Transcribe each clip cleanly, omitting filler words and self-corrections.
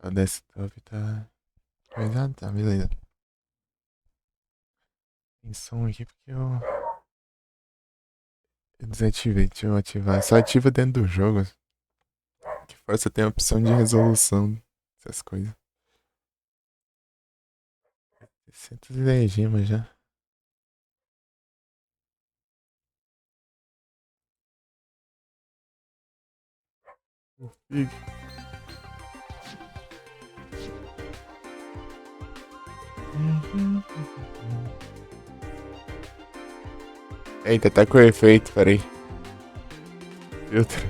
O desktop tá. Coisa tá, beleza. Tem som aqui porque eu desativei. Deixa eu ativar. Só ativa dentro do jogo. Que força tem a opção de resolução. Essas coisas. 610 gemas já. Ih. Eita, tá com efeito, peraí. Filtro.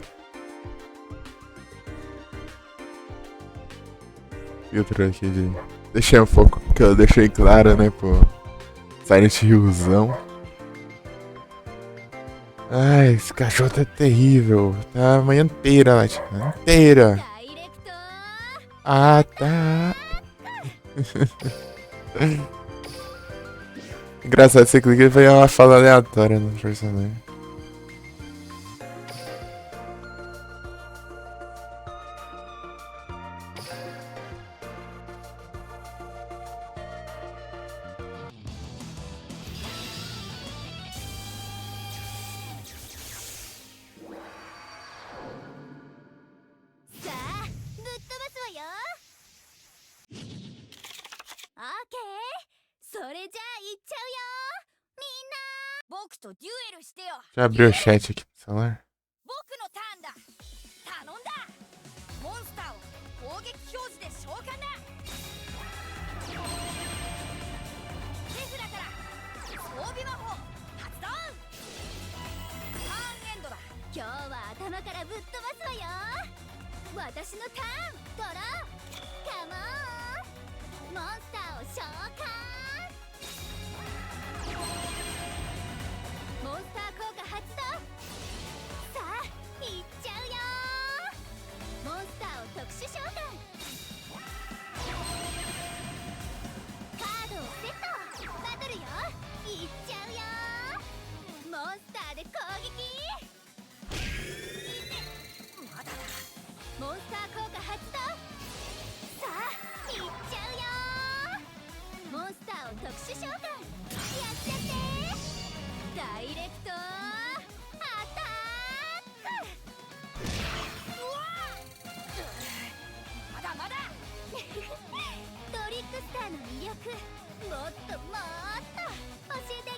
Filtro aqui de. Deixei um pouco, que eu deixei claro, né, pô. Silent Hillzão. Ai, esse cachorro tá terrível. Tá a manhã inteira, Latina. Inteira. Ah, tá. Engraçado, você clica e vai uma fala aleatória no personagem. Já abriu o chat aqui no celular?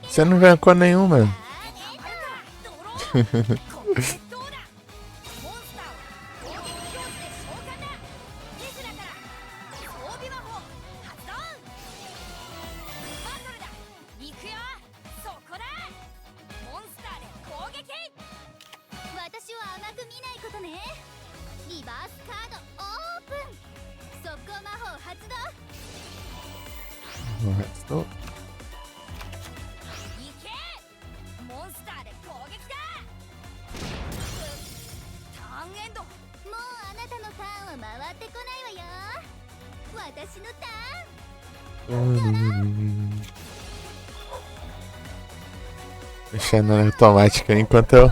Você não vê cor nenhuma. Estou. Mexendo na automática enquanto eu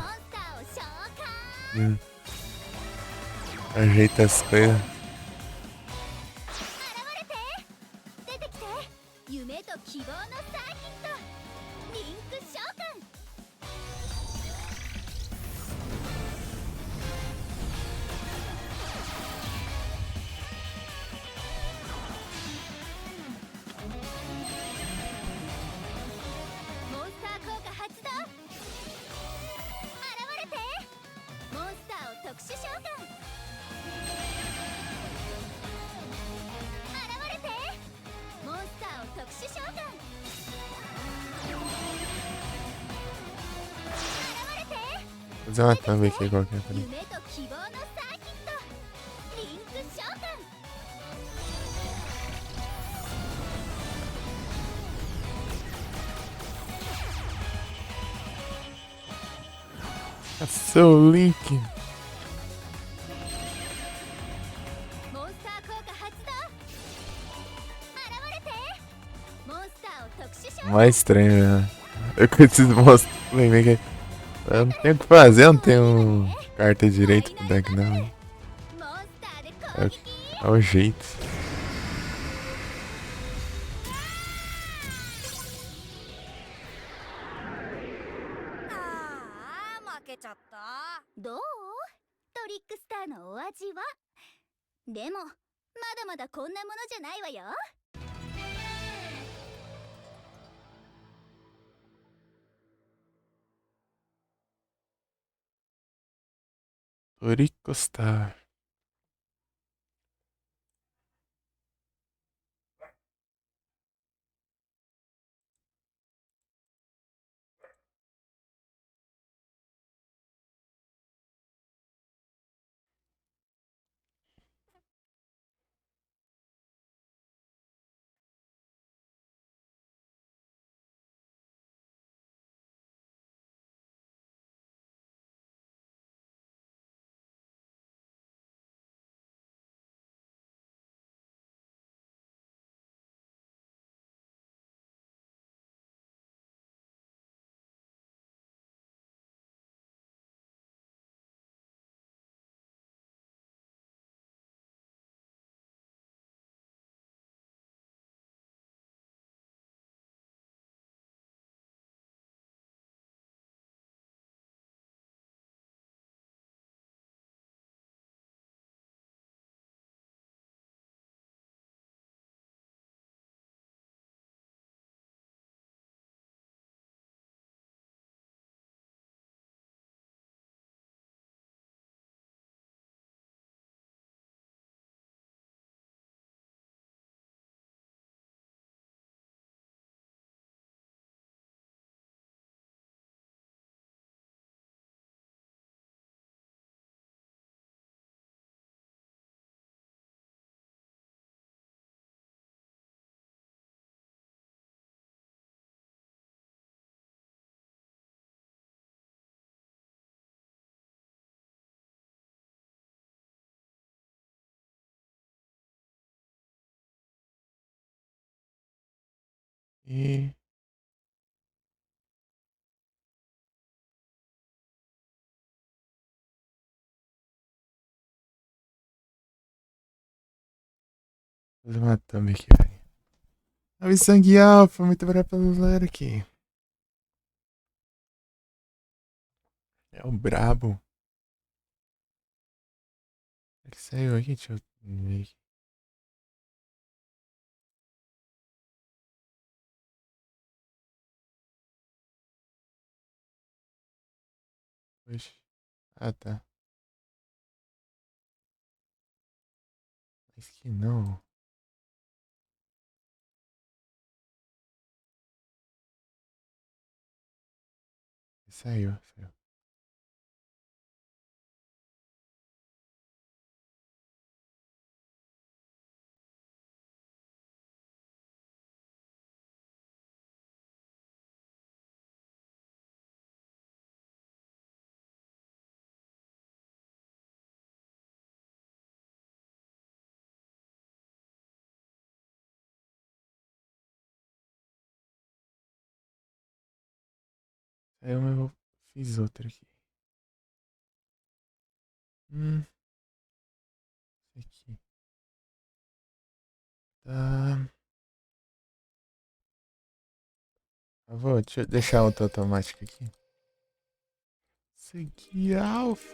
ajeito as coisas. Vou fazer uma thumb aqui qualquer coisa. Seu Link. Mais estranho, né? Eu preciso mostrar. Eu não tenho o que fazer, eu não tenho carta direito pro deck, não. É o jeito. Ah, 負けちゃった。どう？トリックスターのお味は？でもまだまだこんなものじゃないわよ。Toriko Star. E fazer uma thumb aqui, velho. Ave Sangue Alpha, muito obrigado pelo like. É o brabo. Ele saiu aqui, deixa eu ver aqui. Oxe. Ah, tá. Mas que não. Saiu, saiu. Saiu, mas eu fiz outra aqui. Esse aqui. Tá. Deixa eu deixar outro automático aqui. Seguir Alpha.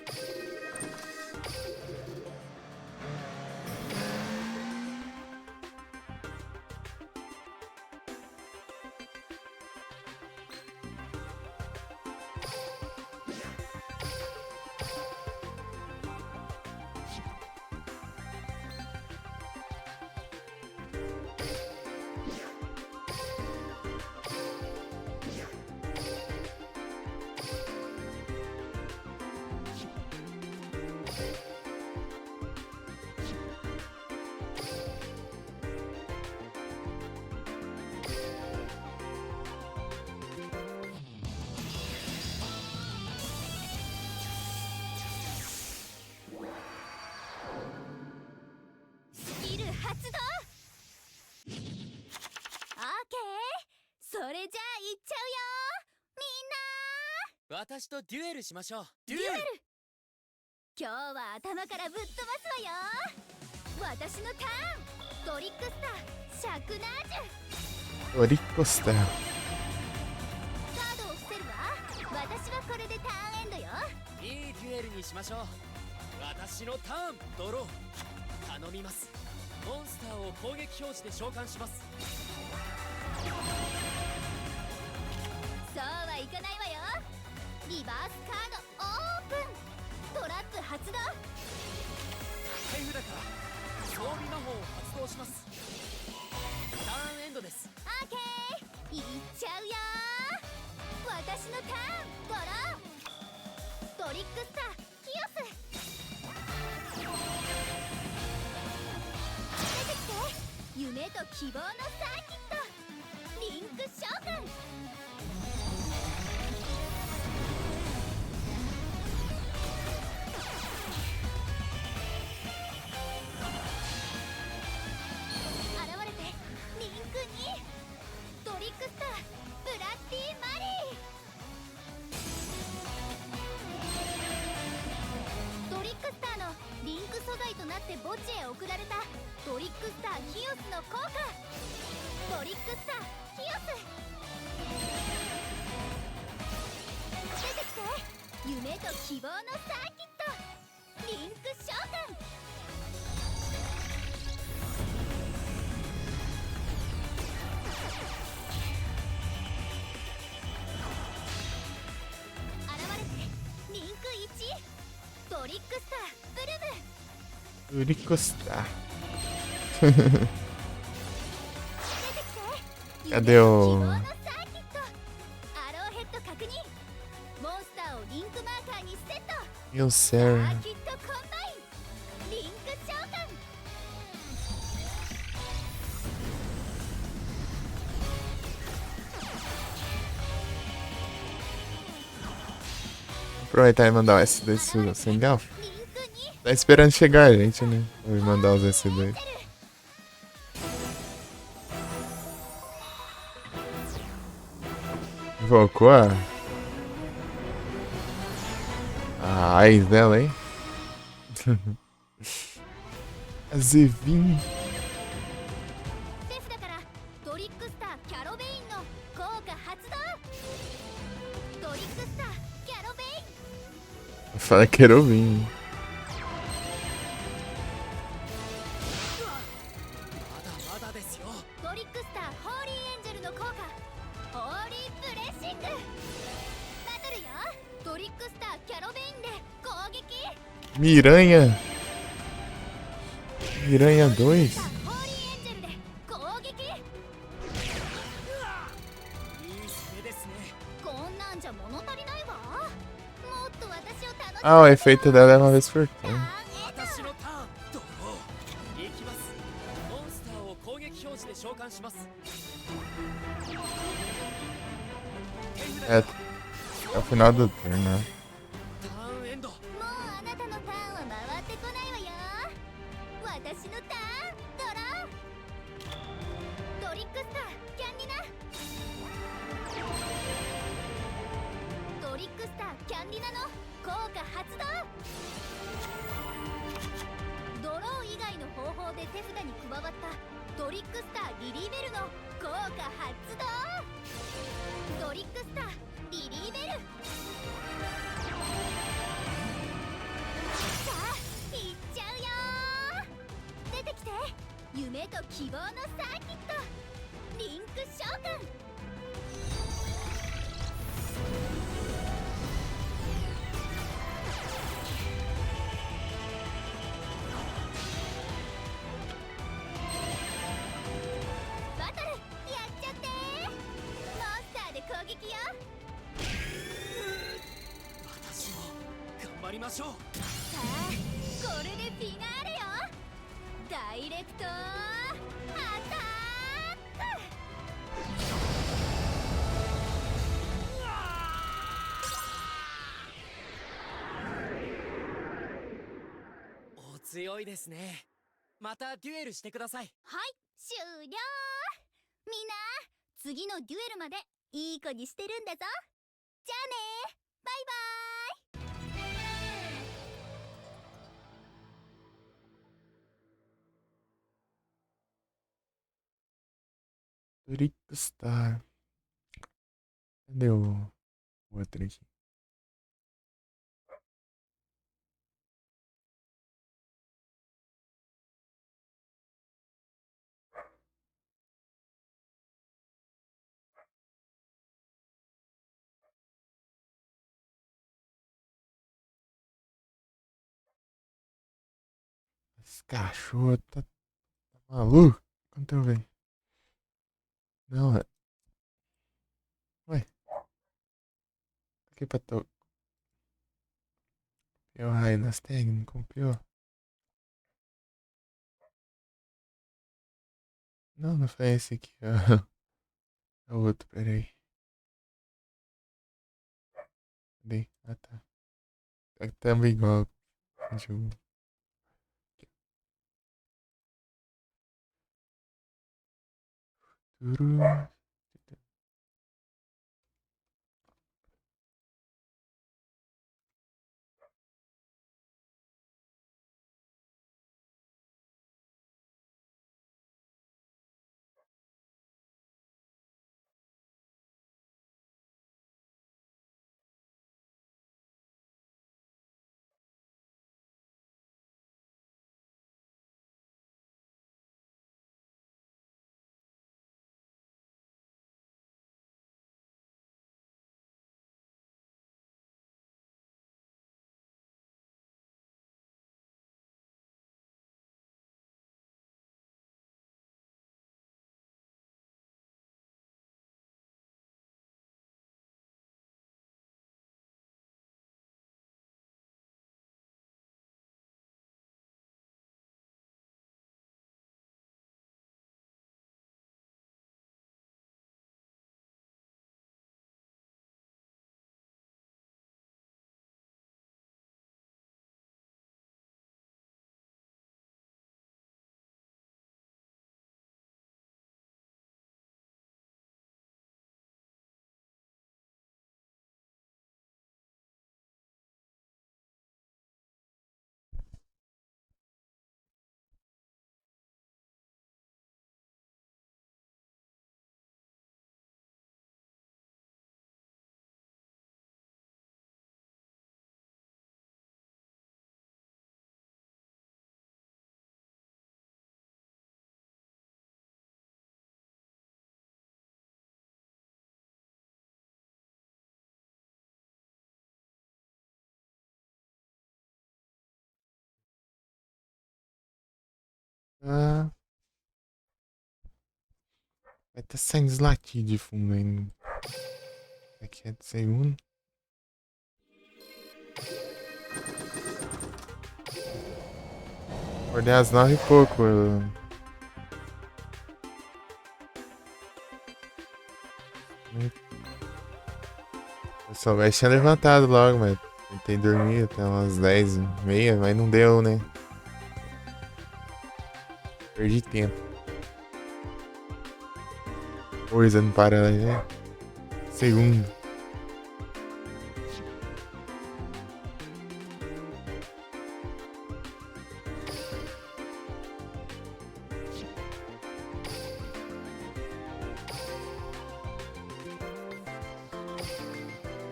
それじゃあ行っちゃうよ。みんな私とデュエルしましょう。デュエル。今日は頭からぶっ飛ばすわよ。私のターン。トリックスターシャクナージュ。トリックスター。カードを伏せるわ。私はこれでターンエンドよ。いいデュエルにしましょう。私のターンドロー。頼みます。モンスターを攻撃表示で召喚します。そうはいかないわよ。リバースカードオープン。トラップ発動。手札から装備魔法を発動します。ターンエンドです。オーケー、いっちゃうよ。私のターンドロー。トリックスターキオス。出てきて。夢と希望のサーキット。リンク召喚。現れてリンクに。トリックスターブラッディマリー。トリックスターのリンク素材となって墓地へ送られたトリックスターヒオスの効果。トリックスターヒオス。出てきて。夢と希望のサーキット。リンク召喚。現れてリンク1。トリックスターブルム。トリックスター。出てきて。やでよ夢と希望のサーキット。アローヘッド確認。モンスターをリンクマーカーにセット。Eu サ sei. ーキットコンバイン。リンク召喚。Aproveitar e mandar o S2 sem Galf. リンク2。 Tá esperando chegar a gente, né? Vou mandar os S2. Invocou a raiz dela, hein? A Zevin. 手札からトリックスターキャロベインの効果発動。トリックスターキャロベイン。 Fala que era o Vin. まだまだですよ。トリックスターホーリーエンジェルの効果。ホーリーブレッシング。バトルよ。トリックスターキャロベインで攻撃。 Miranha. Miranha 2. ホーリーエンジェルで攻撃。いい攻めですね。こんなんじゃ物足りないわ。もっと私を楽し Ah, o efeito dela é uma vez por ター turno. ンエン私のターンドロー。行きます。モンスターを攻撃表示で召喚します。手札 É, é o final do turno, né? ターンエンド。ド。もうあなたのターンは回ってこないわよ。私のターンドロー。トリックスターキャンディナ。トリックスターキャンディナの効果発動。ドロー以外の方法で手札に加わったトリックスターリリーベルの効果発動。トリックスターリリーベル。さあいっちゃうよ。出てきて。夢と希望のサーキット。リンク召喚。バトルやっちゃって。モンスターで攻撃よ。私も頑張りましょう。さあこれでフィナーレよ。ダイレクトアタッお強いですね。またデュエルしてください。はい、終了。みんな次のデュエルまでいい子にしてるんだぞ。じゃあね、バイバーイ。Dorico Star. Cadê o outro aqui? Esse cachorro tá maluco? Quanto eu ver? Não, é. Ué, aqui pra tu. Eu raio nas tags, não copiou? Não, não foi esse aqui, ó. É o outro, peraí. Cadê? Ah, tá. É também igual. Deixa eu... Turu. Ah, vai estar saindo slatir de fundo ainda. Aqui é de segundo. Acordei às 9h pouco. Eu só tinha levantado logo, mas tentei dormir até umas 10h30, mas não deu, né? Perdi tempo. Coisa não para, né? Segundo.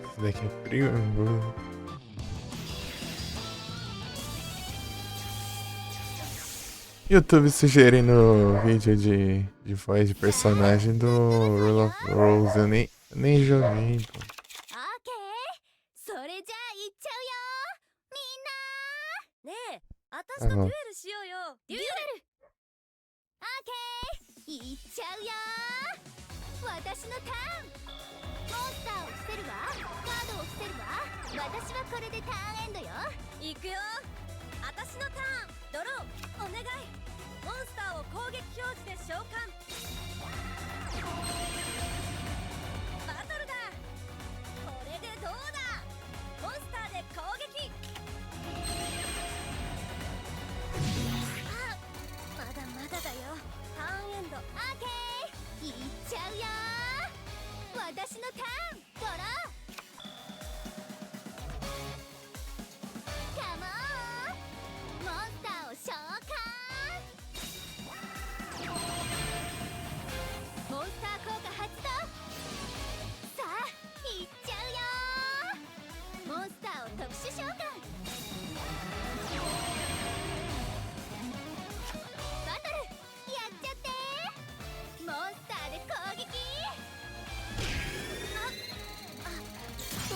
Esse daqui é frio. YouTube sugerindo vídeo de voz de personagem do Rule of Rose. Eu nem joguei, pô. オーケー、それじゃあ行っちゃうよみんな。ねえ、私とデュエルしようよ。デュエル。オーケー、行っちゃうよ。私のターン。モンスターを伏せるわ、カードを伏せるわ。私はこれでターンエンドよ。行くよ。私のターン、ドロー、お願い。モンスターを攻撃表示で召喚。バトルだ。これでどうだ。モンスターで攻撃。あ、まだまだだよ。ターンエンド。オーケー、いっちゃうよ。私のターン、ドロー。カモン、モンスターを召喚。モンスター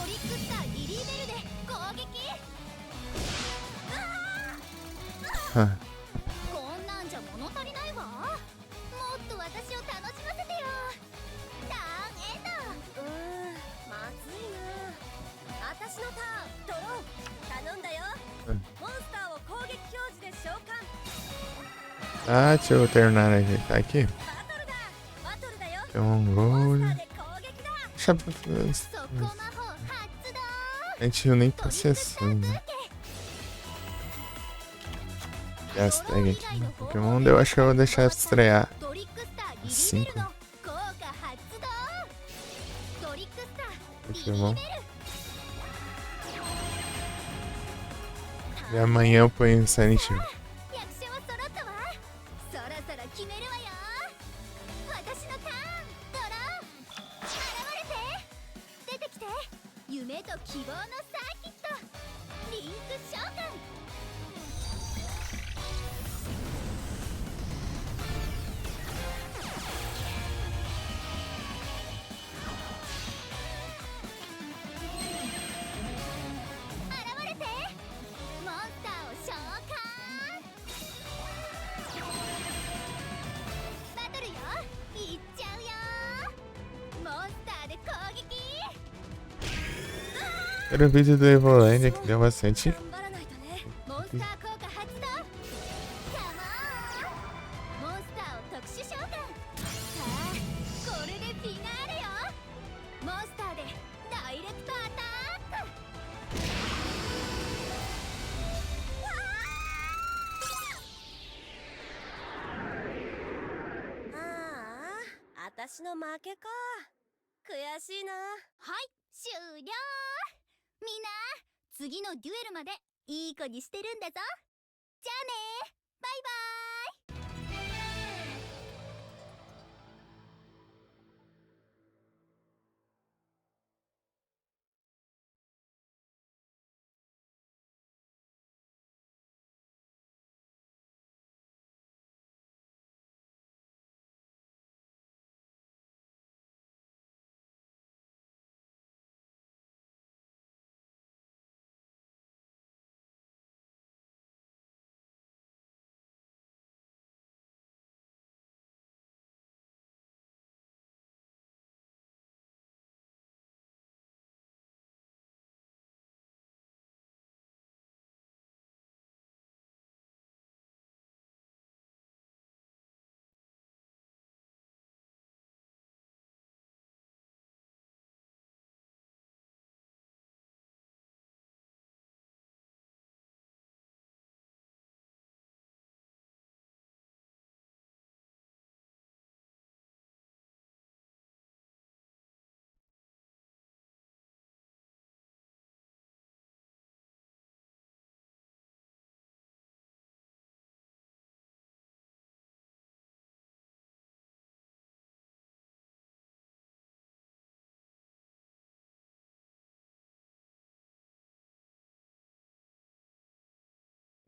リックスターリリーベルで攻撃。はこんなんじゃ物足りないわ。もっと私を楽しませてよ。ターンエンド。まずいな。私のターンドロー。頼んだよ。モンスターを攻撃表示で召喚。 Ah, deixa eu terminar de ajeitar aqui. バトルだ。バトルだよ。 Então モン vou. スターで攻撃だ。 Deixa... 速攻魔法発動。 A gente nem tá acessando, né? Hashtag aqui no Pokémon. Eu acho que eu vou deixar estrear トリックスターリリーベ 5ルの効果発動。トリックスターリリー Pokémon. ベル。 E amanhã eu ponho Silent Hill. 役者は揃ったわ。そろそろ決めるわよ。私のターンドロー。現れて。出てきて。夢と希望のサーキット。リンク召喚。現れて。モンスターを召喚。バトルよ。いっちゃうよ。モンスターで攻撃。 Era o vídeo do Evolândia que deu bastante. 頑張らないとね。モンスター効果発動。カモン。モンスターを特殊召喚。さあ、これでフィナーレよ。モンスターでダイレクトアタック。ああ、私の負けか。悔しいな。はい、終了。みんな、次のデュエルまでいい子にしてるんだぞ。じゃあね、バイバーイ。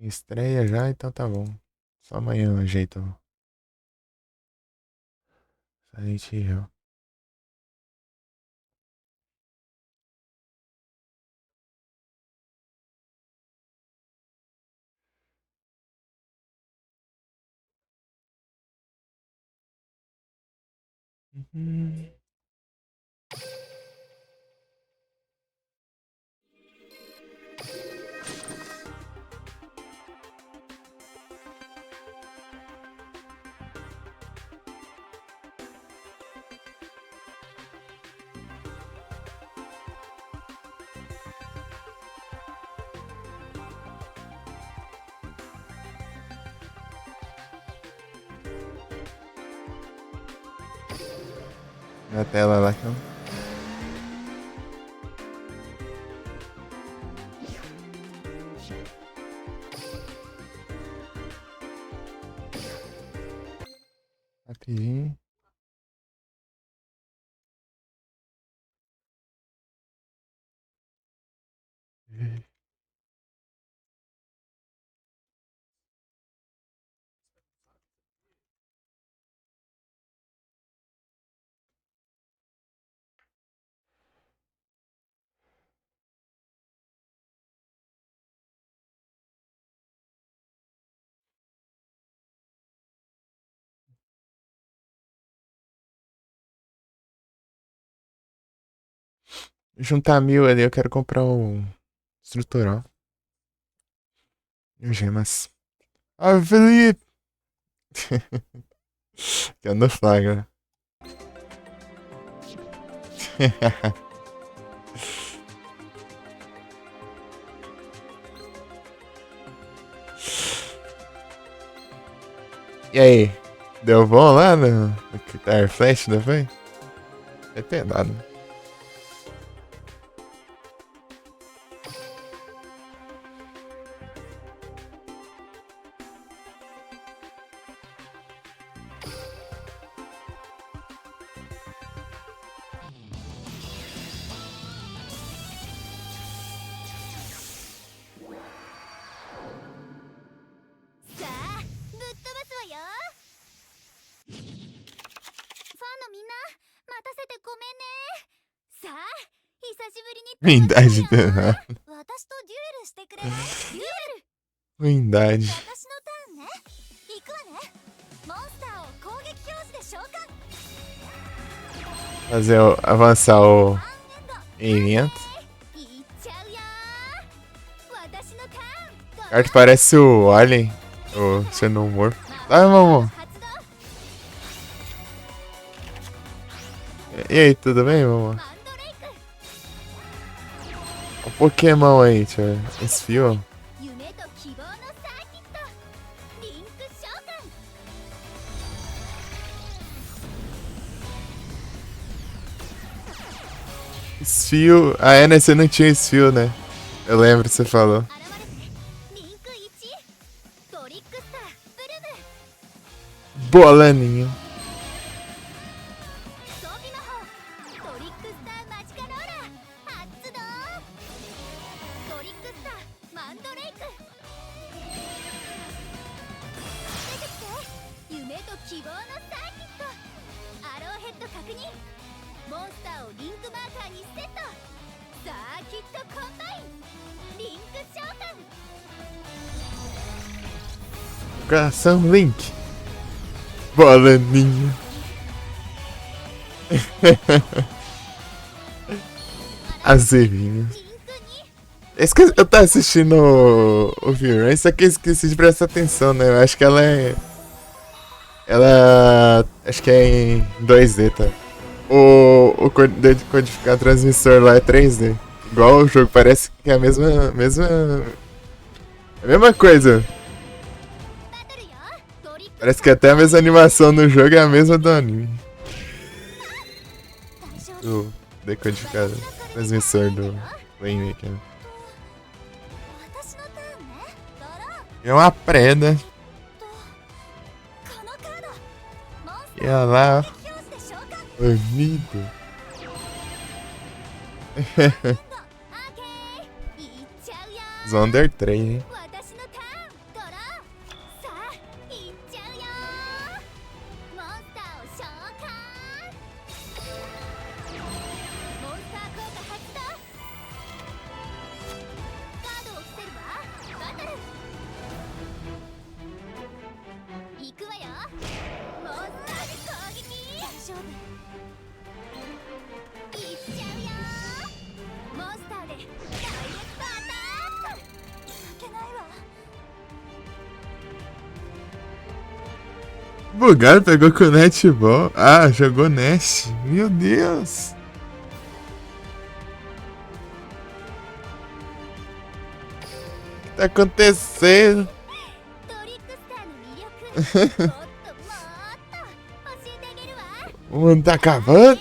Estreia já, então tá bom. Só amanhã eu ajeito Silent Hill. Uhum. Na tela lá que eu... Rapidinho. Juntar 1000 ali, eu quero comprar um estrutural. E gemas. Ah, Felipe! Que ando flagra. E aí? Deu bom lá no Air Flash, não foi? É pesado. Ruindade danada. Ruindade. Avançar o evento. Cara que parece o Alien, o Xenomorfo. Vai, mamão. E aí, tudo bem, mamão? O Pokémon aí, tio. Esfio. Esfio. Ah, é, né? Você não tinha esfio, né? Eu lembro que você falou. Bolaninho. Coração Link. Bolaninho. Azevinho. Eu tava assistindo o V-Run, só que eu esqueci de prestar atenção, né? Eu acho que ela é... Acho que é em 2D, tá? O codificar transmissor lá é 3D. Igual o jogo, parece que é a mesma coisa. Parece que até a mesma animação no jogo é a mesma do anime. Do decodificador, transmissor do Playmaker. É uma preda. E olha lá, unido. Zonder 3, hein? Bugado, pegou com o netball. Ah, jogou Nest. Meu Deus. O que tá acontecendo? O mundo tá acabando.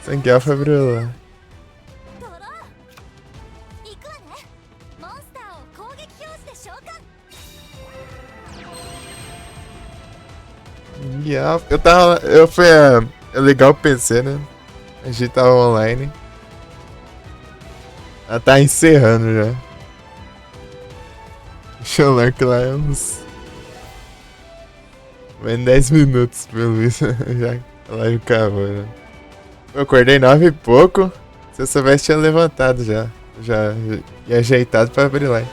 Sangue Alpha brilhou. É legal o PC, né? A gente tava online. Ela tá encerrando já. Deixa eu ler que lá é uns... Em 10 minutos, pelo visto. Já a live acabou, né? Eu acordei 9 e pouco. Se eu soubesse, tinha levantado já. Já e ajeitado pra abrir live.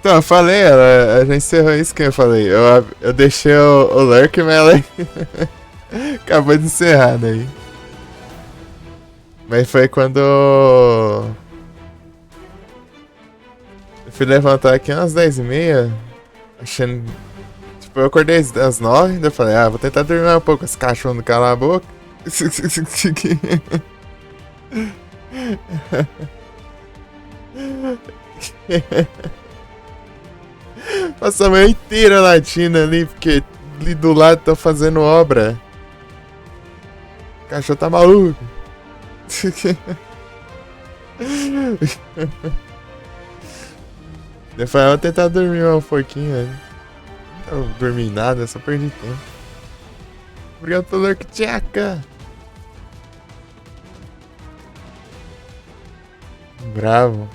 Então, eu falei, ela já encerrou isso que eu falei. Eu deixei o Lurk, mas ela acabou de encerrar daí. Mas foi quando eu fui levantar aqui umas 10h30, achando. Tipo, eu acordei às 9h, daí eu falei, vou tentar dormir mais um pouco, esse cachorro não cala a boca. Passa a manhã inteira latindo ali, porque ali do lado tá fazendo obra. O cachorro tá maluco. Eu falei, vou tentar dormir um pouquinho, né? Não dormi nada, só perdi tempo. Obrigado pelo Lurk Tcheca. Bravo.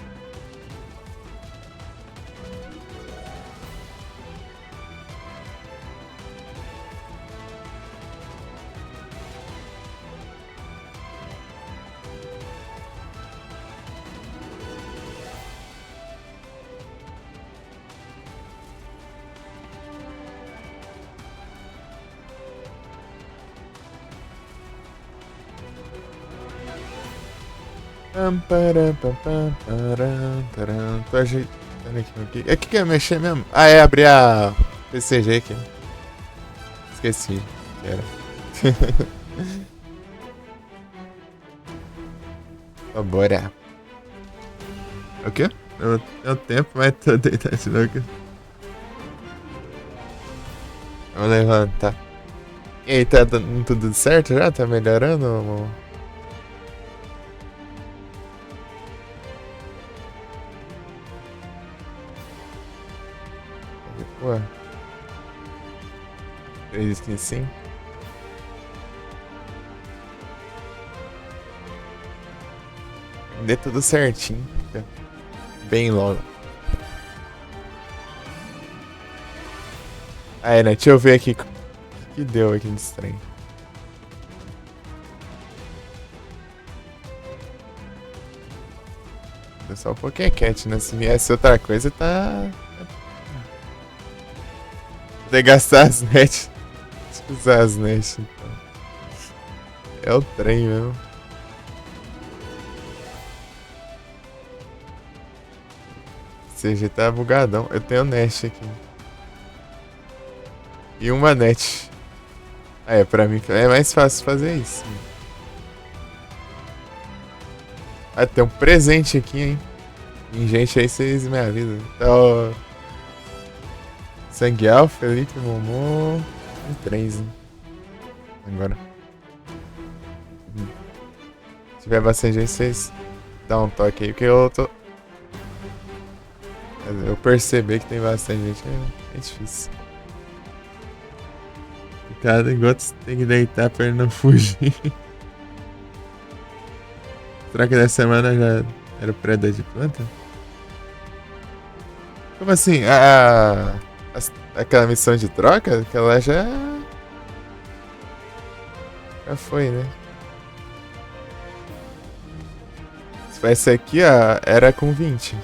Tô ajeitando aqui. O que é mexer mesmo? É abrir a PCG aqui. Esqueci. Era. Oh, bora. O quê? Eu tenho tempo, mas tô deitado de novo. Vamos levantar. E aí, tá dando tudo certo já? Tá melhorando, amor? Pô. Acredito que sim. Dê tudo certinho. Bem logo. Né? Deixa eu ver aqui o que deu aqui nesse trem. Deu só um pouquinho quieto, né? Se viesse outra coisa, tá. Vou ter que gastar as net. Deixa eu usar as net, então. É o trem mesmo. CG tá bugadão. Eu tenho net aqui. E uma net. Pra mim é mais fácil fazer isso. Tem um presente aqui, hein? E, gente, aí vocês me avisam. Então, Sangueal, Felipe, Momô. Um 3, hein? Agora. Se tiver bastante gente, vocês dão um toque aí, porque eu tô. Eu perceber que tem bastante gente é difícil. Cada enquanto tem que deitar pra ele não fugir. Será que dessa semana já era o pré-day de planta? Como assim? Aquela missão de troca? Aquela já foi, né? Essa aqui, era com 20.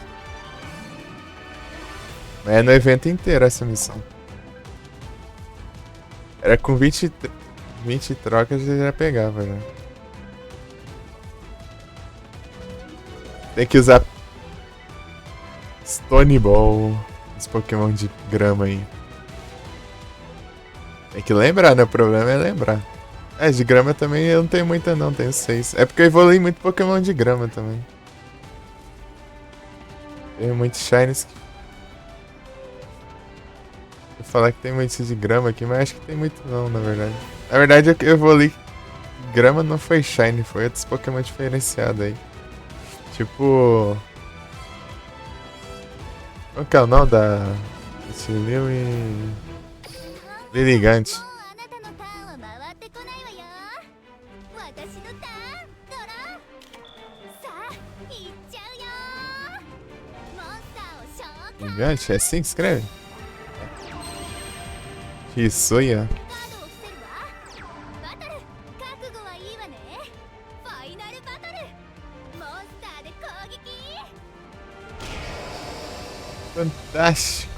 Mas é no evento inteiro essa missão. Era com 20 trocas e já pegava, já. Tem que usar Stone Ball, os Pokémon de grama aí. Tem que lembrar, né? O problema é lembrar. De grama também eu não tenho muita não, tenho 6. É porque eu evolui muito Pokémon de grama também. Tenho muitos Shinies que... Vou falar que tem muito de grama aqui, mas acho que tem muito não, na verdade. Na verdade, eu evolui grama não foi Shiny, foi outros Pokémon diferenciados aí. Tipo... Qual que é o nome da... Lil e... Lilligant. Lilligant? É assim que escreve? Hisui-ya. Fantástico.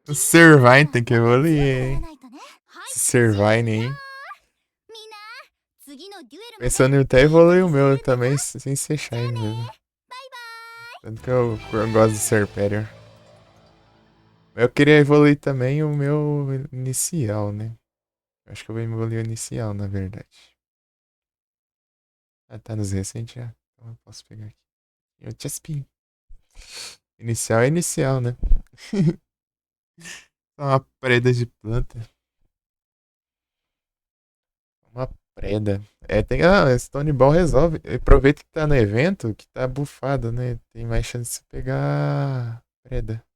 O Servine tem que evoluir, hein? Esse Servine, hein? Pensando em até evoluir o meu também, sem ser Shine mesmo. Tanto que eu gosto do Serperior. Eu queria evoluir também o meu inicial, né? Acho que eu vou evoluir o inicial, na verdade. Ah, tá nos recentes já. Então eu posso pegar aqui. E o Chespin. Inicial é inicial, né? Uma preda de planta. Uma preda. É, tem. Ah, Stone Ball resolve. Aproveita que tá no evento, que tá bufado, né? Tem mais chance de você pegar preda.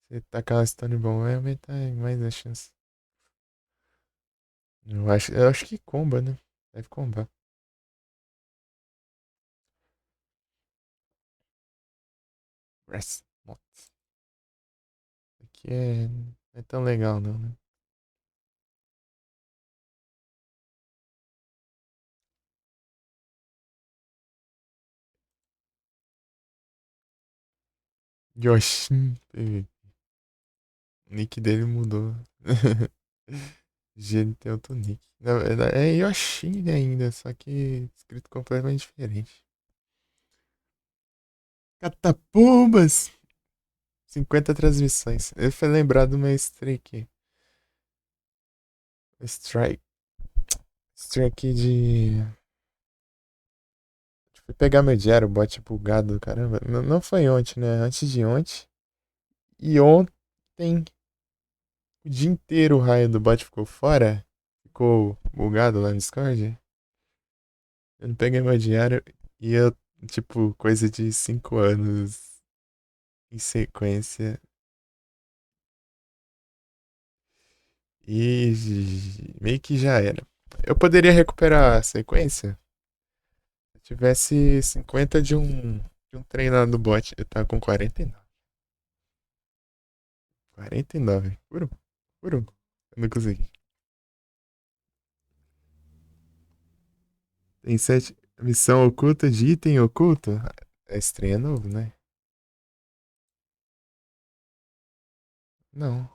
Se tacar uma Stone Ball vai aumentar mais a chance. Eu acho que comba, né? Deve combar. Breast Mod. Aqui não é tão legal não, né? Yoshin. O nick dele mudou. Ele tem outro nick. Na verdade, é Yoshin ainda, só que escrito completamente diferente. Catapumbas! 50 transmissões. Eu fui lembrar do meu streak. Strike. Streak de. Fui pegar meu diário, bot bugado, caramba. Não foi ontem, né? Antes de ontem. E ontem, o dia inteiro o raio do bot ficou fora. Ficou bugado lá no Discord. Eu não peguei meu diário e eu, tipo, coisa de 5 anos em sequência. E meio que já era. Eu poderia recuperar a sequência se eu tivesse 50 de um treinado do bot. Eu tava com 49. 49. Por um. Eu não consegui. Tem 7. Missão oculta de item oculto? É estranho, é novo, né? Não.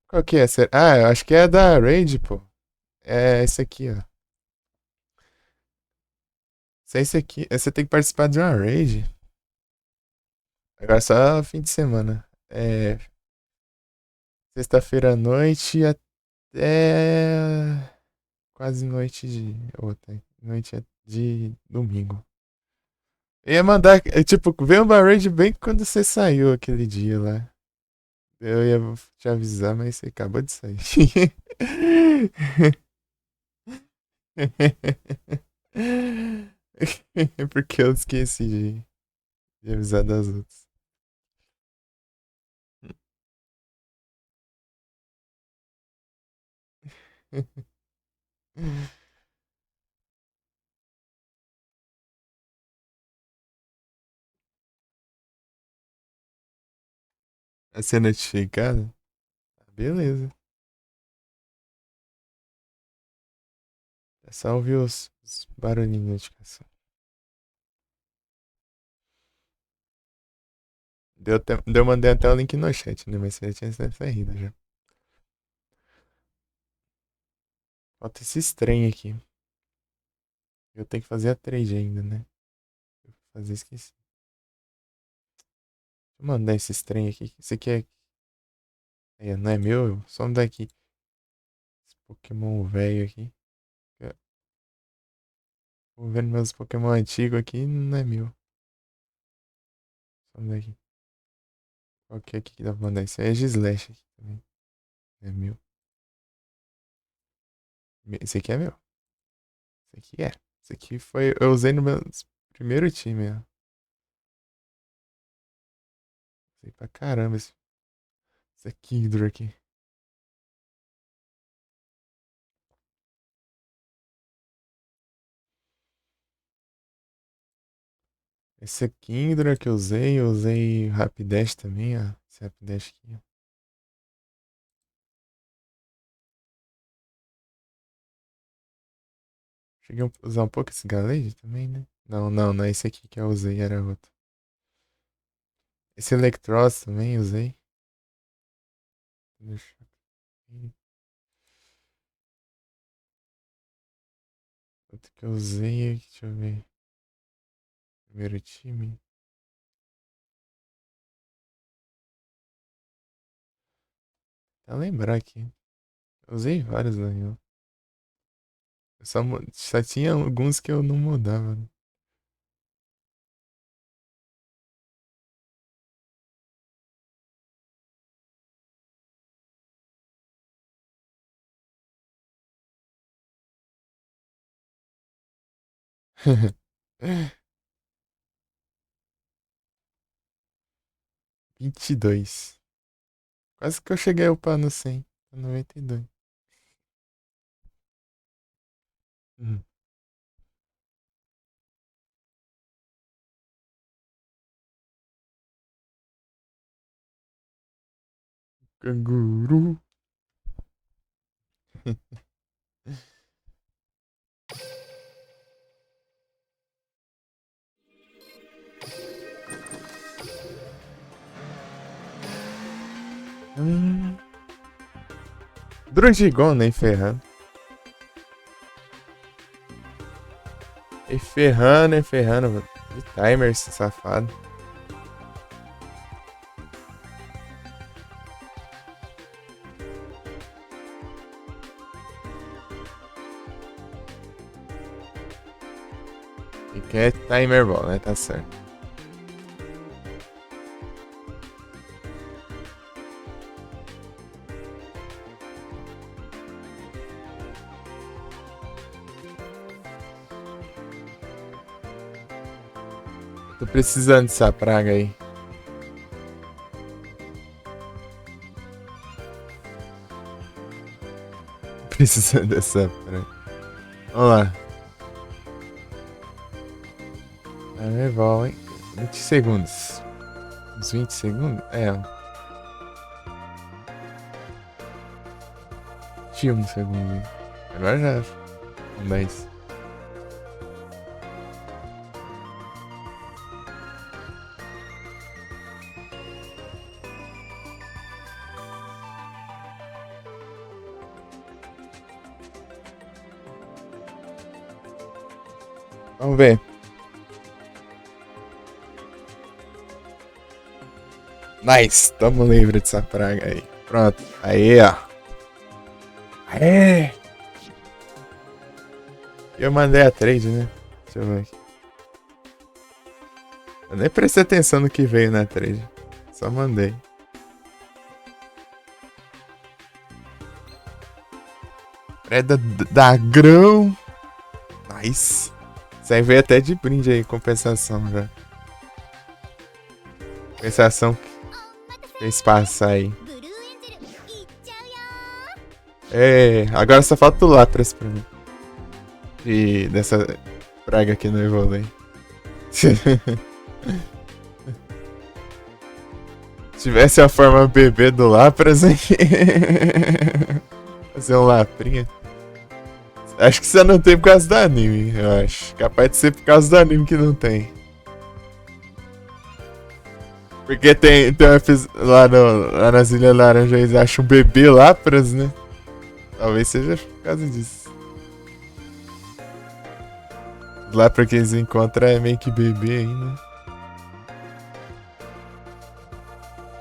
Qual que é? Ah, eu acho que é da Raid, pô. É esse aqui, ó. Se é esse aqui. Você tem que participar de uma raid. Agora só fim de semana. É. Sexta-feira à noite até. Quase noite de. Outra. Noite de domingo. Eu ia mandar. Tipo, veio uma raid bem quando você saiu aquele dia lá. Eu ia te avisar, mas você acabou de sair. Porque eu esqueci de avisar das outras. A ser notificado? Beleza. É só ouvir os barulhinhos de notificação. Eu mandei até o link no chat, né? Mas você já tinha saído já. Falta esse trem aqui. Eu tenho que fazer a trade ainda, né? Eu vou fazer, esqueci. Deixa eu mandar esse trem aqui. Esse aqui não é meu? Some daqui. Esse Pokémon velho aqui. Vou vendo meus Pokémon antigos aqui, não é meu. Some daqui. Qual que é aqui que dá pra mandar? Esse aí é Gislash aqui também. É meu. Esse aqui é meu. Esse aqui é. Esse aqui foi. Eu usei no meu primeiro time, ó. Usei pra caramba esse Kingdra aqui. Esse Kingdra que eu usei Rapidash também, ó. Esse Rapidash aqui, ó. Cheguei a usar um pouco esse Galade também, né? Não é esse aqui que eu usei, era outro. Esse Electros também usei. Deixa eu ver. Outro que eu usei, deixa eu ver. Primeiro time. Pra lembrar aqui. Eu usei vários aí, ó. Eu só tinha alguns que eu não mudava. Né? Vinte e dois. Quase que eu cheguei a upar no 100. 92. Hum. Canguru. Drugigon, nem ferrando. E ferrando, mano. De timer, esse safado. E quem é timer bom, né? Tá certo. Tô precisando dessa praga aí. Precisando dessa praga. Vamos lá. É bom, hein? 20 segundos. Uns 20 segundos? É. 21 segundos. Agora já. Um 10. Vamos ver. Nice, tamo livre dessa praga aí. Pronto, aí ó. Aê! Eu mandei a trade, né? Deixa eu ver aqui. Eu nem prestei atenção no que veio na trade. Só mandei. Preda da grão. Nice. Isso aí veio até de brinde aí, compensação já. Compensação que fez passar aí. É, agora só falta o Lapras pra mim. E dessa praga aqui no Evolui. Se tivesse a forma bebê do Lapras, hein? Fazer um Laprinha. Acho que você não tem por causa do anime, eu acho. Capaz de ser por causa do anime que não tem. Porque tem lá nas Ilhas Laranja eles acham um bebê Lapras, né? Talvez seja por causa disso. Lá pra que eles encontram é meio que bebê ainda.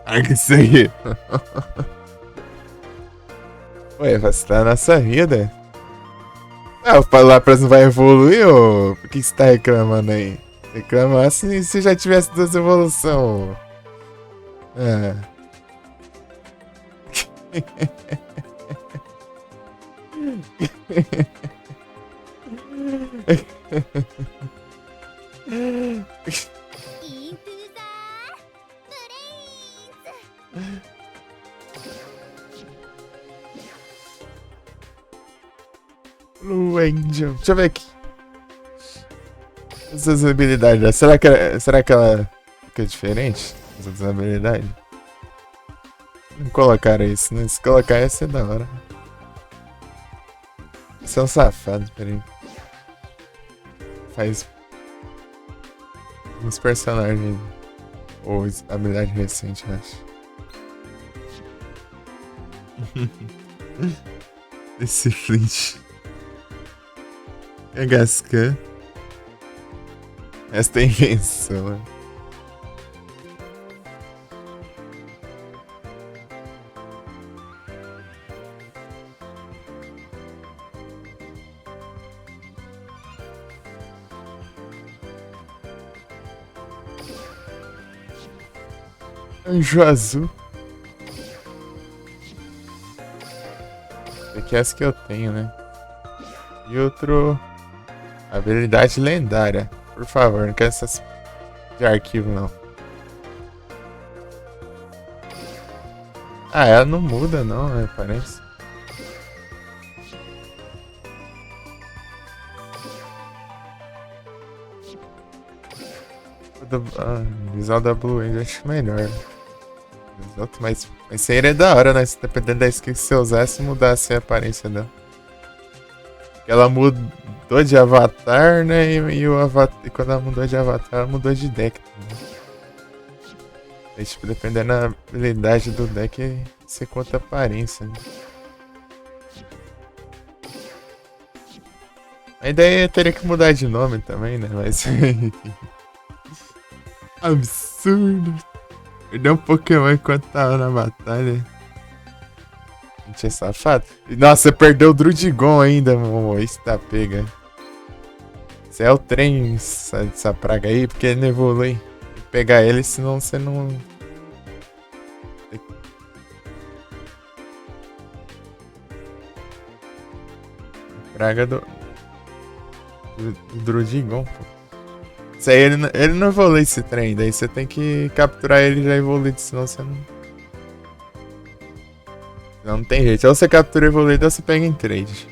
Ah, que isso aí. Ué, você tá na nossa vida. Ah, o Lapras não vai evoluir ou por que você tá reclamando aí? Reclamar se já tivesse duas evoluções. Ah. Blue Angel. Deixa eu ver aqui. Essas habilidades. Será que ela fica diferente? Essas habilidades? Não colocaram isso, né? Se colocar ia ser da hora. Você é um safado, peraí. faz uns personagens ou habilidade recente, eu acho. Esse Flint. É Gascan. Esta é invenção, né? Anjo azul. Esse aqui é essa que eu tenho, né? E outro... habilidade lendária. Por favor, não quero essas de arquivo, não. Ah, ela não muda, não, né? Parece. Visual da Blue Angel acho melhor. Mas isso aí é da hora, né? Dependendo da skill que você usasse, mudasse a aparência dela. Ela mudou de avatar, né? E quando ela mudou de avatar, ela mudou de deck também. Aí, tipo, dependendo da habilidade do deck, você conta a aparência, né? A ideia teria que mudar de nome também, né? Mas... absurdo. Perdeu um Pokémon enquanto tava na batalha. Gente, é safado. Nossa, você perdeu o Drudigon ainda, meu. Isso tá pega. Você é o trem, essa praga aí, porque ele não evolui. Tem que pegar ele, senão você não... Praga do Drudigon, pô. Isso aí, ele não evolui esse trem, daí você tem que capturar ele já evoluído, senão você não... Não tem jeito, ou você captura evoluído ou você pega em trade.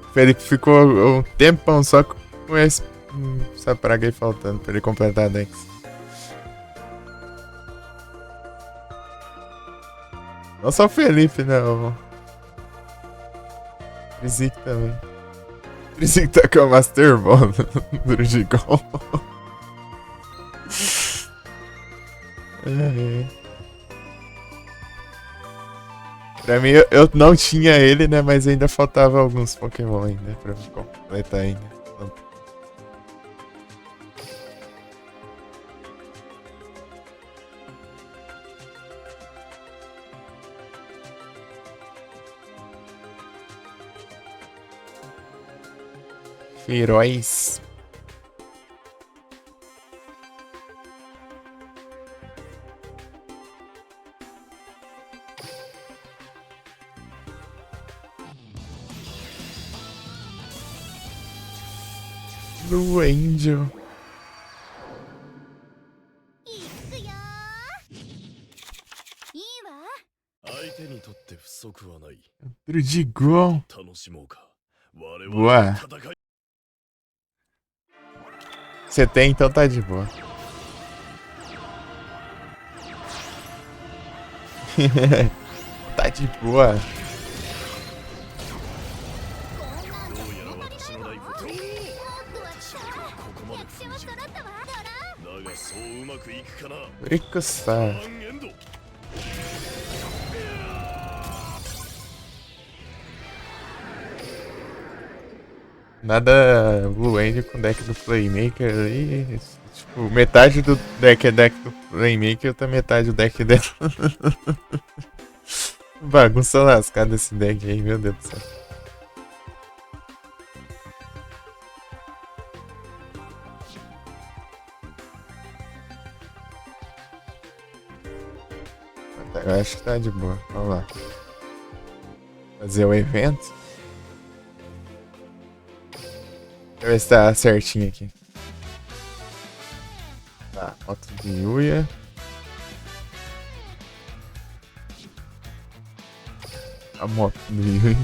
O Felipe ficou um tempão só com essa praga aí faltando pra ele completar a Dex. Não só o Felipe, né? O Trizic também. Trizic tá com a Master Ball do Drudigon. Pra mim, eu não tinha ele, né? Mas ainda faltava alguns Pokémon ainda pra completar ainda. Heróis. Blue Angel. Drudigon. Boa. Você tem, então tá de boa. Tá de boa. Rico-san. Nada Blue Angel com deck do Playmaker ali. Tipo, metade do deck é deck do Playmaker, outra metade do deck dela. Bagunça lascada esse deck aí, meu Deus do céu. Eu acho que tá de boa. Vamos lá. Fazer o evento. Deixa eu ver se tá certinho aqui. Tá, moto de Yuya. A moto do Yuya.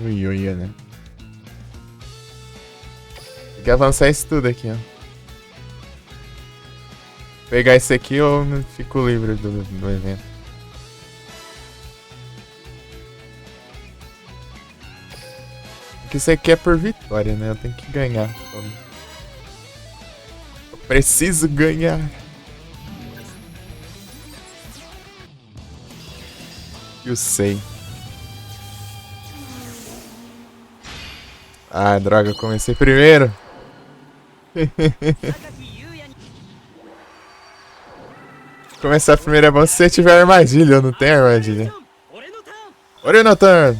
O Yuya, né? Tem que avançar isso tudo aqui, ó. Pegar esse aqui ou eu fico livre do evento. que isso aqui é por vitória, né? Eu tenho que ganhar. Eu preciso ganhar. Eu sei. Ah, droga, eu comecei primeiro. Começar primeiro é bom se você tiver armadilha. Eu não tenho armadilha. Orinotan!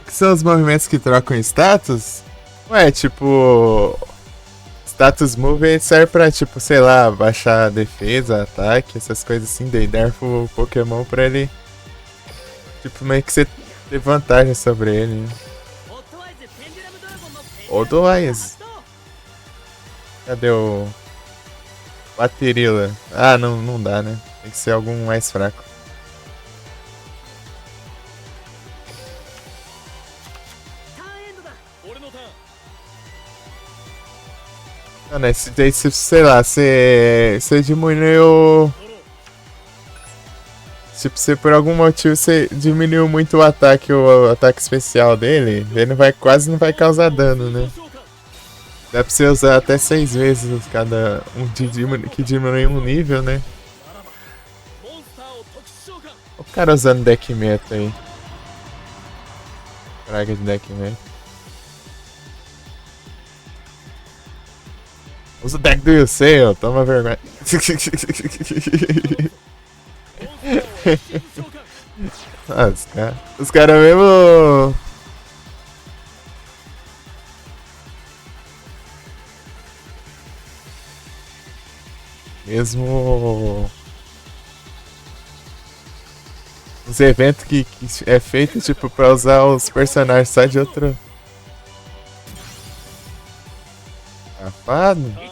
O que são os movimentos que trocam status? Ué, tipo... Status move serve pra, tipo, sei lá, baixar a defesa, ataque, essas coisas assim. Daí dar pro Pokémon pra ele... Tipo, meio que você ter vantagem sobre ele. Né? Odoaias. Cadê o... Baterila? Ah, não dá, né? Tem que ser algum mais fraco. Não, né? Daí, sei lá, você diminuiu... Tipo, se por algum motivo você diminuiu muito o ataque especial dele, ele quase não vai causar dano, né? Dá pra você usar até 6 vezes cada que diminui um nível, né? O cara usando deck meta aí. Praga de deck meta. Usa o deck do Yusei, toma vergonha. Ah, os caras mesmo... Mesmo... Os eventos que é feito, tipo, pra usar os personagens só de outro... Safado.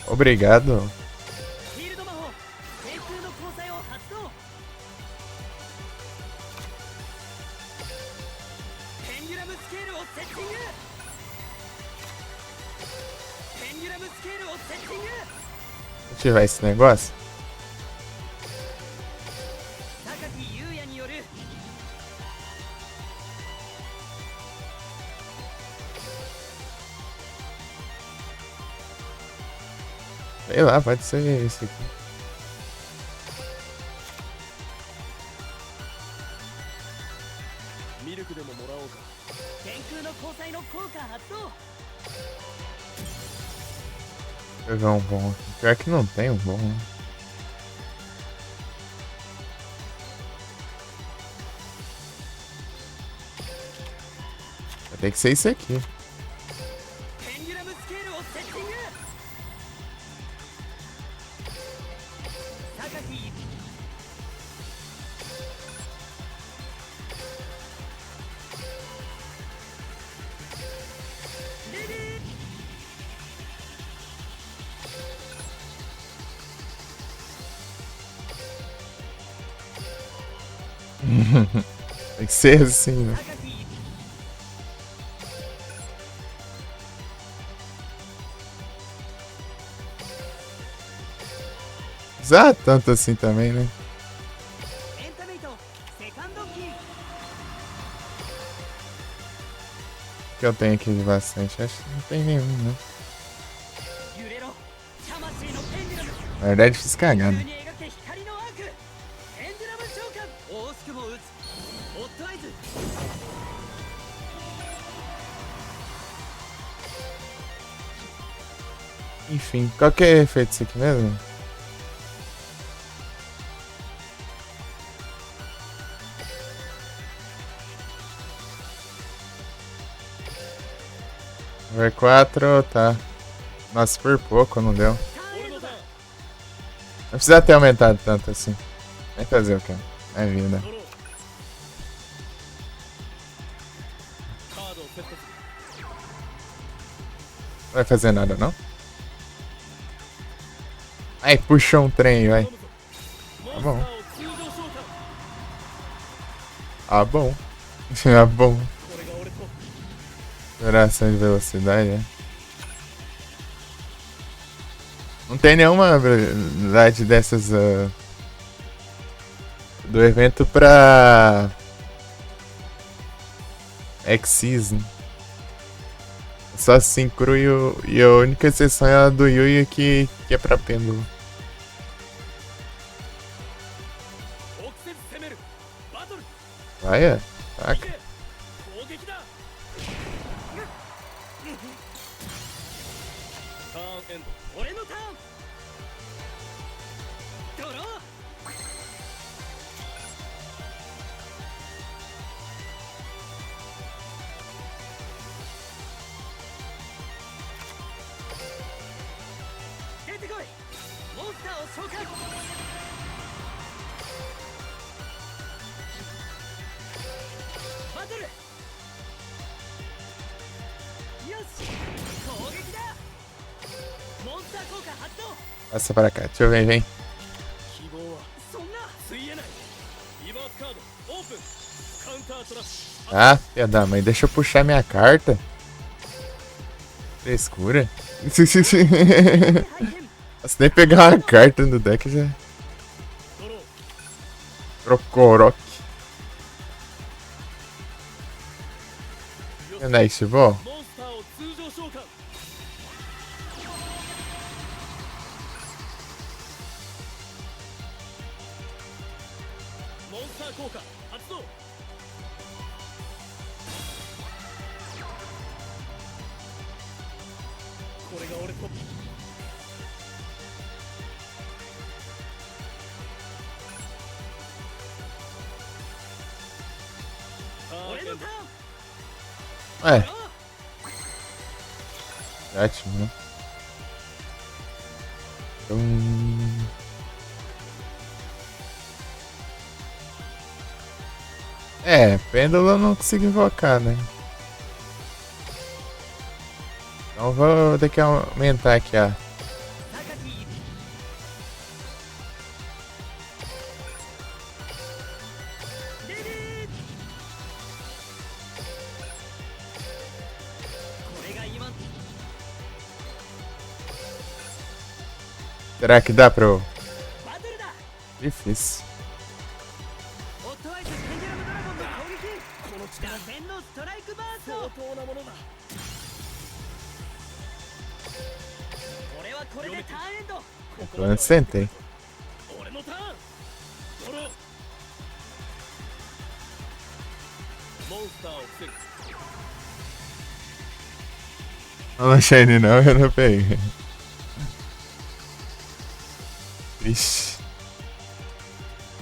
Obrigado. Ativar esse negócio. Sei lá, pode ser esse aqui. Vou pegar um bom aqui. Pior que não tem um bom, né? Vai ter que ser isso aqui. Tem que ser assim, né? Usar tanto assim também, né? O que eu tenho aqui de bastante? Acho que não tem nenhum, né? Na verdade, fiz cagada. Enfim, qual que é o efeito disso aqui mesmo? V4, tá. Nossa, por pouco não deu. Não precisa ter aumentado tanto assim. Vai fazer o que? É vida. vai fazer nada, não? Ai, puxou um trem, vai. Tá bom. Ah, bom. Ah, bom. Oração de velocidade, né? Não tem nenhuma habilidade dessas do evento pra Xyz, né? Só Synchro e a única exceção é a do Yuya que é pra pêndulo. Vai, é. Taca. Passa pra cá, deixa eu ver, vem. Ah, filha da mãe, deixa eu puxar minha carta. Frescura. Se nem pegar uma carta no deck já. Crocorock. É nice, bom. É. Ótimo, né? É, pêndulo eu não consigo invocar, né? Então vou ter que aumentar aqui a... Será que dá pra eu... Difícil. Eu sentei. Não Shine não, eu não peguei. Ixi.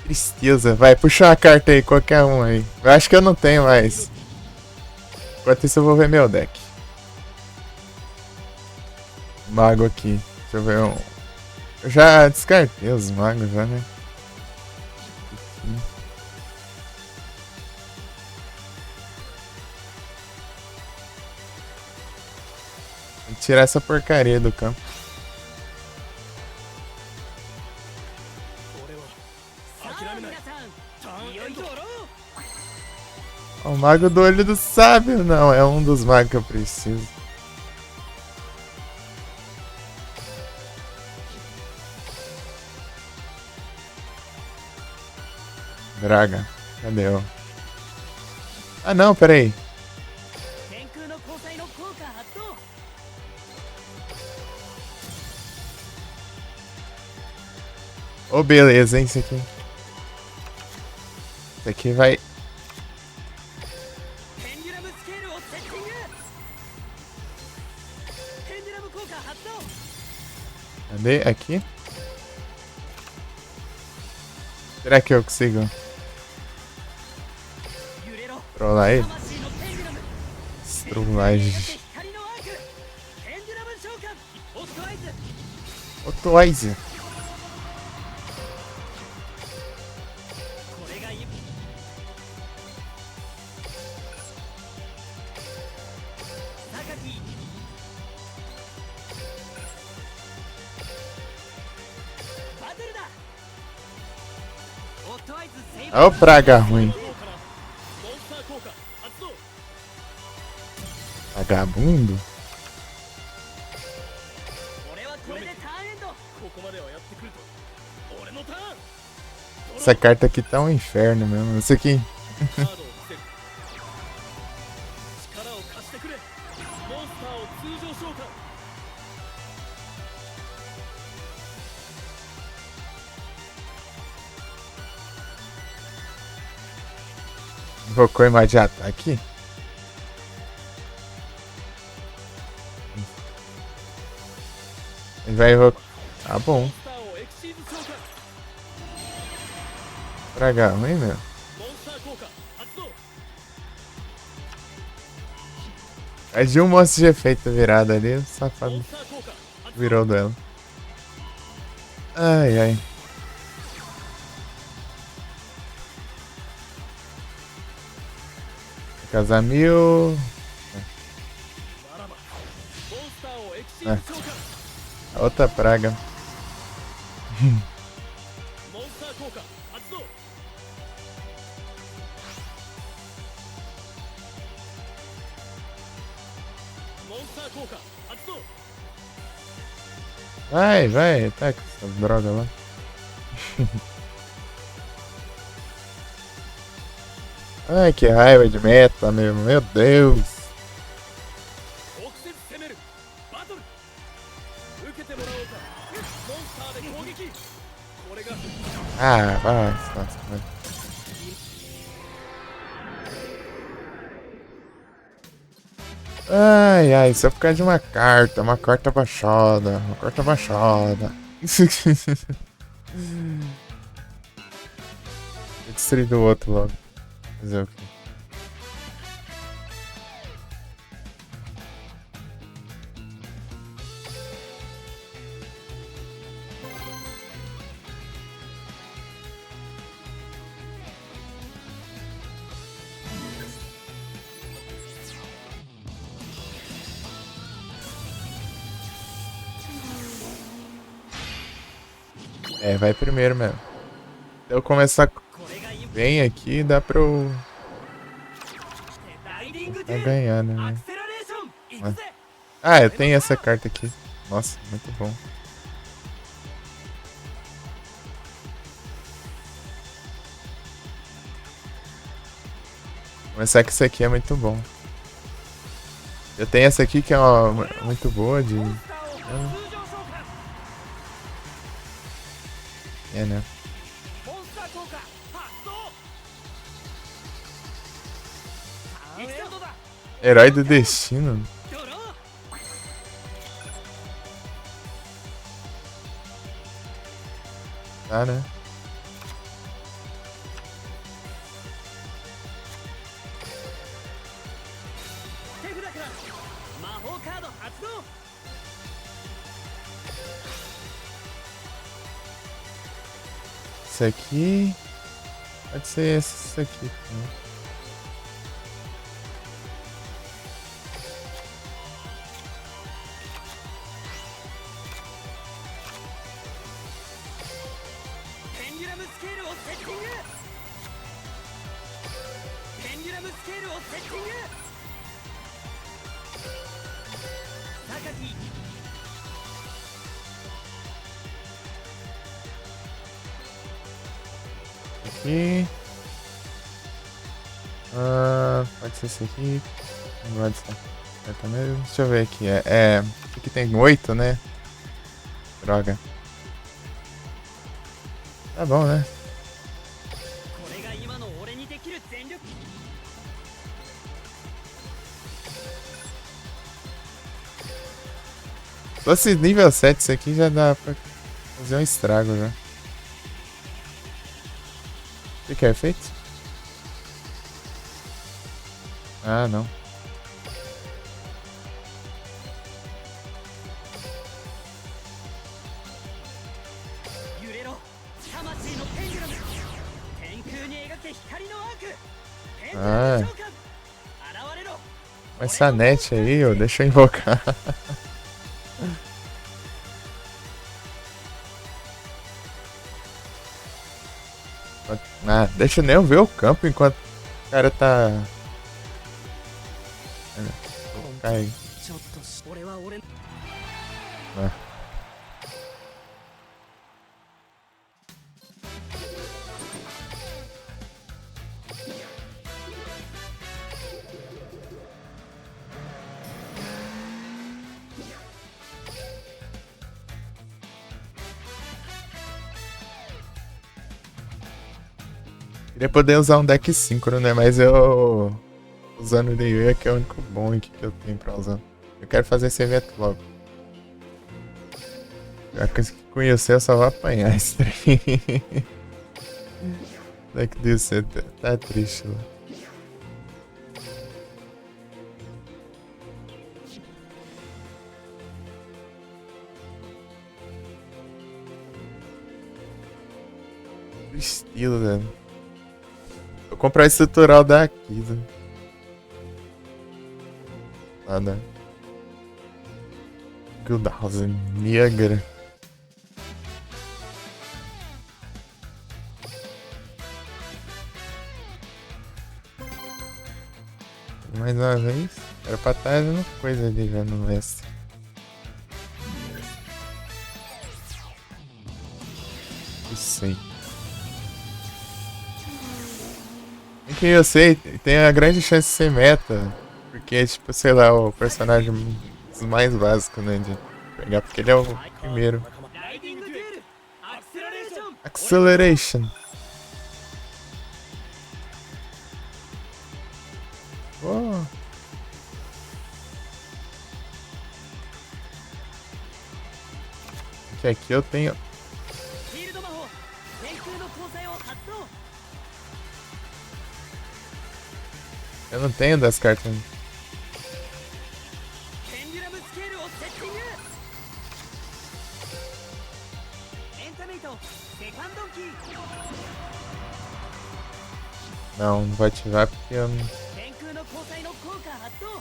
Tristeza. Vai, puxa uma carta aí, qualquer um aí. Eu acho que eu não tenho mais. Enquanto isso eu vou ver meu deck. Mago aqui. Deixa eu ver um... Eu já descartei os magos já, né? Vou tirar essa porcaria do campo. O mago do olho do sábio? Não, é um dos magos que eu preciso. Draga, cadê eu? Ah não, peraí. Oh, beleza, hein, isso aqui. Isso aqui vai... Cadê? Aqui? Será que eu consigo trollar ele? Trollagem. Otoize. Ó o praga ruim. Vagabundo. Essa carta aqui tá um inferno mesmo. Esse aqui. Invocou imagem de ataque? Ele vai invocar. Tá bom. Praga ruim, meu. Mas de um monstro de efeito virado ali, o safado virou dela. Ai, ai. Casar mil. A outra praga. Vai, tá com essa droga lá. Ai, que raiva de meta, meu Deus. Ah, vai, vai. Ai, só por causa de uma carta baixada, Eu destruí do outro logo. Fazer o quê? É, vai primeiro mesmo. Se eu começar bem aqui, dá pra eu ganhar, né? Ah, eu tenho essa carta aqui. Nossa, muito bom. Começar que isso aqui é muito bom. Eu tenho essa aqui que é muito boa de... É, né? Herói do destino. Tá, né? Esse aqui... Pode ser esse aqui. Né? Aqui. Pode ser esse aqui. Não gosto dessa carta mesmo. Deixa eu ver aqui. Aqui tem 8, né? Droga. Tá bom, né? Se fosse nível 7 isso aqui já dá pra fazer um estrago já. O que é feito? Ah, não. Ah. Mas essa net aí, ó, deixa eu invocar. Ah, deixa nem eu ver o campo enquanto o cara tá... Cai. ちょっとし俺は俺 Ah. Queria poder usar um deck síncrono, né? Mas eu... Usando o Liyue que é o único bom aqui que eu tenho pra usar. Eu quero fazer esse evento logo. Já que conhecer, eu só vou apanhar esse trem. Deck desse tá triste lá. Estilo, né? Vou comprar esse tutorial daqui, né? Nada. Guildhausen, Niagara. Mais uma vez. Era pra estar fazendo coisa ali já no mestre. Eu sei. Que eu sei, tem a grande chance de ser meta. Porque, tipo, sei lá, o personagem dos mais básicos, né? De pegar, porque ele é o primeiro. ライディングデュエルアクセラレーション Acceleration. Oh. Que aqui eu tenho. フィールド魔法天空の交際を発動 Eu não tenho das cartas. ペンデュラムスケールをセッティングエンタメイトセカンドキー Não, não vou ativar porque eu não. 天空の交際の効果発動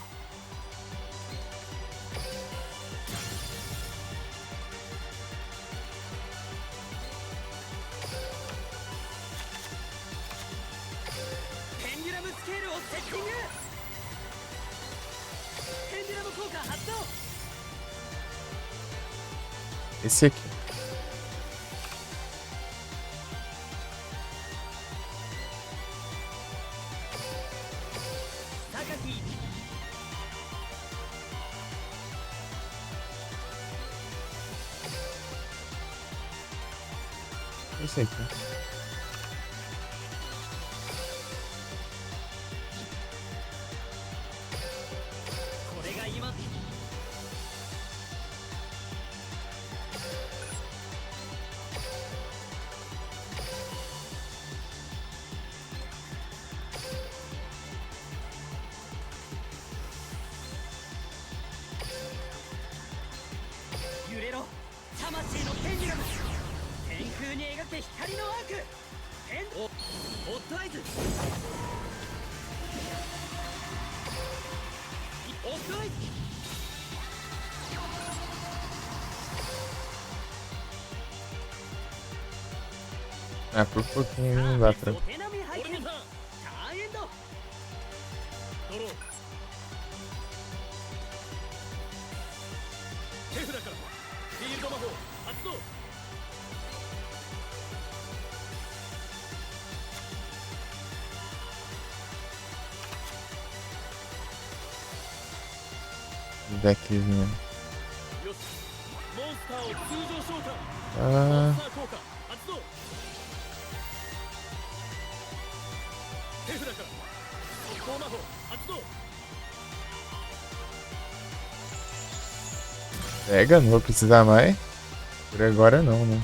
ペンデュラムスケールをセッティングペンデュラム効果発動 Esse aqui. Esse aqui. Ah, por pouquinho não dá pra. デッキね。ああ。Pega, não vou precisar mais. Por agora não, né?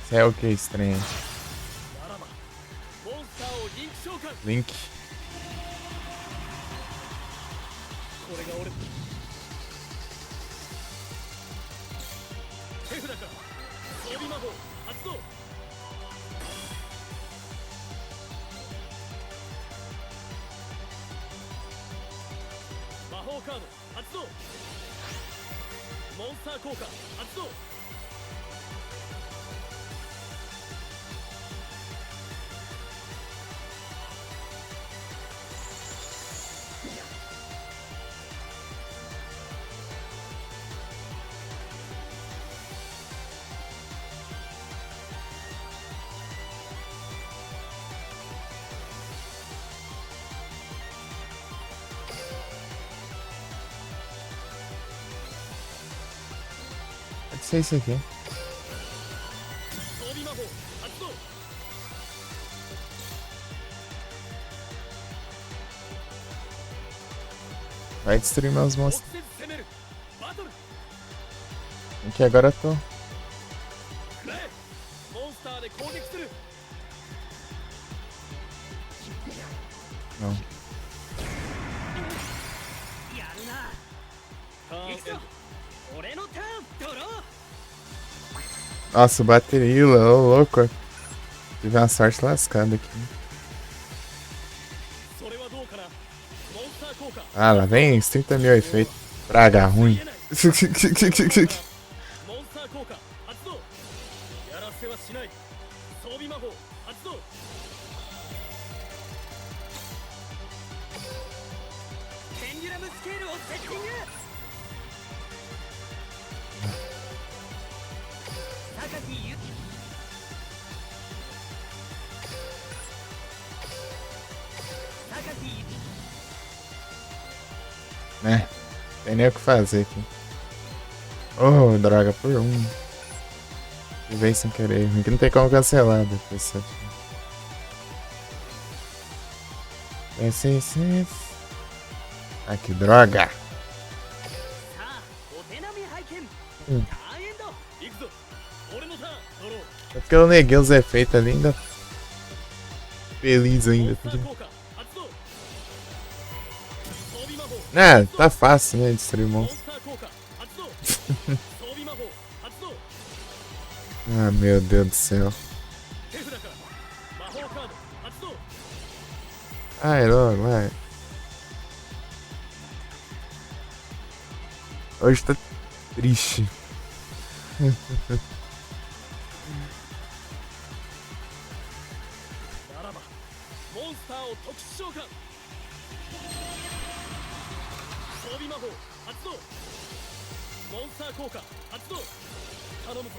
Isso é o que estranho. Link. これが俺手札から装備魔法発動魔法カード発動モンスター効果発動Pode ser isso aqui. 装備魔法発動 Vai destruir meus 直 monstros. 接攻めるバトル Aqui agora eu tô. クラエモンスターで攻撃する Não. やるなターンエンド俺のターンドロー Nossa, bateria, ô louco. Tive uma sorte lascada aqui. それはどうかなモンスター効果 Ah, lá vem os 30 mil efeitos. Praga ruim. モンスター効果発動やらせはしない装備魔法発動ペンデュラムスケールをセッティング榊ゆ榊ゆ Né? Tem nem o que fazer aqui. Oh, droga, por um. E veio sem querer. Aqui não tem como cancelar depois. Sabe? Ah, que droga. さあお手並み拝見 Hum. ターンエンド行くぞ俺のターンドロー É porque eu neguei os efeitos ali ainda. Feliz モ ainda. ンスター効果発動装備魔法 Ah, tá fácil, né? Destruir モン monstro. スター効果発動装備魔法発動 Ah, meu Deus do céu. 手札から魔法カード発動 Ai, logo, vai. Hoje tá triste. ならばモンスターを特殊召喚装備魔法発動モンスター効果発動頼むぞ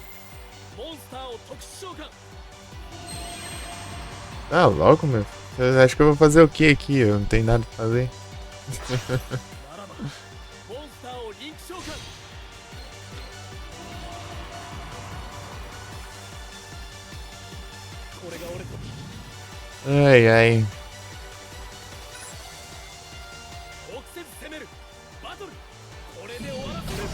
モンスターを特殊召喚 Ah, logo, meu. Eu acho que eu vou fazer o que aqui? Eu não tenho nada pra fazer. ならばモンスターをリンク召喚これが俺と Ai, ai. 直接攻めるバトルこれで終わらせる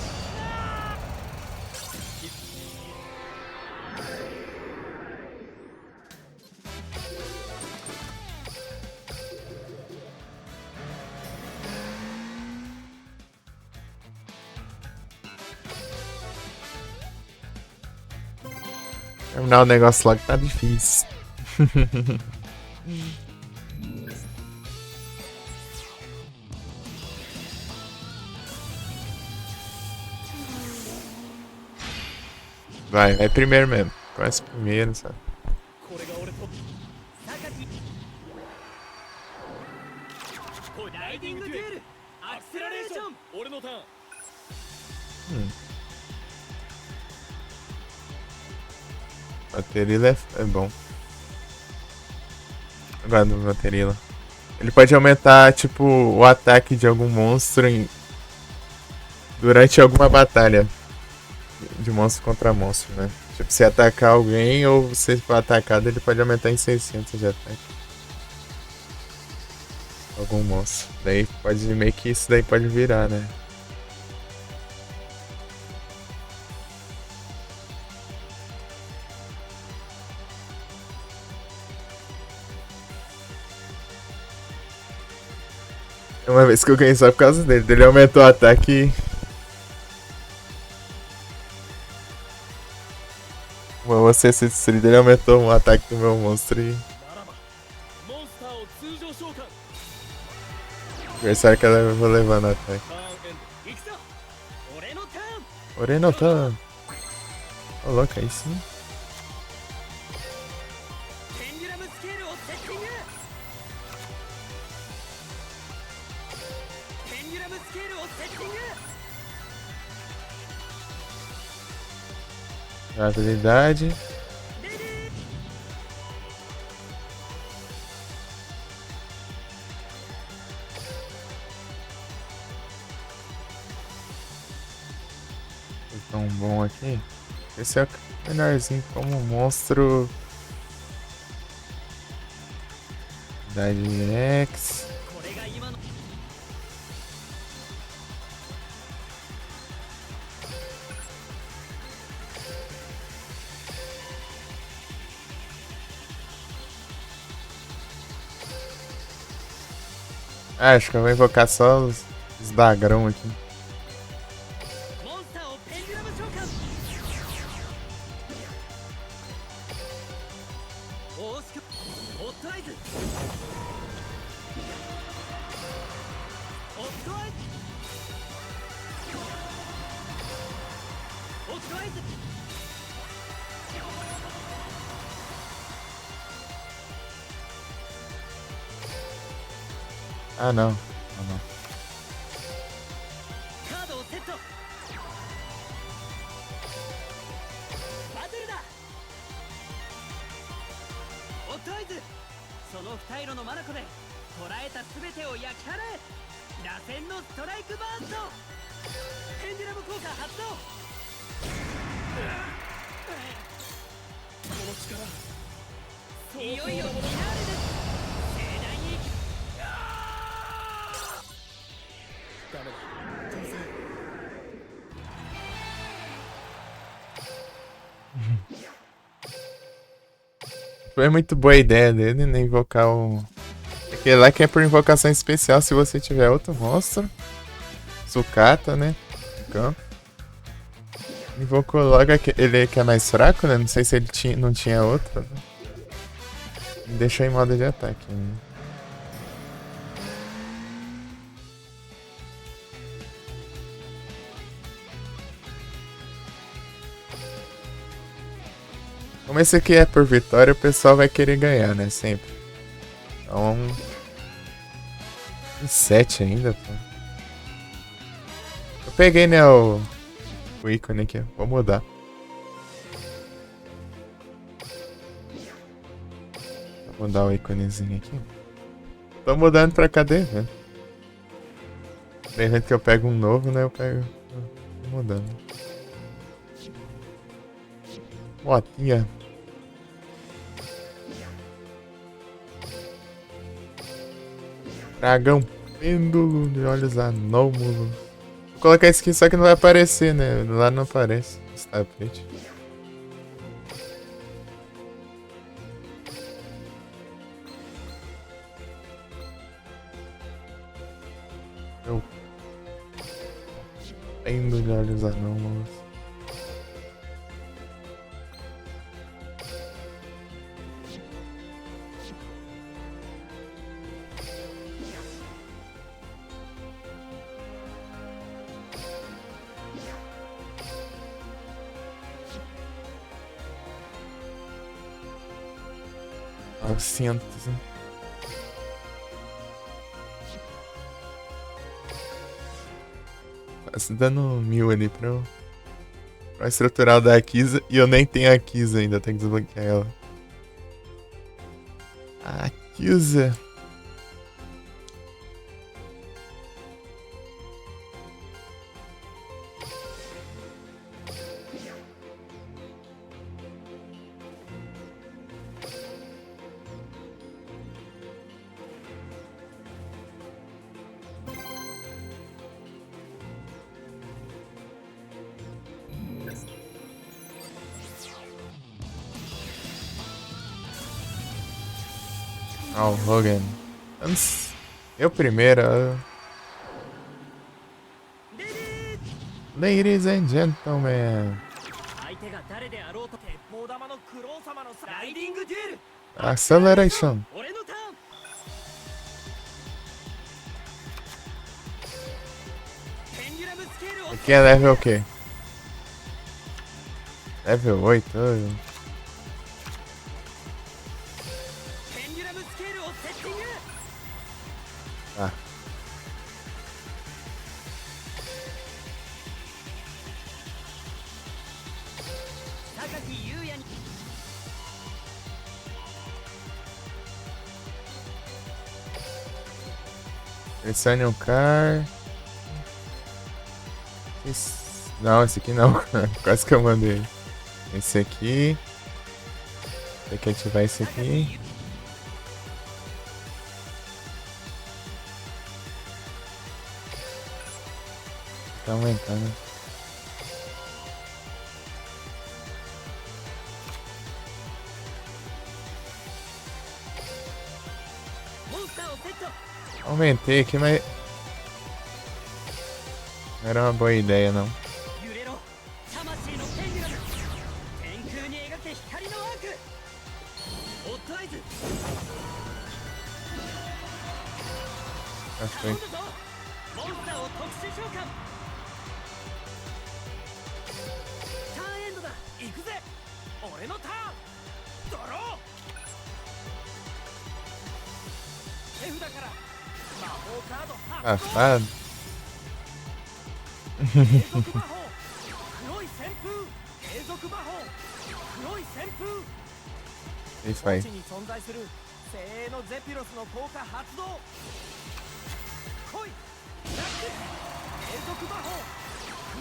Terminar o negócio logo tá difícil. Vai primeiro mesmo. Começa primeiro, sabe? これが俺と榊ライディングデュエルアクセラレーション俺のターン Baterila é bom. Eu gosto do Baterila. Ele pode aumentar, tipo, o ataque de algum monstro durante alguma batalha. De monstro contra monstro, né? Tipo, se atacar alguém ou você for atacado, ele pode aumentar em 600 de ataque. Algum monstro. Daí pode meio que isso daí pode virar, né? Uma vez que eu ganhei só por causa dele. Ele aumentou o ataque. Você se destruído, ele aumentou o ataque do meu monstro e. ならばモンスターを通常召喚 O adversário que eu vou levar no ataque. ターンエンド行くぞ俺のターン Porém, não tá. Ô, louco, aí sim. ペンデュラムスケールをセッティングペンデュラムスケールをセッティング Habilidade. Tão bom aqui. Esse é o menorzinho como monstro. Habilidade X. これが今の Ah, acho que eu vou invocar só os dagrão aqui. モンスターをペンデュラム召喚大スクホットアイズホットアイズホットアイズ Ah, não. Ah, não. カードをセットバトルだホットアイズその二色のマナコで捉えた全てを焼き払え螺旋のストライクバーストペンデュラム効果発動この力いよいよフィナーレです盛大にダメだ当然 Foi muito boa a ideia dele, né? Invocar o. Aquele lá que é por invocação especial se você tiver outro monstro. Sucata, né? No campo. Invocou logo ele que é mais fraco, né? Não sei se ele não tinha outro. Né? Deixou em modo de ataque. Né? Como esse aqui é por vitória, o pessoal vai querer ganhar, né? Sempre. Então. 7 ainda, pô. Eu peguei, né, o ícone aqui. Vou mudar. Vou mudar o íconezinho aqui. Tô mudando pra cadê, né? De repente que eu pego um novo, né? Eu pego. Tô mudando. Motinha. Dragão pêndulo de olhos anômalos. Vou colocar isso aqui, só que não vai aparecer, né? Lá não aparece. Tapete. Eu. Pêndulo de olhos anômalos. Novecentos, hein? Quase dando 1000 ali pra estruturar o da Akiza. E eu nem tenho a Akiza ainda, tenho que desbloquear ela. A Akiza. Ah, o Hogan. Eu primeiro. Ladies and gentlemen. 相手が誰であろうと鉄砲玉のクロー様のライディングデュエル Acceleration. 俺のターン ペンデュラムスケールを Aqui é level o quê? Level 8. ペンデュラムスケールをセッティング Ah. 榊優也に Selecione um car. Não, esse aqui não. Quase que eu mandei. Esse aqui. Tem que ativar esse aqui. Tá aumentando. Aumentei aqui, mas não era uma boa ideia, não. 揺れろ魂のペンデュラム天空に描け光のアークホットアイズ Ah, 頼 foi. んだぞモンスターを特殊召喚ターンエンドだ行くぜ俺のターンドロー手札から魔法カード発動 Safado. 継続魔法黒い旋風継続魔法黒い旋風 Isso 墓 aí. 地に存在する精鋭のゼピロスの効果発動来いブラック継続魔法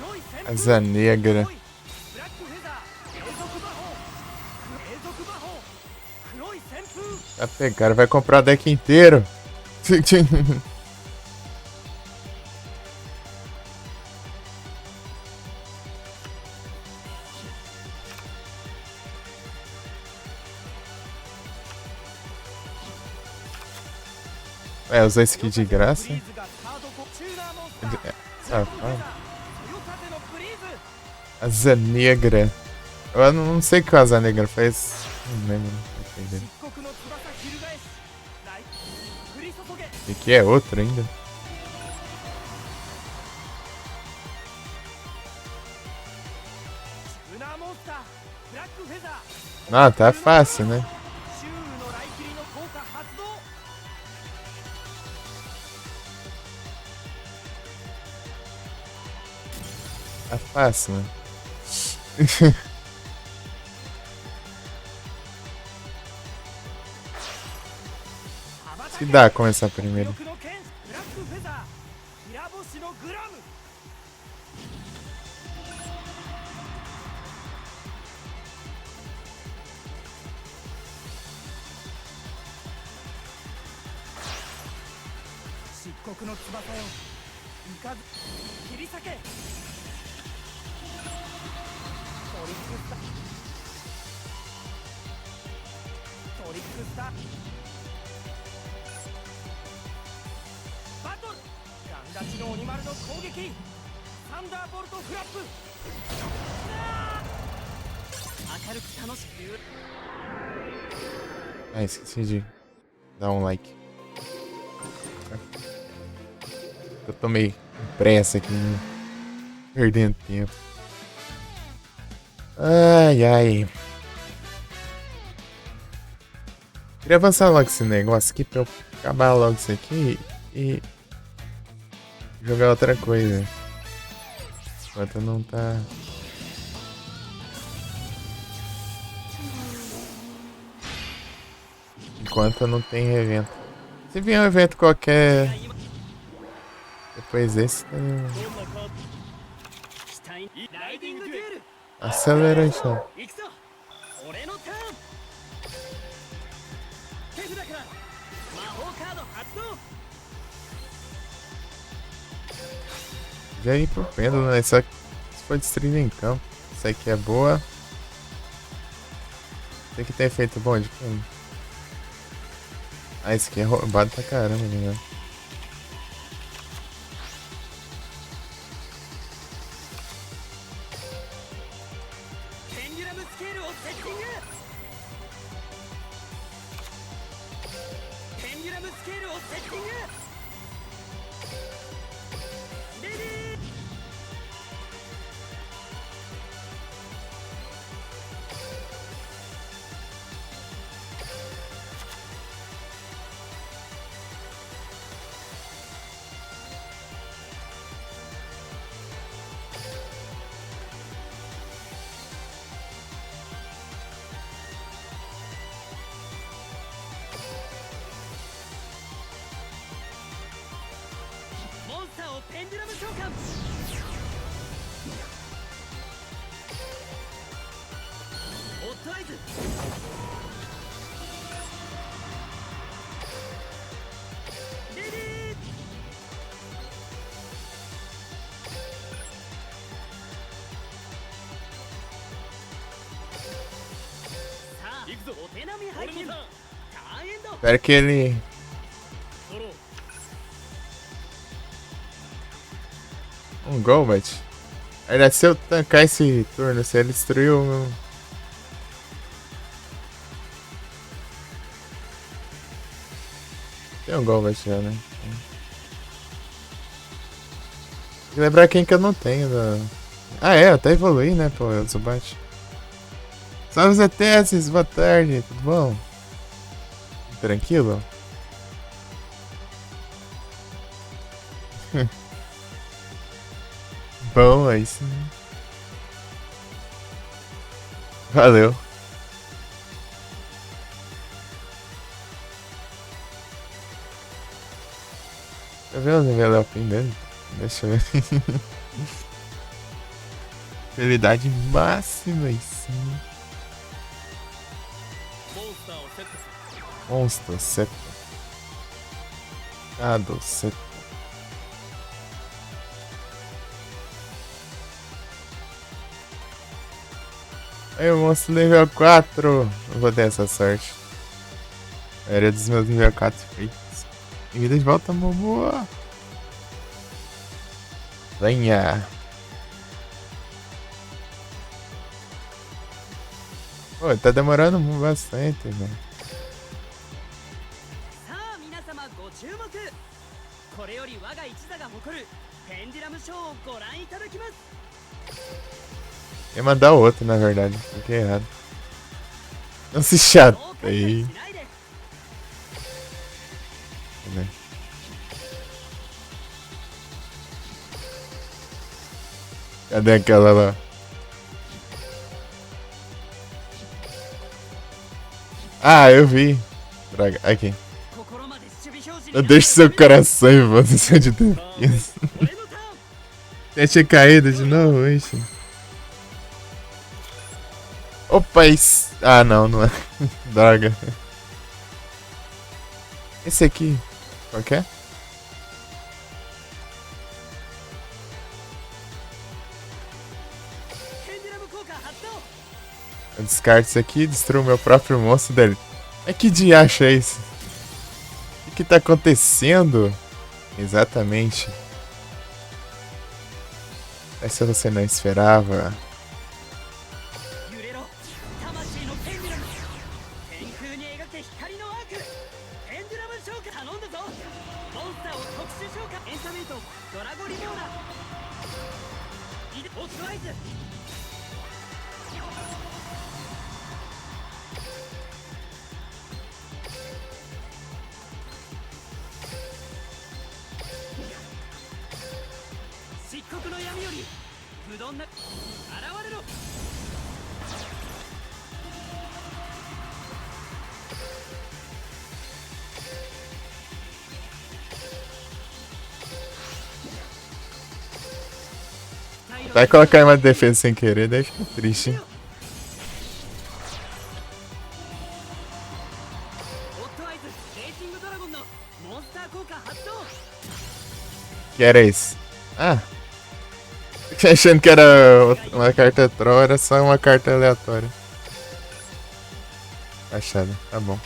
黒い旋風 Asa negra. 来いブラックフェザー継続魔法継続魔法黒い旋風 Tá pegado, vai comprar o deck inteiro. É, usar esse aqui de graça. ブリーズがカードコチューナーモンスター Safado. そよ風のブリーズ Asa negra. Eu não sei o que é asa negra faz. Não lembro. 漆黒の翼翻しライ降り注げ E aqui é outro ainda. チューナーモンスターブラックフェザー Ah, tá fácil, né? 周囲のライキリの効果発動 Tá fácil, né? Se dá começar primeiro. 力の剣ブラックフェザー平星のグラム 漆黒の翼よいかず切り裂けトリックスタトリックスタバトルガンダチの鬼丸の攻撃サンダーボルトフラップ明るく楽しく Ah, esqueci de dar um like. Eu tomei pressa aqui, né? Perdendo tempo. Ai, ai. Queria avançar logo esse negócio aqui pra eu acabar logo isso aqui e jogar outra coisa. Enquanto não tá. Enquanto não tem evento. Se vier um evento qualquer depois desse, tá... どんなカード期待ライディングデュエル Acceleration. 行くぞ俺のターン手札から魔法カード発動 Já ir pro pêndulo, né? Só que se for destruído em campo. Essa aqui é boa. Tem que ter efeito bom de quem? Ah, esse aqui é roubado pra caramba, né? スケールをセッティング。ペンデュラムスケールをセッティング。レディー。モンスターをペンデュラム召喚。ホットアイズ。レディー。さあ、行くぞ。お手並み拝見。ターンエンド。 Espero que ele... ドロー。 Um Golbat. Aliás, se eu tancar esse turno, se ele destruiu o meu... Tem um Golbat já, né? Tem que lembrar quem que eu não tenho da... Ah, é, eu até evoluí, né, pô, o Zubat. Salve, ZTS, boa tarde, tudo bom? Tranquilo? Bom, é isso. Valeu. Tá vendo o envelopinho dele? Deixa eu ver. Habilidade máxima e sim. Monstro Seto. Cado Seto. Aí o monstro nível 4. Não vou ter essa sorte. A maioria dos meus nível 4 feitos. E vida de volta, Momoa. Venha. Pô, tá demorando bastante, velho. さあ皆様ご注目。これより我が一座が誇るペンデュラムショーをご覧いただきます。 Ia mandar outro, na verdade. Fiquei errado. Não se chateie. Cadê aquela lá? Ah, eu vi. Droga, aqui. Não deixe seu coração em você de defesa. Tinha caído de novo, isso. Opa, isso... Ah, não, não é. Droga. Esse aqui. Qual que é? Eu descarto isso aqui e destruo o meu próprio monstro dele. É que diacho é isso? O que tá acontecendo? Exatamente. Essa você não esperava. Vai colocar uma defesa sem querer, daí fica triste. Que era isso? Ah! Fiquei achando que era uma carta troll, era só uma carta aleatória. Achada, tá bom.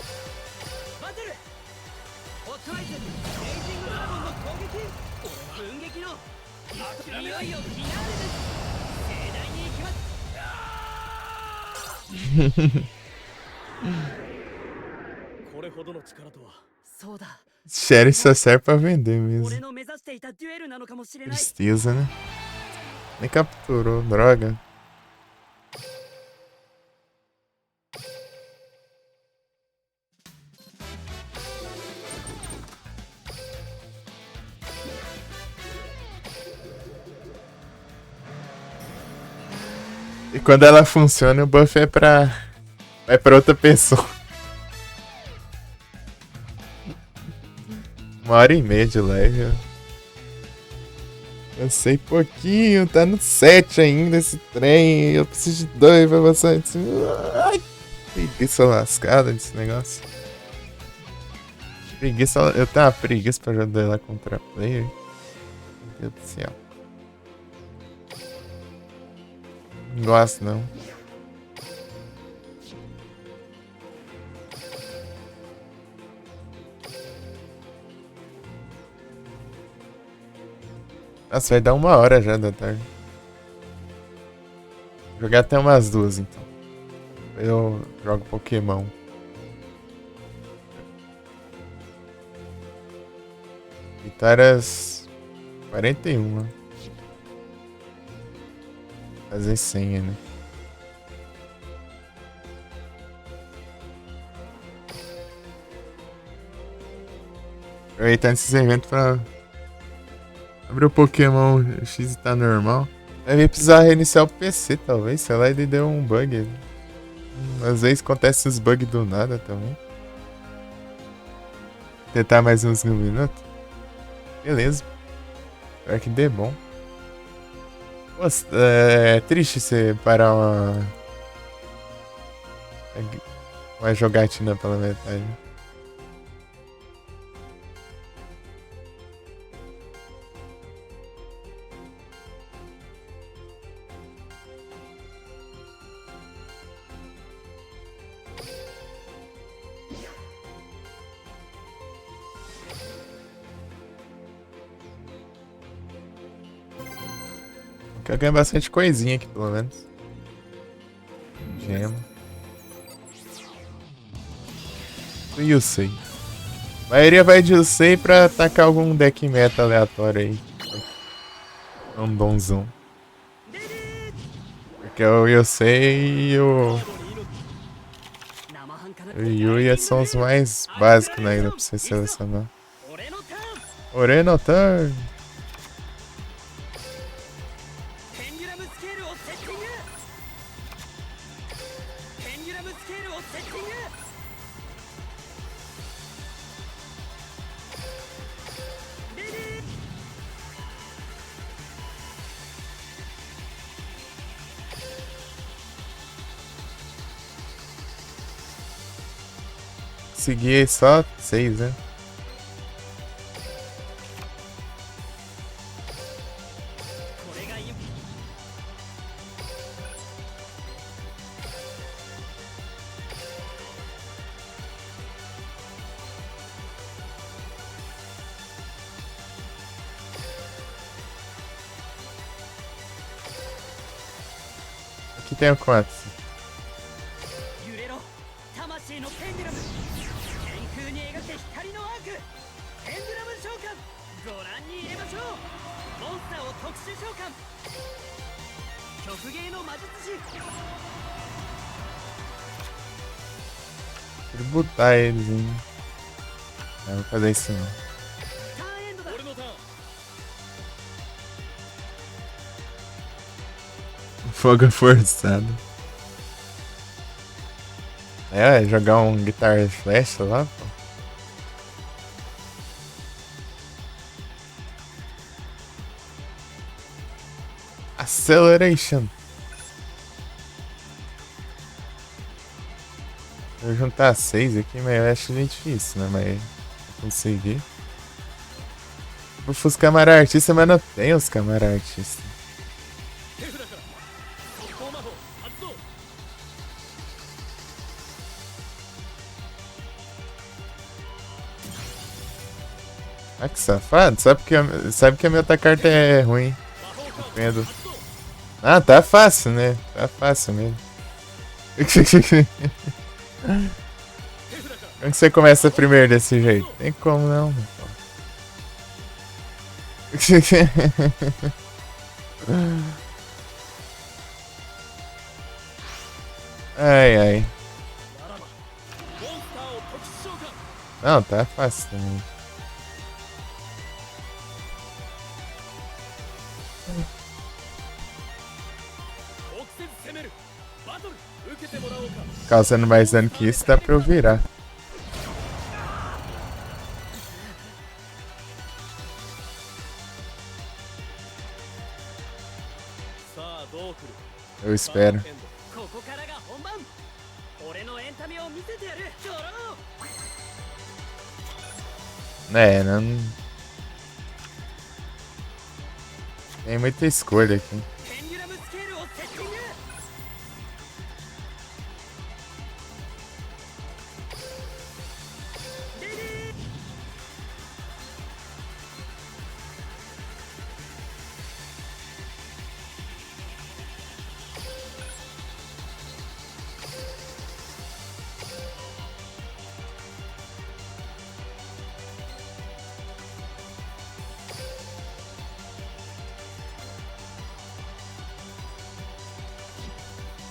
Sherry só serve pra vender mesmo. Tristeza, né? Nem capturou, droga. E quando ela funciona, o buff é pra... vai pra outra pessoa. 1h30 de live. Eu sei pouquinho, tá no 7 ainda esse trem. Eu preciso de 2 pra passar. Ai, preguiça lascada desse negócio. Preguiça... eu tenho uma preguiça pra jogar lá contra player. Meu Deus do céu. Não gosto não. Nossa, vai dar 1h já da tarde. Vou jogar até umas 2 então. Eu jogo Pokémon. Vitórias 41. Fazer 100, né? Aproveitando esses eventos pra abrir o Pokémon X tá normal. Vai precisar reiniciar o PC, talvez. Sei lá, ele deu um bug. Às vezes acontece os bugs do nada também. Tentar mais uns minutos. Beleza. Espero que dê bom. Nossa, é triste você parar uma jogatina pela metade. Eu ganho bastante coisinha aqui, pelo menos. Gema. Do Yusei. A maioria vai de Yusei pra atacar algum deck meta aleatório aí. Um bonzão. Porque o Yusei e o Yuya são os mais básicos, né, ainda pra você selecionar. Orenotan! Consegui só 6, né? Aqui tem o 4. Tributar eles, hein? Não vou fazer isso não. Fogo forçado. É, jogar um Guitar Flash lá, pô. Acceleration. Vou juntar 6 aqui, mas eu acho meio difícil, né? Mas eu consegui. Vou os Camara Artista, mas não tem os Camara Artista. Ah, que safado. Sabe que a minha outra carta é ruim. Entendo. Ah, tá fácil, né? Tá fácil mesmo. Como que você começa primeiro desse jeito? Tem como não. Ai, ai. Não, tá fácil também. Causando mais dano que isso, dá pra eu virar. Eu espero. É, não tem muita escolha aqui.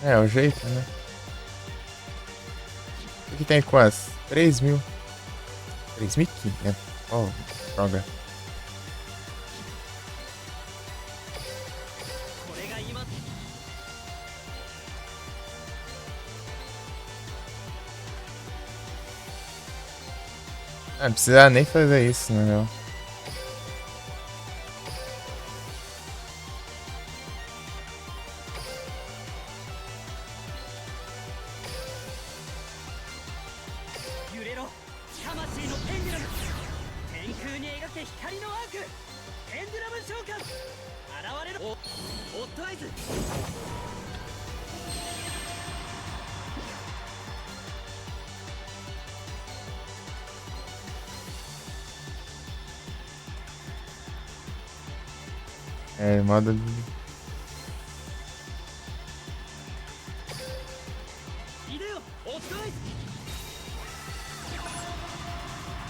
É, o jeito, né? Aqui tem quantos? 3.000. 3.500. Oh, droga. Ah, não precisa nem fazer isso, né, meu? É, modo de...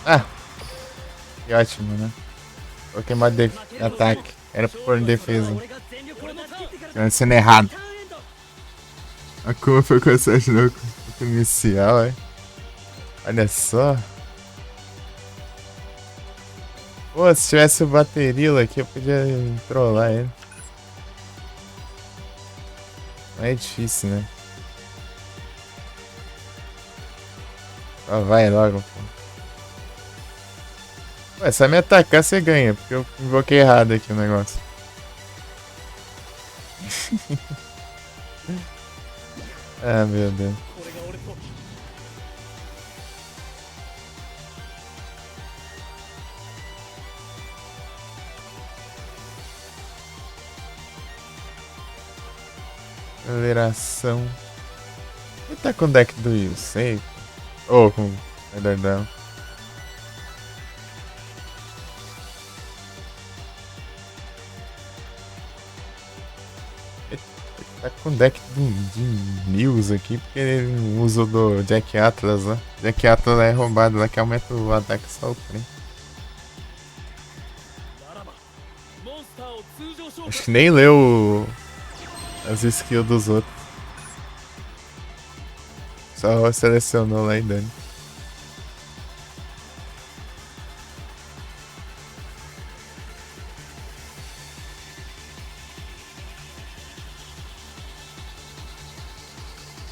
Ah! Que ótimo, né? Coloquei modo de ataque. Era pra pôr em defesa. Tô sendo errado. A Kuma foi com essa de novo com o inicial, é? Olha só. Pô, se tivesse o Baterila aqui, eu podia trollar ele. Não é difícil, né? Só vai logo, pô. Ué, se me atacar, você ganha, porque eu invoquei errado aqui o negócio. Ah, meu Deus. Aceleração. Ele tá com o deck do Yusei? Ou com o Edardão? Ele tá com o deck de News aqui, porque ele usa do Jack Atlas, né? Jack Atlas é roubado lá, que aumenta o ataque só o trem. Acho que nem leu as skills dos outros. Só selecionou lá e dane.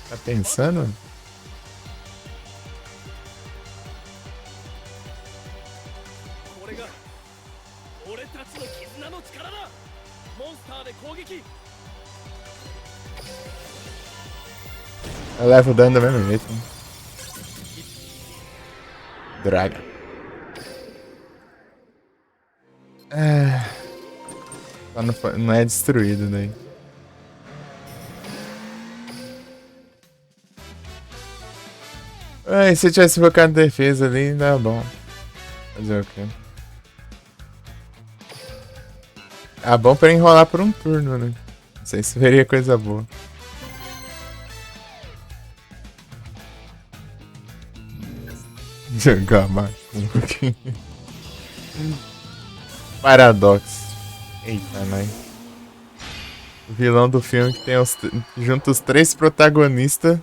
Tá pensando? Eu levo o dano do mesmo jeito. Né? Droga. Só não é destruído daí. Ai, se eu tivesse focado em defesa ali, dá bom. Fazer o quê? Ah, bom pra enrolar por um turno, né? Não sei se veria coisa boa. Jogar Macumba. Paradox. Eita, nós. O vilão do filme que tem junto os 3 protagonistas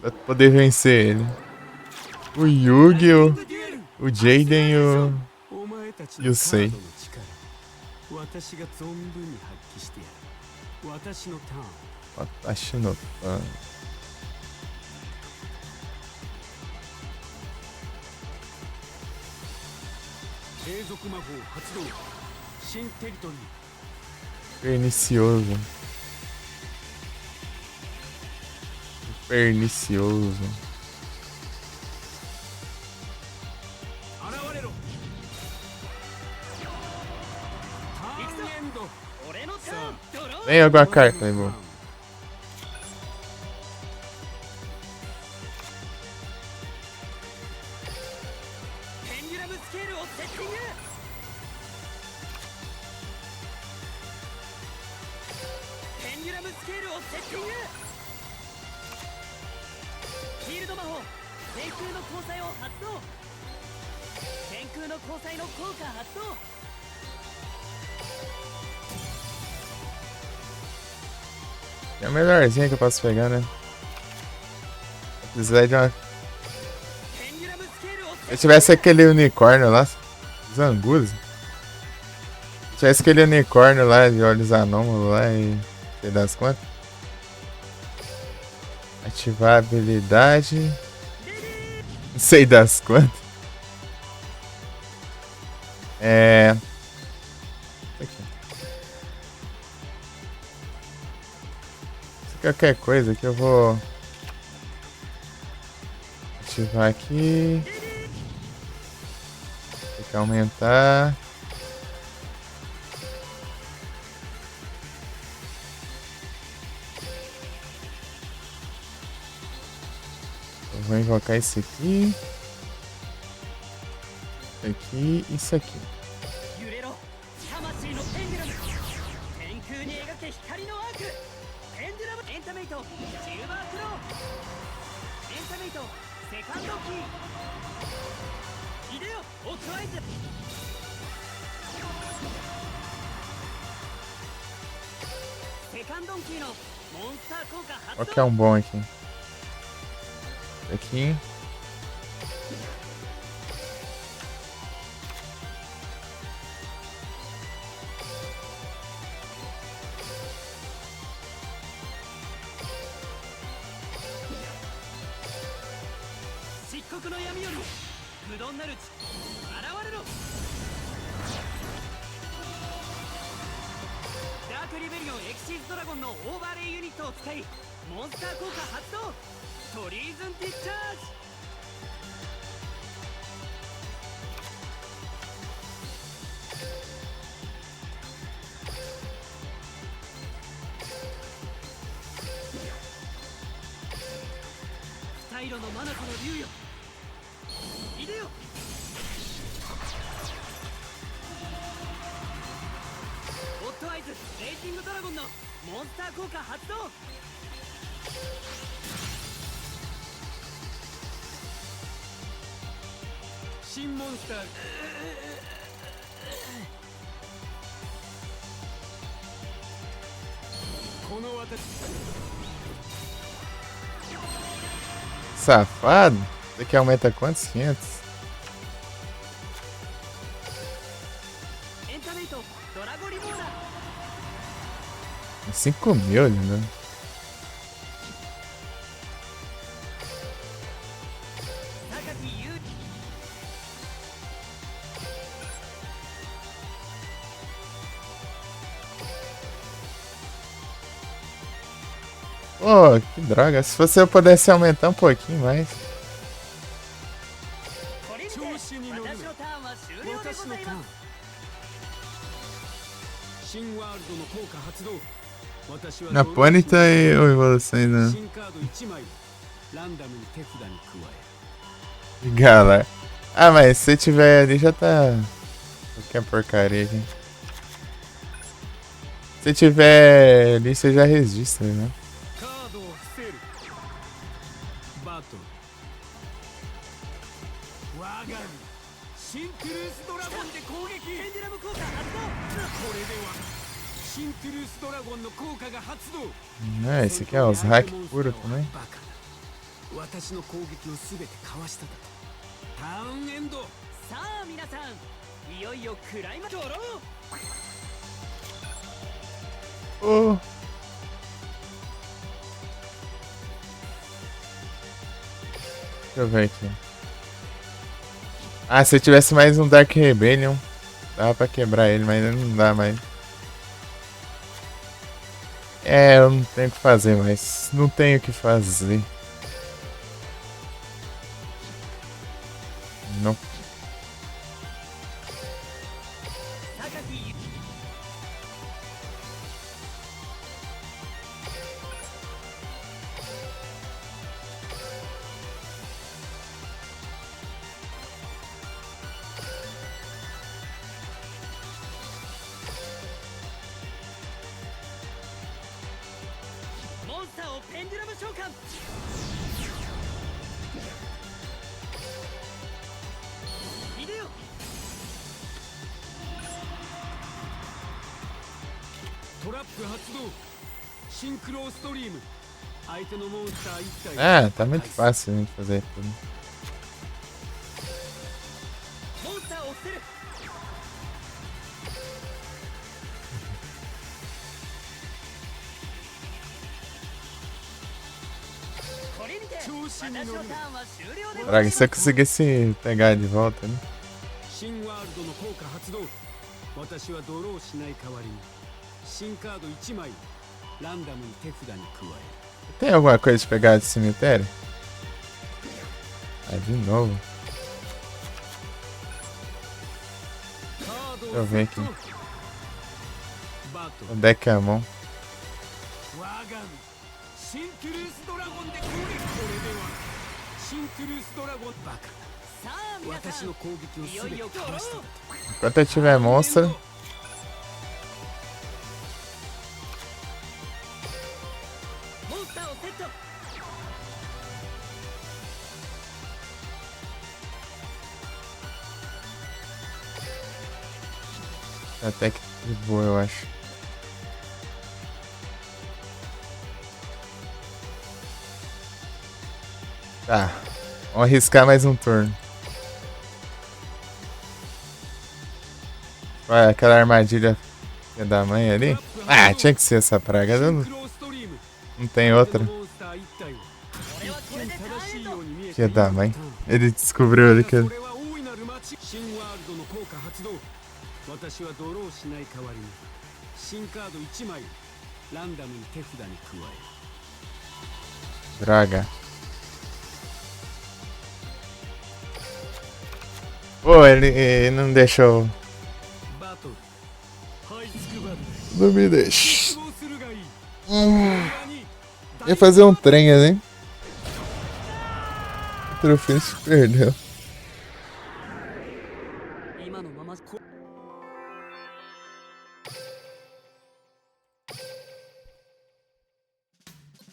pra poder vencer ele. O Yugi, o Jaden e o Sei. Watashi no Tan. Pernicioso. Pernicioso. Vem alguma carta aí, bom. É a melhorzinha que eu posso pegar, né? Precisar de uma... Se eu tivesse aquele unicórnio lá, Zanguza. Se tivesse aquele unicórnio lá de olhos anômalos lá e... sei das quantas. Ativar a habilidade. Não sei das quantas. Qualquer coisa que eu vou ativar aqui. Tem que aumentar. Eu vou invocar esse aqui. Isso aqui e isso aqui. Qual que é um bom aqui? Aqui. Safado? Isso aqui aumenta quantos? 500? 5.000, né? Pô, que droga. Se você pudesse aumentar um pouquinho mais. Na Ponyta e o evolução ainda. Galera. Ah, mas se tiver ali já tá. Qualquer porcaria aqui. Se tiver ali, você já registra, né? シントゥルースドラゴンで攻撃。ペンデュラム効果発動。これではシントゥルースドラゴンの効果が発動。Esse aqui é os hack puro também. 私の攻撃をすべてかわしただと。ターンエンド。さあ皆さん、いよいよクライマックス。 Oh. Deixa eu ver aqui. Ah, se eu tivesse mais um Dark Rebellion, dava pra quebrar ele, mas não dá mais. É, eu não tenho o que fazer mais. Não tenho o que fazer. Não. Ah, tá muito fácil a gente fazer tudo. Droga, se eu conseguisse pegar de volta, né? Tem alguma coisa de pegar de cemitério? Ah, de novo. Deixa eu ver aqui. Onde é que é a mão? Enquanto eu tiver monstro. Até que de boa, eu acho. Tá. Vamos arriscar mais um turno. Olha aquela armadilha da mãe ali. Ah, tinha que ser essa praga. Não tem outra. Filha da mãe. Ele descobriu ali que... 私はドローしない代わりに新カード1枚ランダムに手札に加える。Droga. Pô, ele não deixou. Não me deixa. Ia fazer um trem ali. O troféu se perdeu.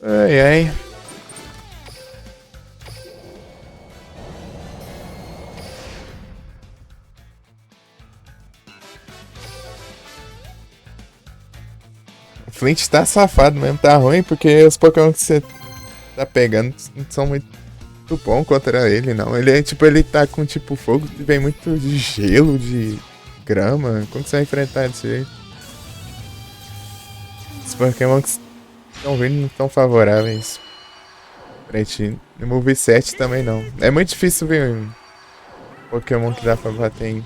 Ai, ai. O Flint tá safado mesmo, tá ruim, porque os Pokémon que você tá pegando não são muito bons contra ele, não. Ele é tipo, ele tá com tipo fogo, vem muito de gelo, de grama. Como que você vai enfrentar desse jeito? Os Pokémon que estão vindo não tão favoráveis pra ti. No moveset também não. É muito difícil ver um Pokémon que dá pra bater em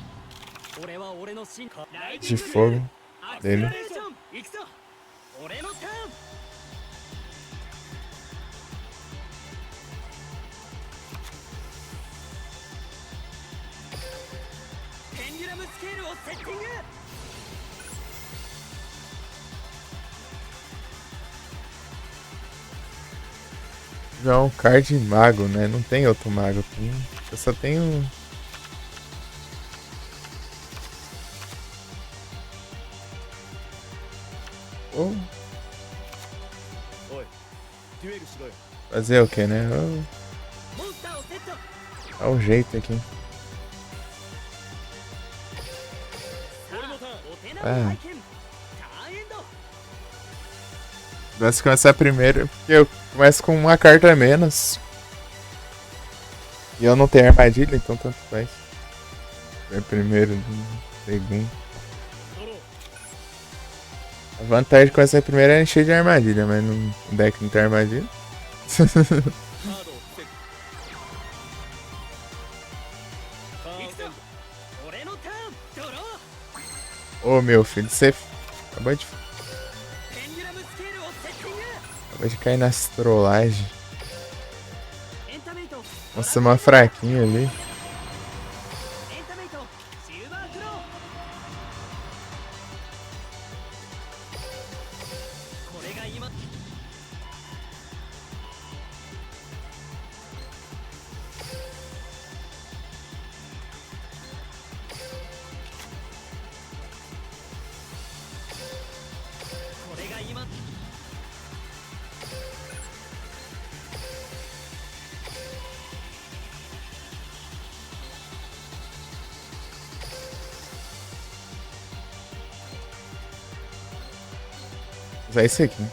de fogo dele. Já é um card mago, né? Não tem outro mago. Eu só tenho... Oh. Fazer o que, né? Dá um jeito aqui. Ah. Nós começar primeiro, porque eu começo com uma carta a menos. E eu não tenho armadilha, então tanto faz. Foi primeiro, segundo. A vantagem de começar primeiro é encher de armadilha, mas no deck não tem armadilha. Ô meu filho, você acabou de cair nas trollagens. Nossa, uma fraquinha ali. Usar esse aqui.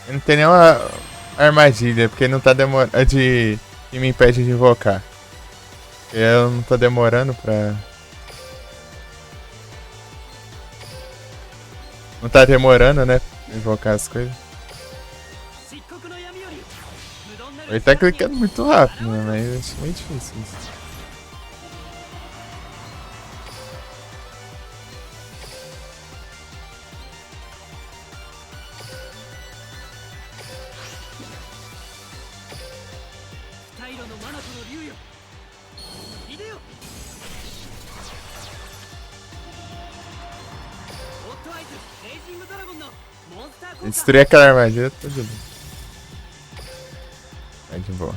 Não tem nenhuma armadilha, porque não tá demorando de... que me impede de invocar. Eu não tô demorando pra... Não tá demorando, né? Pra invocar as coisas. Ele tá clicando muito rápido, né? Mas acho meio difícil isso. Destruir aquela armadilha, tô de boa. Tá de boa.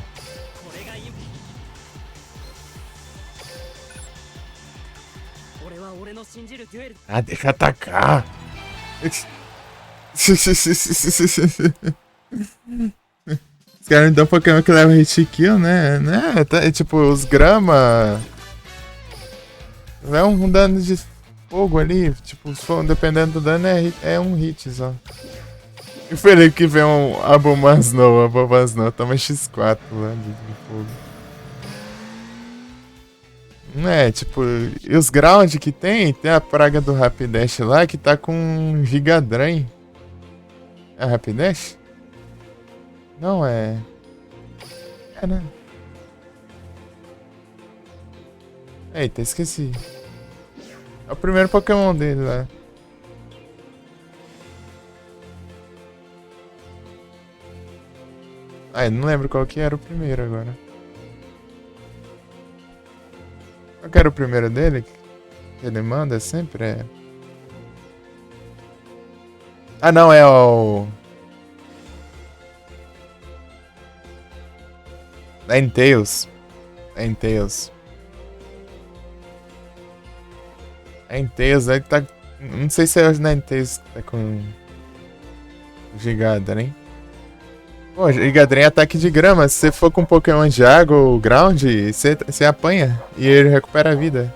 Ah, deixa eu atacar. Os caras me dão Pokémon que leva hit kill, né? É tipo, os grama... É um dano de fogo ali. Tipo, dependendo do dano é um hit só. E foi ali que vem um Abomasnow toma X4 lá de fogo. É, tipo, e os ground que tem a praga do Rapidash lá que tá com Gigadrain. É Rapidash? Não é. É, né? Eita, esqueci. É o primeiro Pokémon dele lá. Ah, eu não lembro qual que era o primeiro agora. Qual que era o primeiro dele? Que ele manda sempre? É... Ah, não, é o... Ninetales. Ninetales, aí tá... Não sei se é o Ninetales que tá com... Gigadra, hein? Pô, Gigadren é ataque de grama. Se você for com Pokémon de água ou ground, você apanha e ele recupera a vida.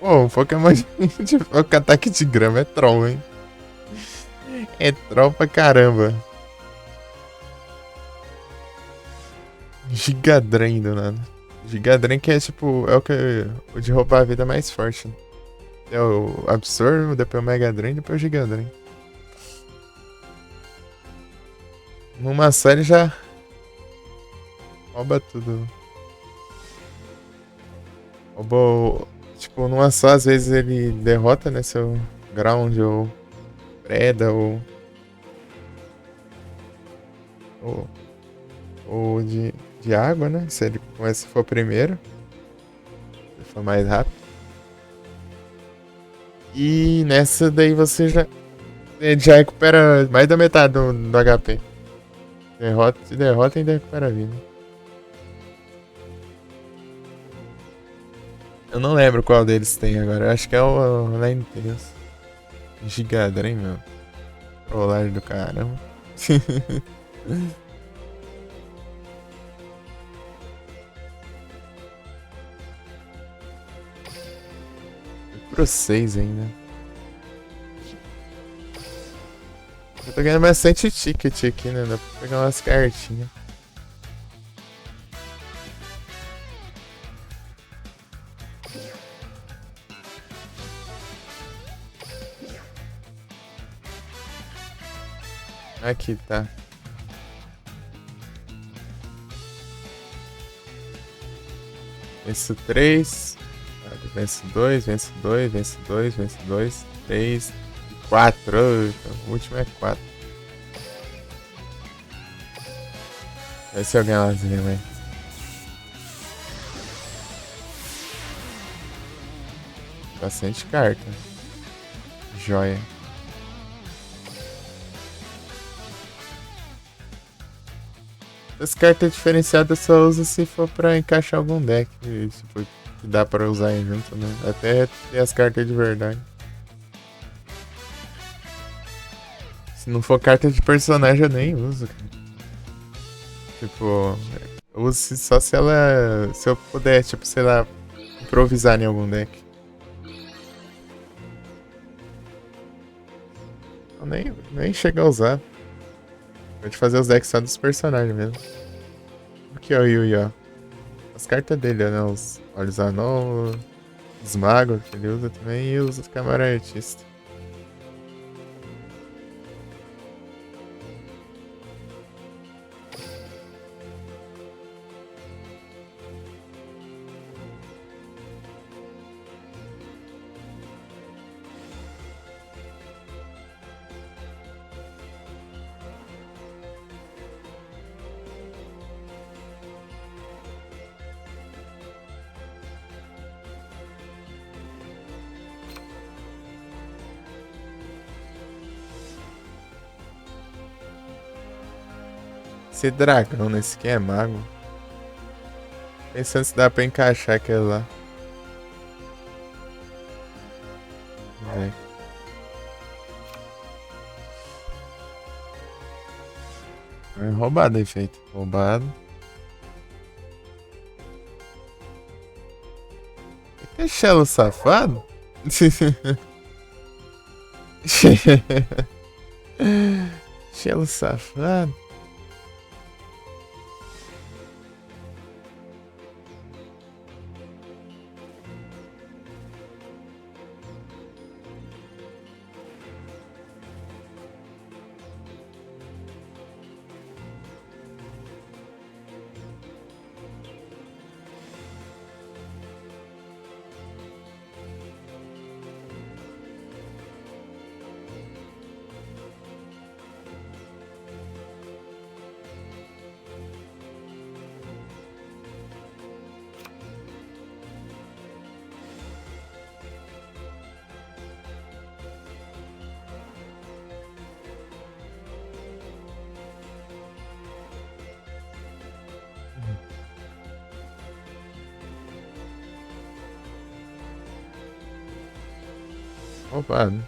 Pô, um Pokémon de ataque de grama é troll, hein? É troll pra caramba. Gigadren do nada. Gigadren que é tipo, é o de roubar a vida mais forte. Né? É o Absorb, depois o Mega Drain, depois o Gigadren. Numa só ele já rouba tudo. Roubou. Tipo, numa só às vezes ele derrota, né? Seu ground ou preda ou de água, né? Se ele começa for primeiro. Se for mais rápido. E nessa daí você já recupera mais da metade do HP. Derrota e ainda recupera a vida. Eu não lembro qual deles tem agora. Eu acho que é o Ninetales. Gigadrem, meu. Trollagem do caramba. Pro 6 ainda. Eu tô ganhando bastante ticket aqui, né? Dá pra pegar umas cartinhas. Aqui tá. Venço 3. Venço 2, venço 2, venço 2, venço 2, 3, 4. O último é 4. Vai ser alguém lá, velho. Bastante carta. Joia. As cartas diferenciadas só usa se for pra encaixar algum deck. Tipo, que dá pra usar em junto, né? Até ter as cartas de verdade. Se não for carta de personagem, eu nem uso, cara. Tipo, eu uso só se ela. Se eu puder, tipo, sei lá, improvisar em algum deck. Eu nem chego a usar. Pode fazer os decks só dos personagens mesmo. Aqui, ó, o Yui, ó. As cartas dele, né? Os Olhos Anão, os Magos que ele usa também e os Câmara Artista. Esse dragão nesse aqui é mago. Pensando se dá pra encaixar aquele lá. É roubado aí, feito. Roubado. Que Shelo safado? Shelo safado. Roubado.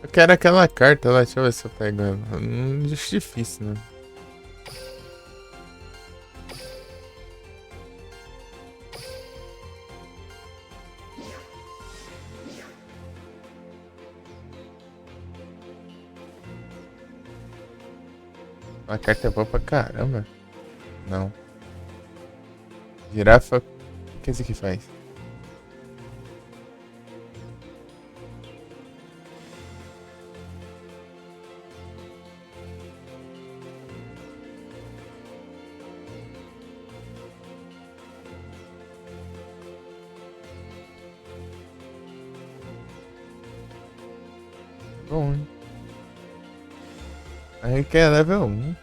Eu quero aquela carta lá, deixa eu ver se eu pego ela. Acho difícil, né? A carta é boa pra caramba. Não. Girafa. O que esse aqui faz? Bom, hein? Aí que é level 1.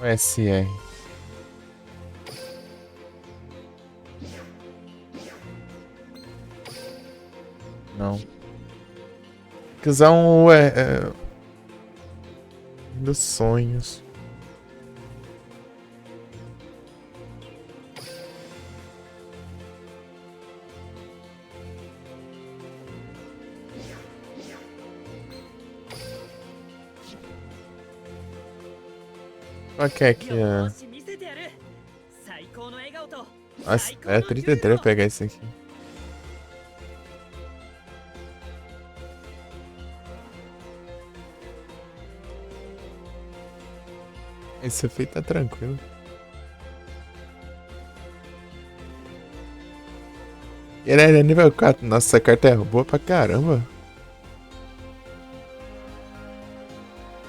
O SR. Não. Tem que usar um dos sonhos. Qual que é aqui? Nossa, é 33 pegar esse aqui. Esse efeito tá tranquilo. Ele é nível 4. Nossa, essa carta é boa pra caramba.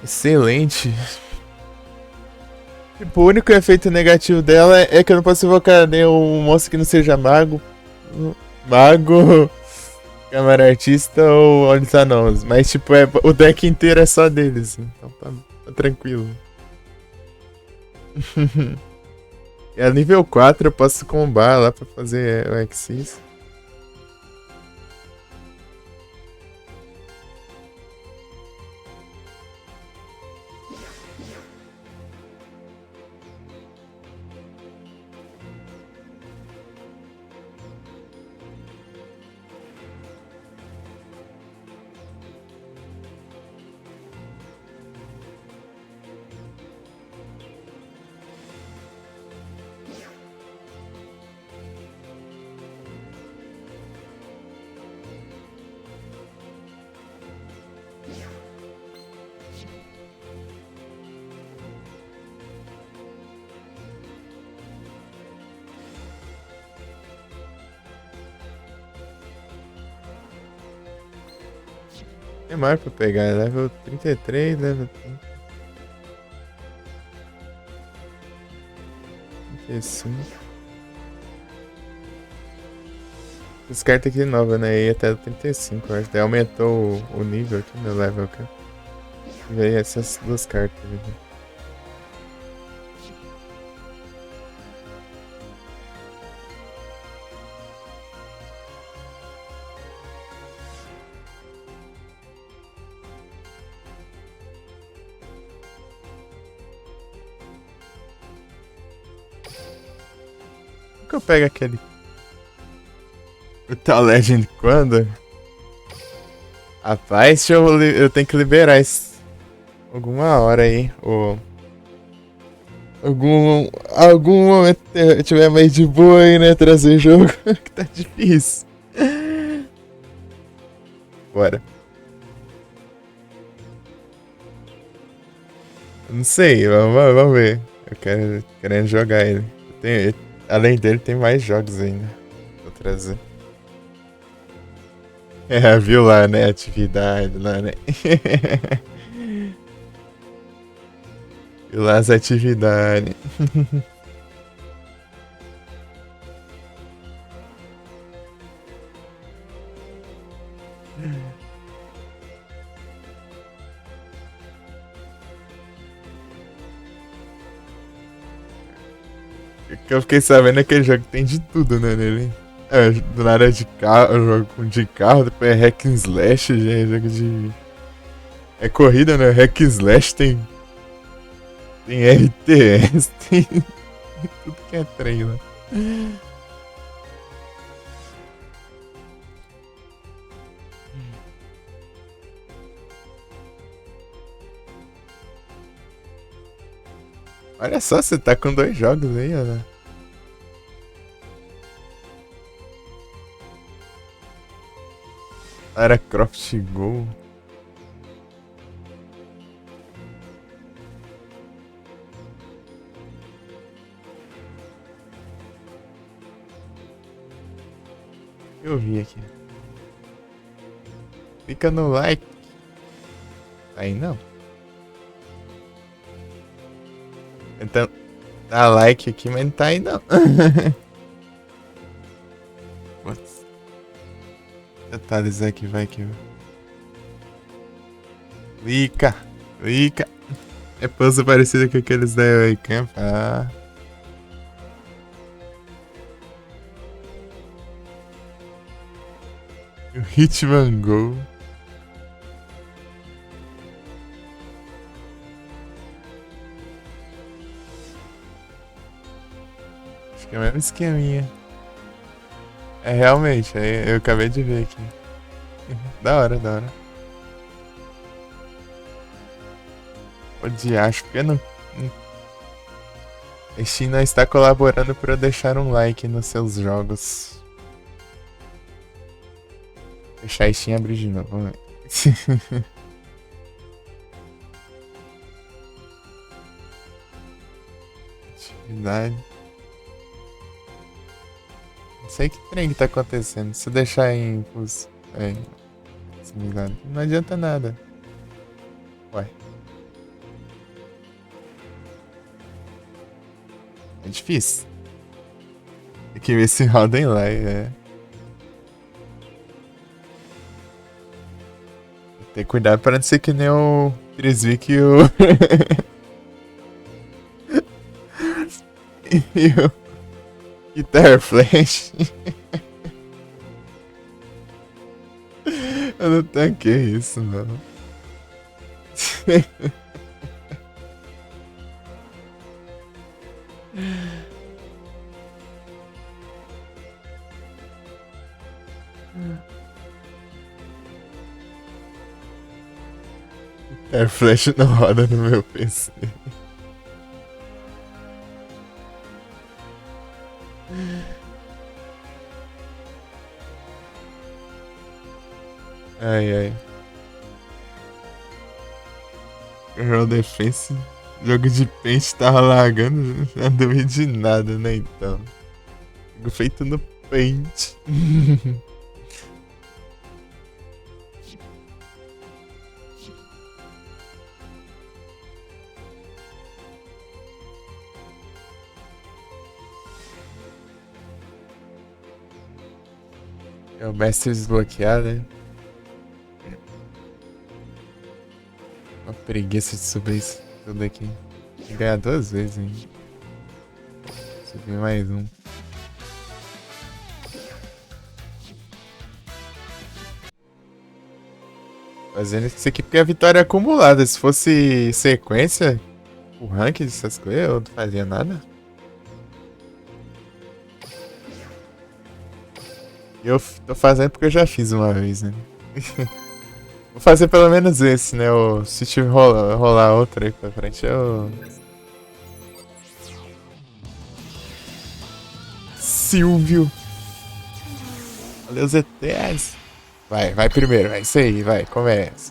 Excelente. Tipo, o único efeito negativo dela é que eu não posso invocar nenhum monstro que não seja mago. Mago, Câmara Artista ou Olhos Anãos. Mas, tipo, o deck inteiro é só deles. Então tá tranquilo. É nível 4, eu posso combar lá pra fazer o Xyz. Tem mais pra pegar, level 33, level 35. Essa carta aqui é nova, né? E até o 35, eu acho. Daí aumentou o nível aqui no level, cara. E aí essas duas cartas aqui. Eu pego aquele. O Tal Legend quando? Rapaz, eu tenho que liberar isso. Alguma hora aí. Ou. Algum momento eu tiver mais de boa aí, né? Trazer jogo. Que tá difícil. Bora. Não sei, vamos ver. Eu querendo jogar ele. Além dele, tem mais jogos ainda. Vou trazer. É, viu lá, né? Atividade lá, né? Viu lá as atividades. O que eu fiquei sabendo é que aquele jogo tem de tudo, né, nele. É, do nada é de carro, jogo de carro, depois é hack and slash, gente, jogo de... É corrida, né? Hack and slash tem RTS, tem tudo que é trem lá. Olha só, você tá com 2 jogos aí, Ana. Lara Croft Go. Eu vi aqui. Clica no like. Aí não. Então, dá like aqui, mas não tá aí não. Putz. Atualizar aqui, vai aqui. Clica. É pose parecida com aqueles da Wake. Ah. O Hitman Go. Acho que é o mesmo esqueminha. É realmente, eu acabei de ver aqui. Da hora, da hora. Acho que não. A Steam não está colaborando para deixar um like nos seus jogos. Fechar a Steam e abrir de novo. Vamos ver. Atividade. Não sei que trem que tá acontecendo. Se eu deixar em impulso. Não adianta nada. Ué. É difícil. Tem que ver se roda em live, Tem que cuidar pra não ser que nem o Trisvik e o... e o... Guitar Flash. Eu não tanquei isso, não. Guitar Flash não roda no meu PC. Ai. Girl Defense. Jogo de Paint tava lagando. Não duvido de nada, né, então. Jogo feito no Paint. É o mestre desbloqueado, né? Uma preguiça de subir isso tudo aqui. Vou ganhar 2 vezes, hein? Subir mais um. Fazendo isso aqui porque é a vitória acumulada. Se fosse sequência, o rank dessas coisas, eu não fazia nada. Eu tô fazendo porque eu já fiz uma vez, né? Vou fazer pelo menos esse, né? Se tiver rolar outra aí pra frente, eu... Silvio. Valeu, ZTS. Vai primeiro, vai. Isso aí, vai, começa.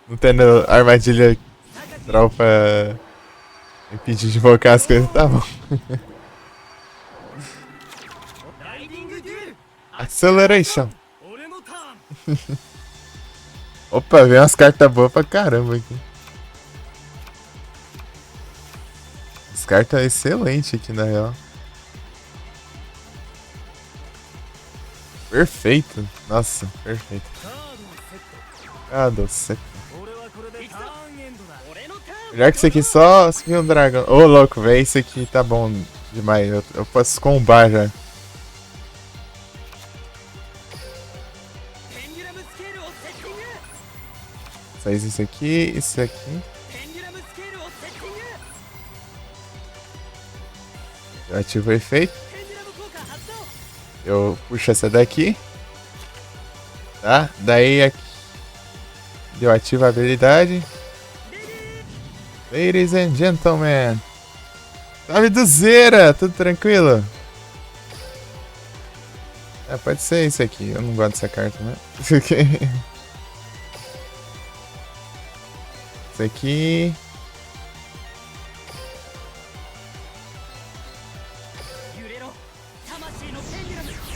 Não tendo armadilha troll pra impedir de invocar as coisas, tá bom. Acceleration. Opa, vem umas cartas boas pra caramba aqui. As cartas excelentes aqui, na real. Perfeito. Nossa, perfeito. Ah, do céu. Melhor que isso aqui só subir um dragão. Ô, louco, velho. Isso aqui tá bom demais. Eu posso combar já. Faz isso aqui, isso aqui. Eu ativo o efeito. Eu puxo essa daqui. Tá? Daí aqui. Eu ativo a habilidade. Ladies and gentlemen. Salve do Zera, tudo tranquilo? Pode ser isso aqui. Eu não gosto dessa carta, né? Isso aqui. Isso aqui.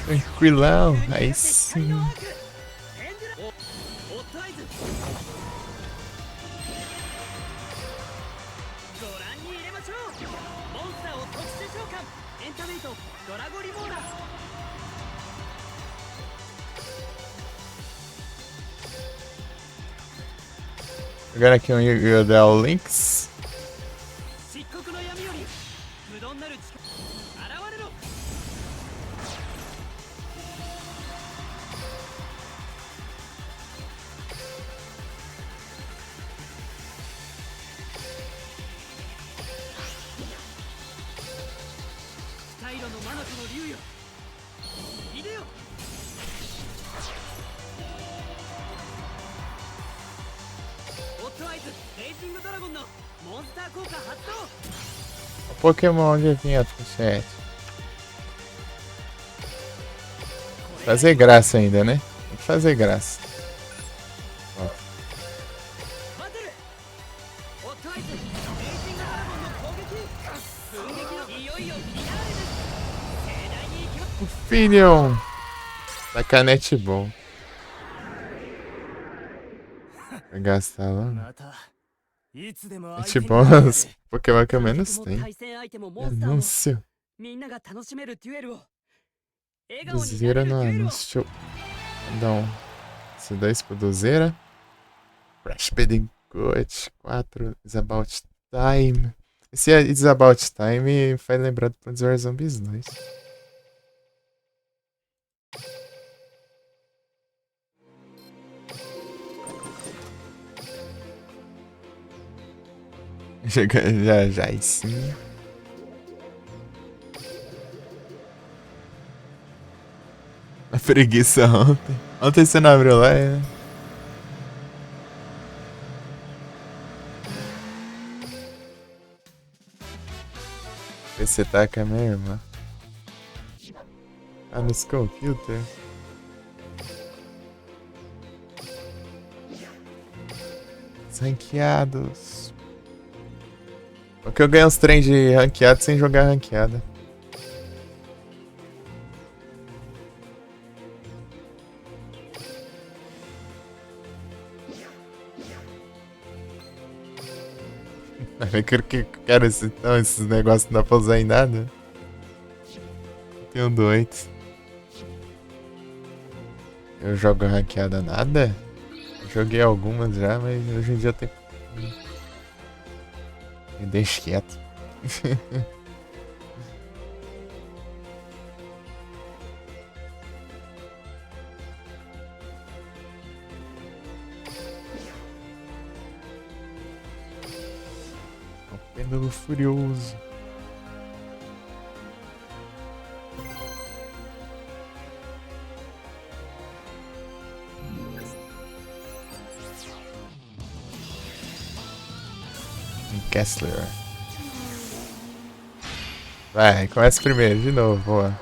Tranquilão, aí sim. Agora aqui um Yodel Links. イロのマナコの竜よいでよ。オットアイズレイジングドラゴンのモンスター効果発動。 O Pokémon adivinha pro chat. Fazer graça ainda, né? Tem que fazer graça. Ó. バトルオットアイズレイジングドラゴンの攻撃寸劇のいよいよフィナーレです。盛大に行きます。 O Finion da Canete bom. Vai gastar lá. またいつでも Canete bom é os Pokémon que eu menos tenho. 対戦相手もモンスターも Anúncio. みんなが楽しめるデュエルを笑顔にな Dozeira れるデ no ュエルを anúncio. Deixa eu dar C2 pro Dozeira. Crash Bedding Good. 4. Is About Time. Esse Is About Time faz lembrar do Plants vs Zombies 2. Já e sim. A preguiça ontem. Ontem você não abriu lá, né? Você tá com a minha irmã. Ah, nos computer. Os ranqueados. Porque eu ganhei uns trem de ranqueado sem jogar ranqueada. Cara, esses negócios não dá pra usar em nada. Tenho doido. Eu jogo ranqueada nada? Eu joguei algumas já, mas hoje em dia eu tenho. Me deixa quieto. O pêndulo furioso. Kessler. Vai, começa primeiro, de novo, boa.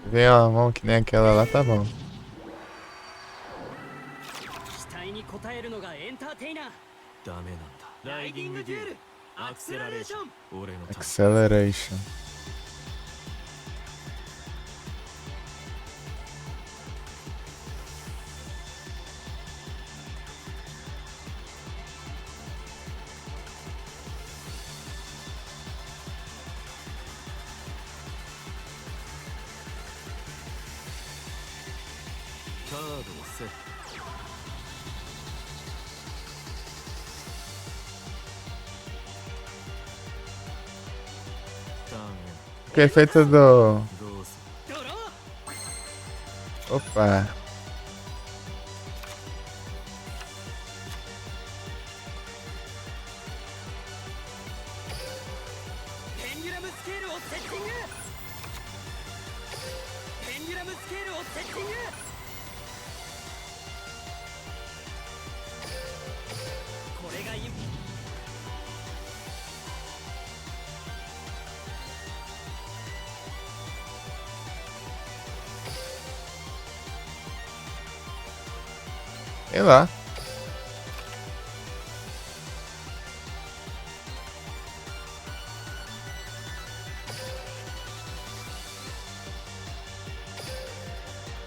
Vem uma mão que nem aquela lá, tá bom. 期待に応えるのがエンターテイナー。ダメなんだ。ライディングデュエルアクセラレーション。俺のターン。 Acceleration. Que é feito do... Opa. Sei lá.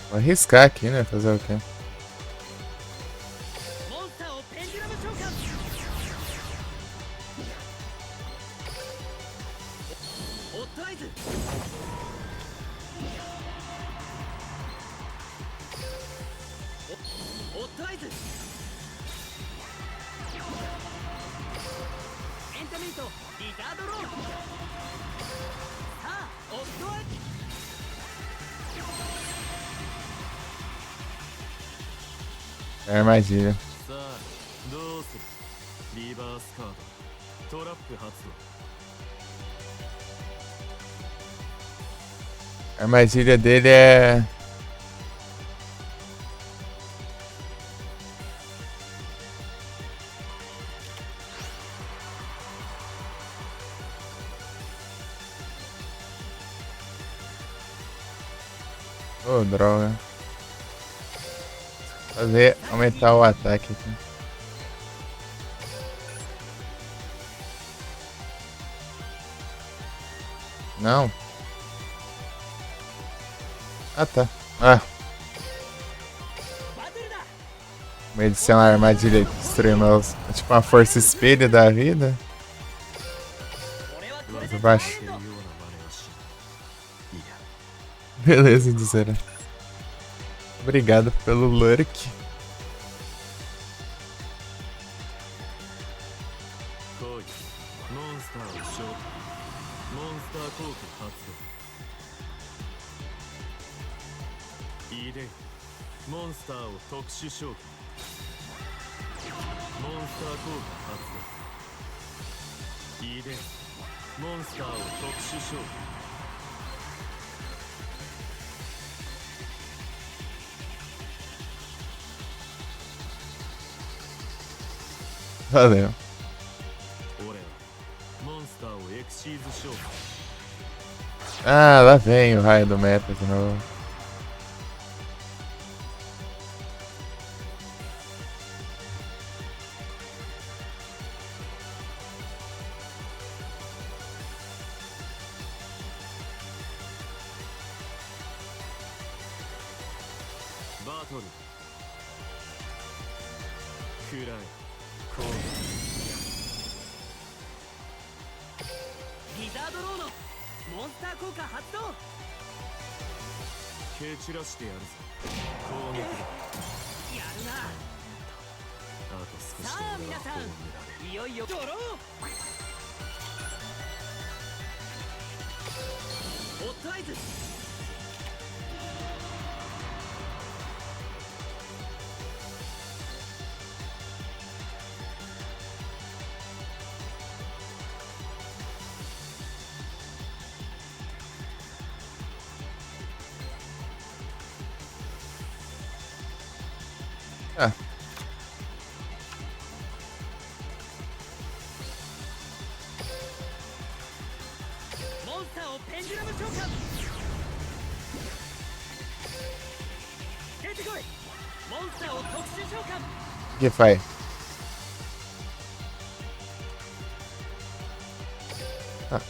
Vou arriscar aqui, né? Fazer o quê? É armadilha. さあどうする。リバースカードトラップ発動。A armadilha dele é... Oh, droga. Fazer aumentar o ataque aqui. Não. Ah, tá. Ah. Meio de ser uma armadilha que destruiu meus... Tipo uma força espelho da vida. Baixo. Beleza, Dizera. Obrigado pelo lurk. Valeu. Ah, lá vem o raio do meta de novo. Ah. O que faz? Ah.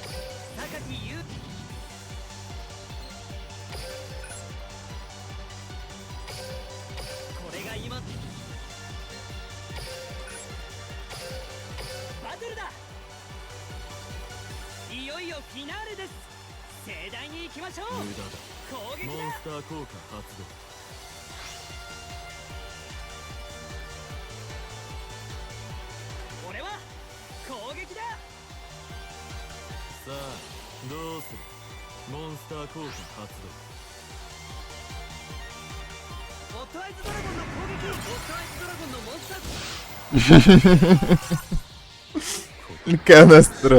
Canastro.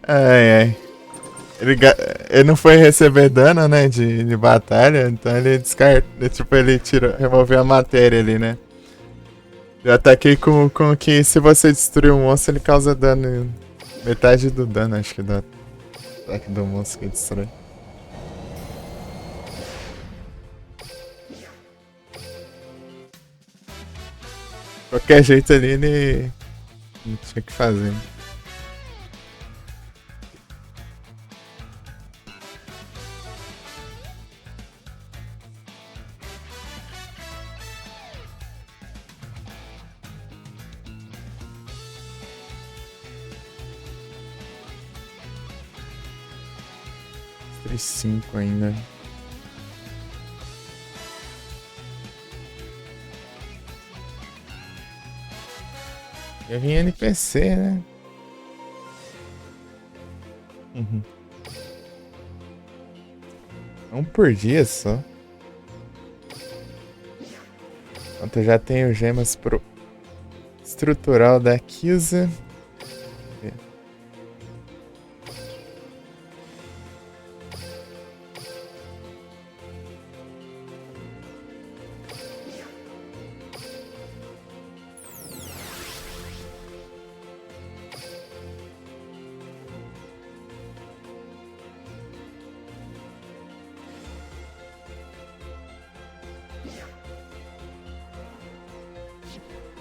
Ai, ai. Ele não foi receber dano, né, de batalha, então ele descarta, tipo, ele removeu a matéria ali, né. Eu ataquei com que se você destruir um monstro, ele causa dano, metade do dano, acho que, do ataque do monstro que destrói. Qualquer jeito ali, ele não tinha o que fazer. Tem 5 ainda. Eu vim NPC, né? Uhum. Um por dia só. Enquanto eu já tenho gemas pro estrutural da Kisa.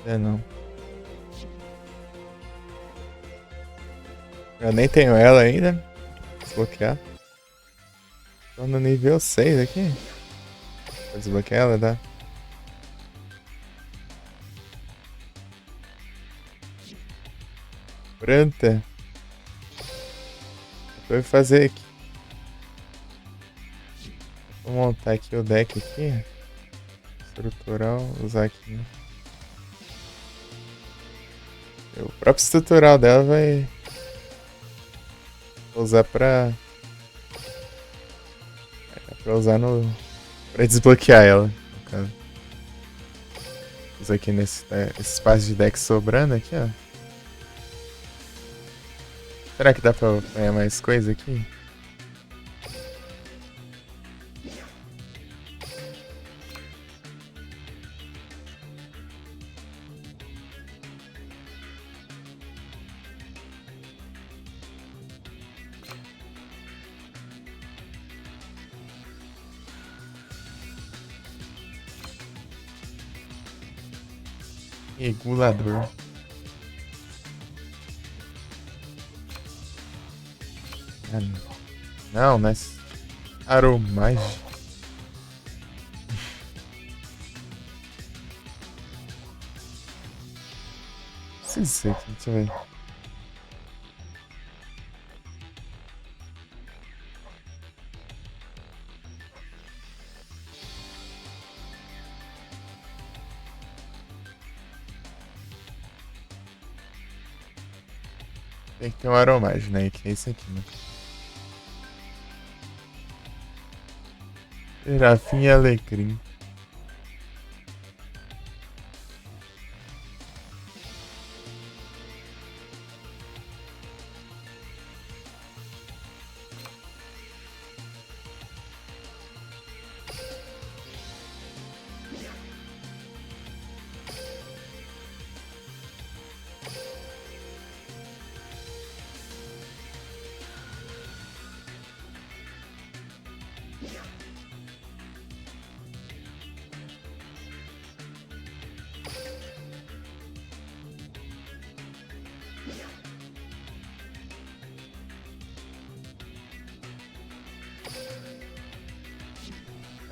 É não. Eu nem tenho ela ainda. Desbloquear. Tô no nível 6 aqui. Vou desbloquear ela, tá? Pronta. Vou fazer aqui. Vou montar aqui o deck aqui. Estrutural, usar aqui, né? O próprio estrutural dela vai usar pra usar no pra desbloquear ela, no caso. Usa aqui nesse esse espaço de deck sobrando aqui, ó. Será que dá pra ganhar mais coisa aqui? Regulador. Não, mas aromagem. Isso aqui, deixa eu ver. Tem que ter um aromagem, né? Que é isso aqui, né? Serafim e alecrim.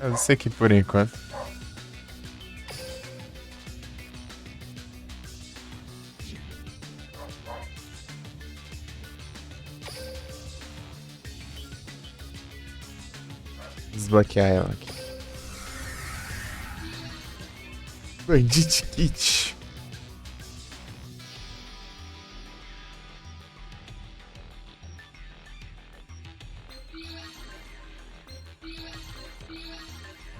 Eu sei que por enquanto. Desbloquear ela aqui. Bandit Kit.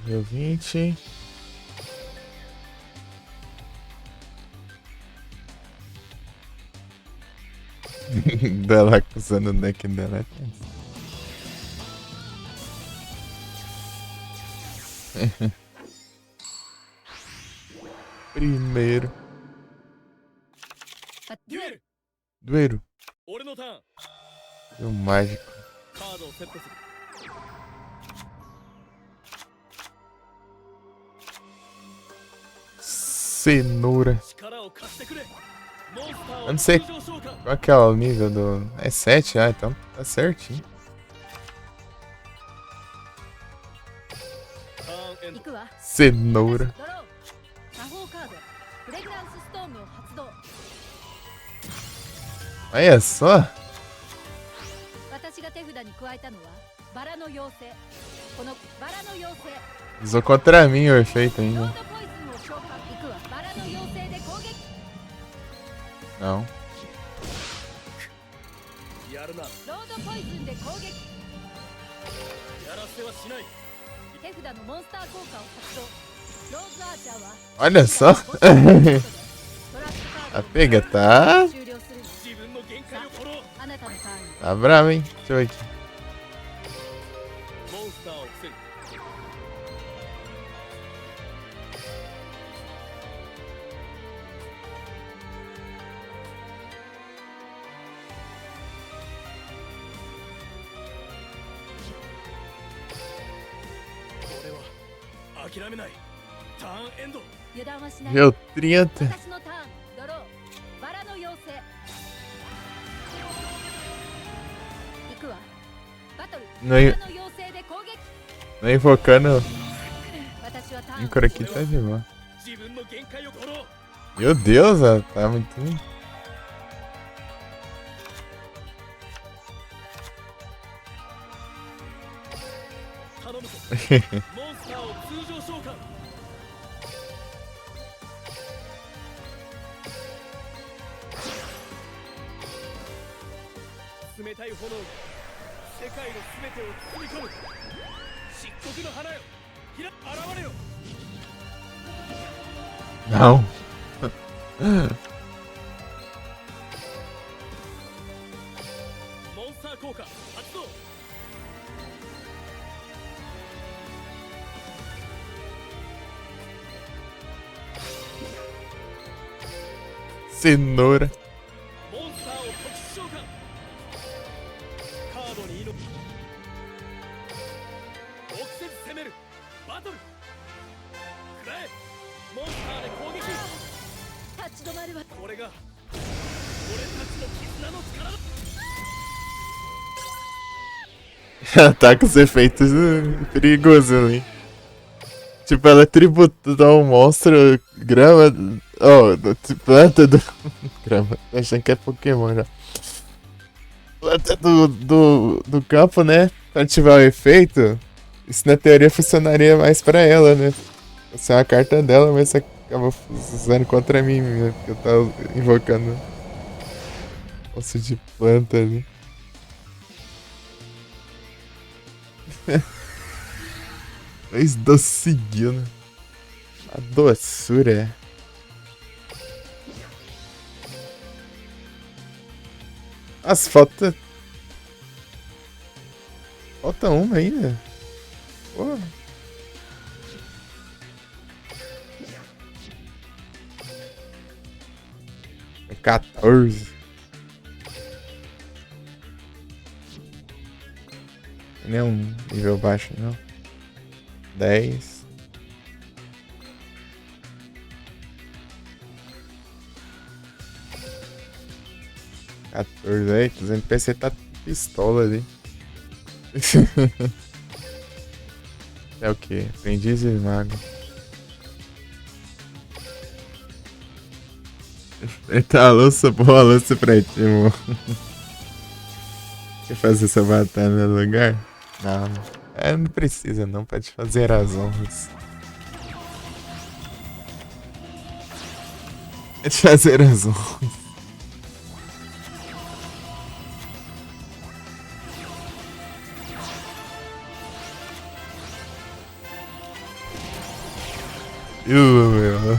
Nível 20. Dela usando o deck dela. Primeiro. Dueiro. E o mágico. Cenoura. Eu não sei qual que é o nível do... É 7? Ah, então tá certinho. Cenoura. Olha só. Usou contra mim o efeito ainda. Não. Olha só. A pega tá... Tá brava, hein? Deixa eu ver aqui. 油断はしない。 Deu 30. 私のターン、ドロー、バラの妖精。行くわ。バトル、 Não, in- バラの妖精で攻撃。 não invocando. 私はターン。 Por aqui tá de boa. 自分の限界を取ろう。 Meu Deus, ela tá muito. 頼むぞ。モンスターを通常召喚。冷たい炎が世界のすべてを包み込む。漆黒の花よ、現れよ。 Não. モンスター効果発動。 Cenoura. モンスターを特殊召喚。カードに命。臆せず攻める。バトル。くらえ。モンスターで攻撃。立ち止まるわ。これが俺たちの絆の力だ。 Ela tá com os efeitos perigosos ali. Tipo, ela é tributada ao monstro grama. Oh, planta do. Grama. Tô achando que é Pokémon já. Planta do campo, né? Pra ativar o efeito. Isso na teoria funcionaria mais pra ela, né? Essa é uma carta dela, mas você acaba usando contra mim, né? Porque eu tava invocando. Osso de planta ali. Dois doces seguindo. A doçura. As falta. Falta uma ainda. Pô. É 14. Não é um nível baixo, não. 10. Aí, os NPC tá pistola ali. É o que? Aprendiz e mago. Eita, a louça, boa louça pra ti, amor. Quer fazer essa batalha no lugar? Não. É, não precisa não, pode fazer as honras. Pode fazer as honras. Meu.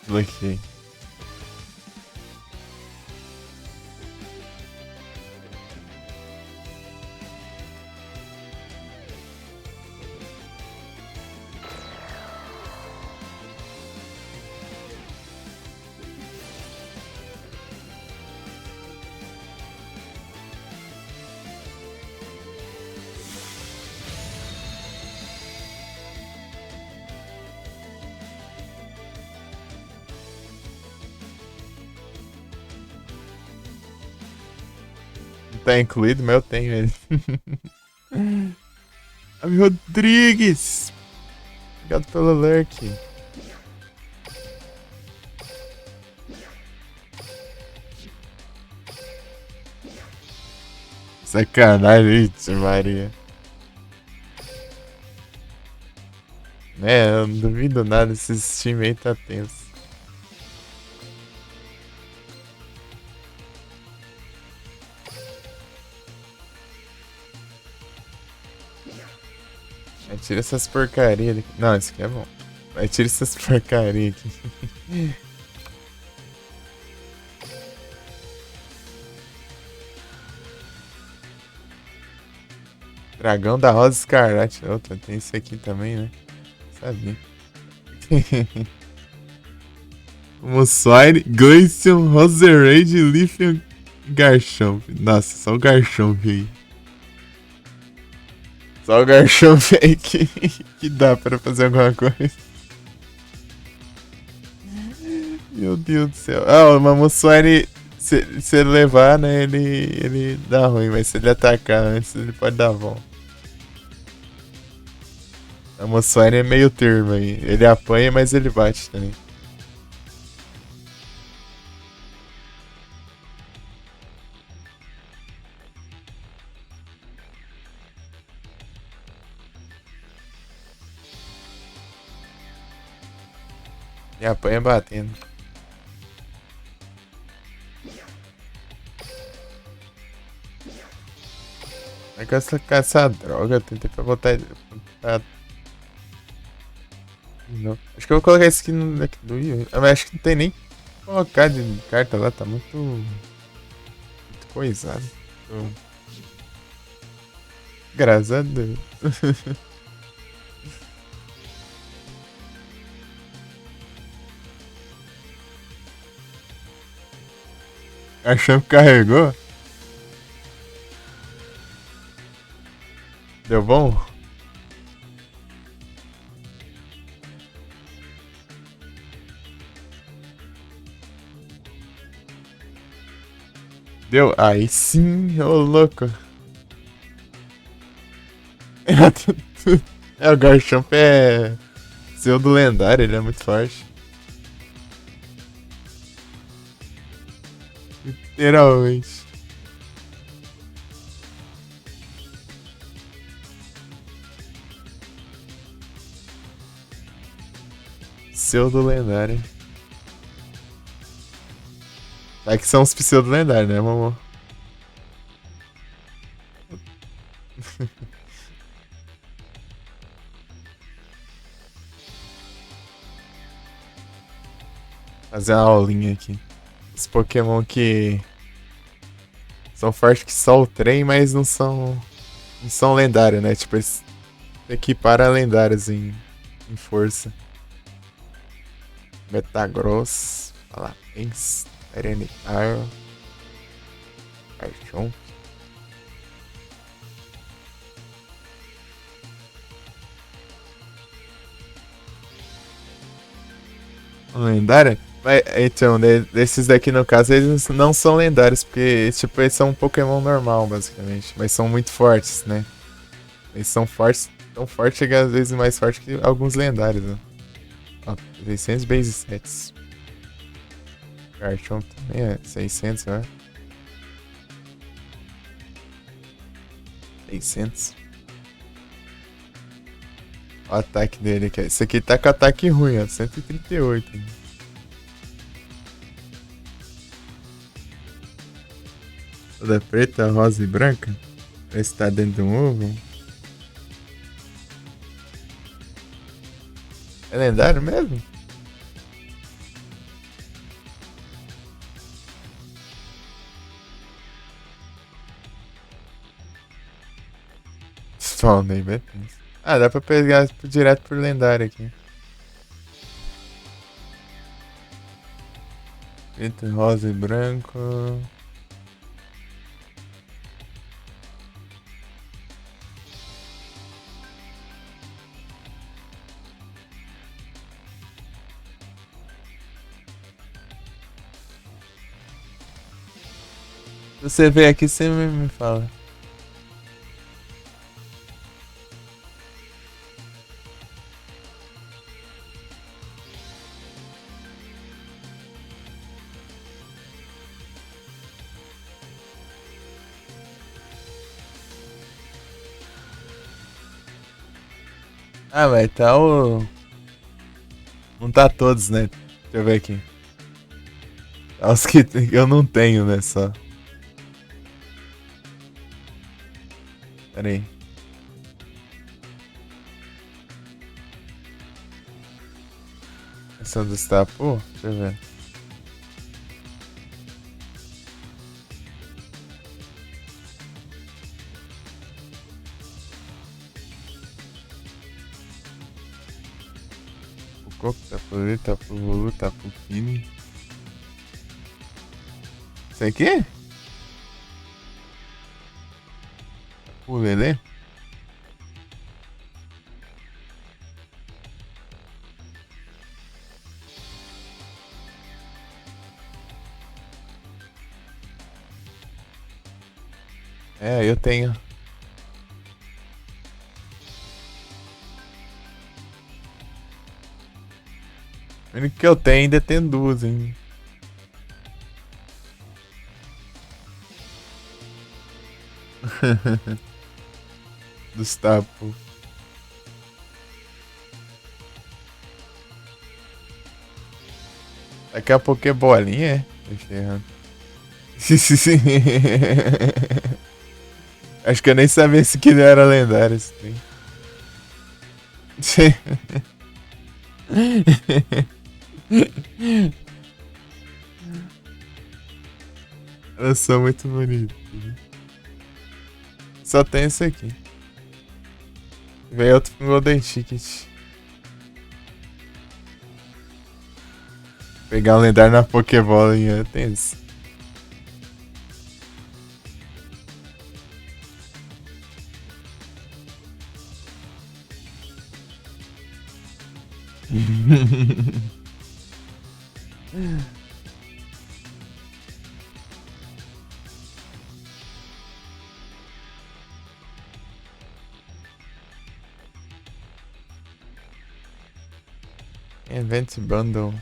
Bloqueei. Tá incluído, mas eu tenho ele. Ami Rodrigues! Obrigado pelo lurk. Sacanagem, Ixi, Maria. Eu não duvido nada, esse time aí tá tenso. Tira essas porcarias aqui. Não, isso aqui é bom. Vai, tira essas porcarias aqui. Dragão da Rosa Escarlate. Outra, tem esse aqui também, né? Sabia. Mussoire, Glaceon, Roserade, Lithium, Garchomp. Nossa, só o Garchomp aí. Só o Garchomp aí que dá pra fazer alguma coisa. Meu Deus do céu. Ah, o Mamoswine, se ele levar, né, ele dá ruim, mas se ele atacar antes, ele pode dar bom. O Mamoswine é meio termo aí. Ele apanha, mas ele bate também. Ele apanha batendo. Como é que essa droga? Eu tentei pra botar ele. Não. Acho que eu vou colocar esse aqui no deck do Yu. Mas acho que não tem nem colocar de carta lá, tá muito coisado. Graças a Deus. Achando que carregou? Deu bom? Deu? Aí sim, ô louco. É, o Garchomp é pseudo lendário, ele é muito forte. Literalmente. Pseudo lendário. É que são os pseudo lendários, né, mamô? Fazer uma aulinha aqui. Os Pokémon que são fortes que só o trem, mas não são lendários, né? Tipo, eles equiparam lendários em força. Metagross, Parabéns, Tyranitar, Garchomp. Lendária? Mas, então, desses daqui no caso, eles não são lendários, porque tipo, eles são um Pokémon normal, basicamente. Mas são muito fortes, né? Eles são fortes, tão fortes que às vezes mais fortes que alguns lendários, né? Ó, 600 base sets. Garchomp também é 600, né? 600. Olha o ataque dele aqui. Esse aqui tá com ataque ruim, ó. 138. Toda preta, rosa e branca. Parece que tá dentro de um ovo. É lendário mesmo? Só nem Betens. Ah, dá pra pegar direto por lendário aqui. Preto, rosa e branco. Se você vê aqui, você me fala. Ah, mas tá o... Não tá todos, né? Deixa eu ver aqui. Tá os que eu não tenho, né, só. Pera aí. Essa do Stapu? Deixa eu ver. Coco, Tapu Lele, Tapu Bulu, Tapu Fini. Isso aqui? Tapu Lele? É, eu tenho. O único que eu tenho ainda tem duas, hein? Dos tapos. Daqui a pouco é bolinha, é? Deixa eu errado. Acho que eu nem sabia se que não era lendário esse trem. Elas são muito bonitas. Só tem esse aqui. Veio outro Golden Ticket. Pegar um lendário na Pokébola em tem esse. Event Bundle.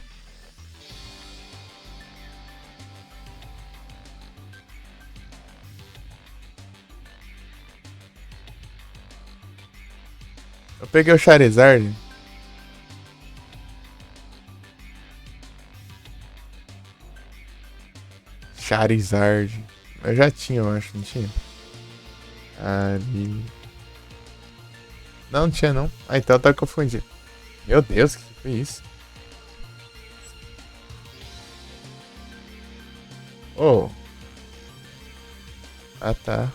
Eu peguei o Charizard. Charizard. Eu já tinha, eu acho, não tinha? Ali. Não, não tinha não. Ah, então tá confundindo. Meu Deus, que foi isso? Oh. Ah, tá.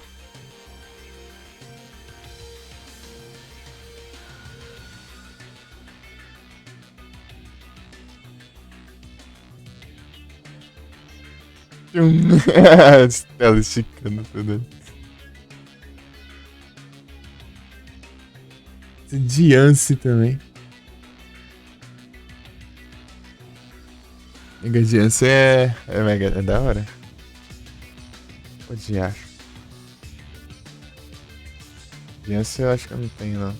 Ela esticando tudo. Diance também. Mega Diance é mega, é da hora. O diacho. Diance eu acho que eu não tenho não.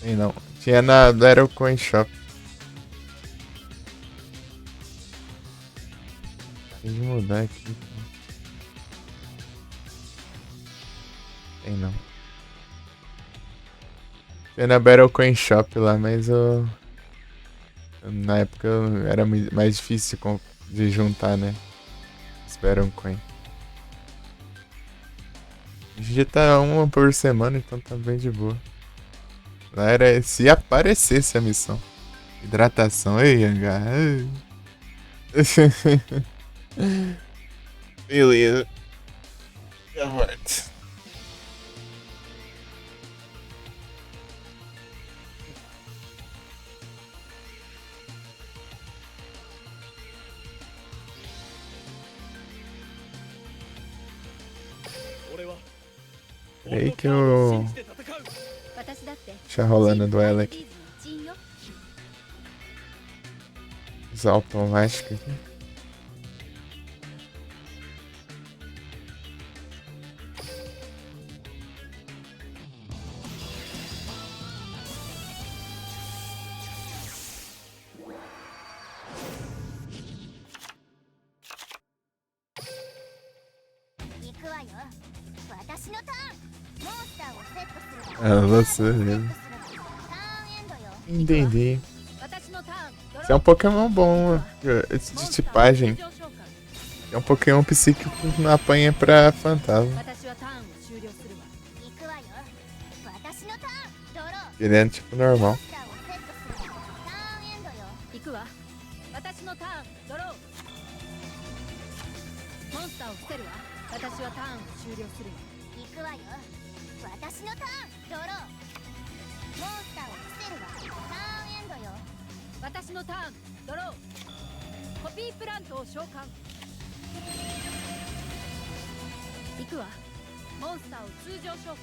Tem não. Tinha na Battle Coin Shop. Tem que mudar aqui. Tem não. Tinha na Battle Coin Shop lá, mas eu... Na época era mais difícil de juntar, né? Battle Coin. Hoje em dia tá uma por semana, então tá bem de boa. Lá era se aparecesse a missão. Hidratação, ei, H. Beleza. Já volto. Peraí que eu... Deixa rolando o duelo aqui. Os automáticos aqui. Ah, você mesmo. Entendi. Esse é um Pokémon bom, esse de tipagem. É um Pokémon psíquico que não apanha pra fantasma. Ele é tipo normal. 私のターンドローコピープラントを召喚行くわモンスターを通常召喚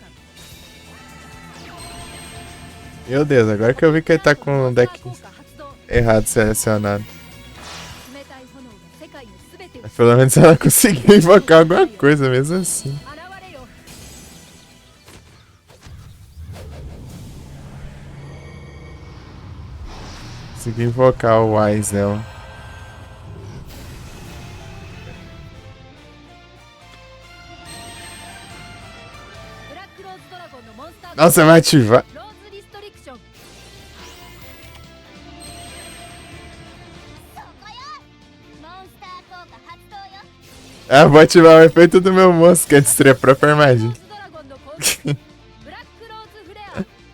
Meu Deus, agora que eu vi que ele tá com o deck モンスター効果発動 errado selecionado. 冷たい炎が世界のすべてを Mas pelo menos ela conseguiu invocar alguma coisa mesmo assim. 現れよ Conseguiu invocar o Wise dela. ブラックローズドラゴンのモンスター Nossa, vai ativar. ローズリストリクションそこよモンスター効果発動よ Ah, vou ativar o efeito do meu monstro, que é destruir a própria armadilha. ローズドラゴンの攻撃ブラックローズフレアすご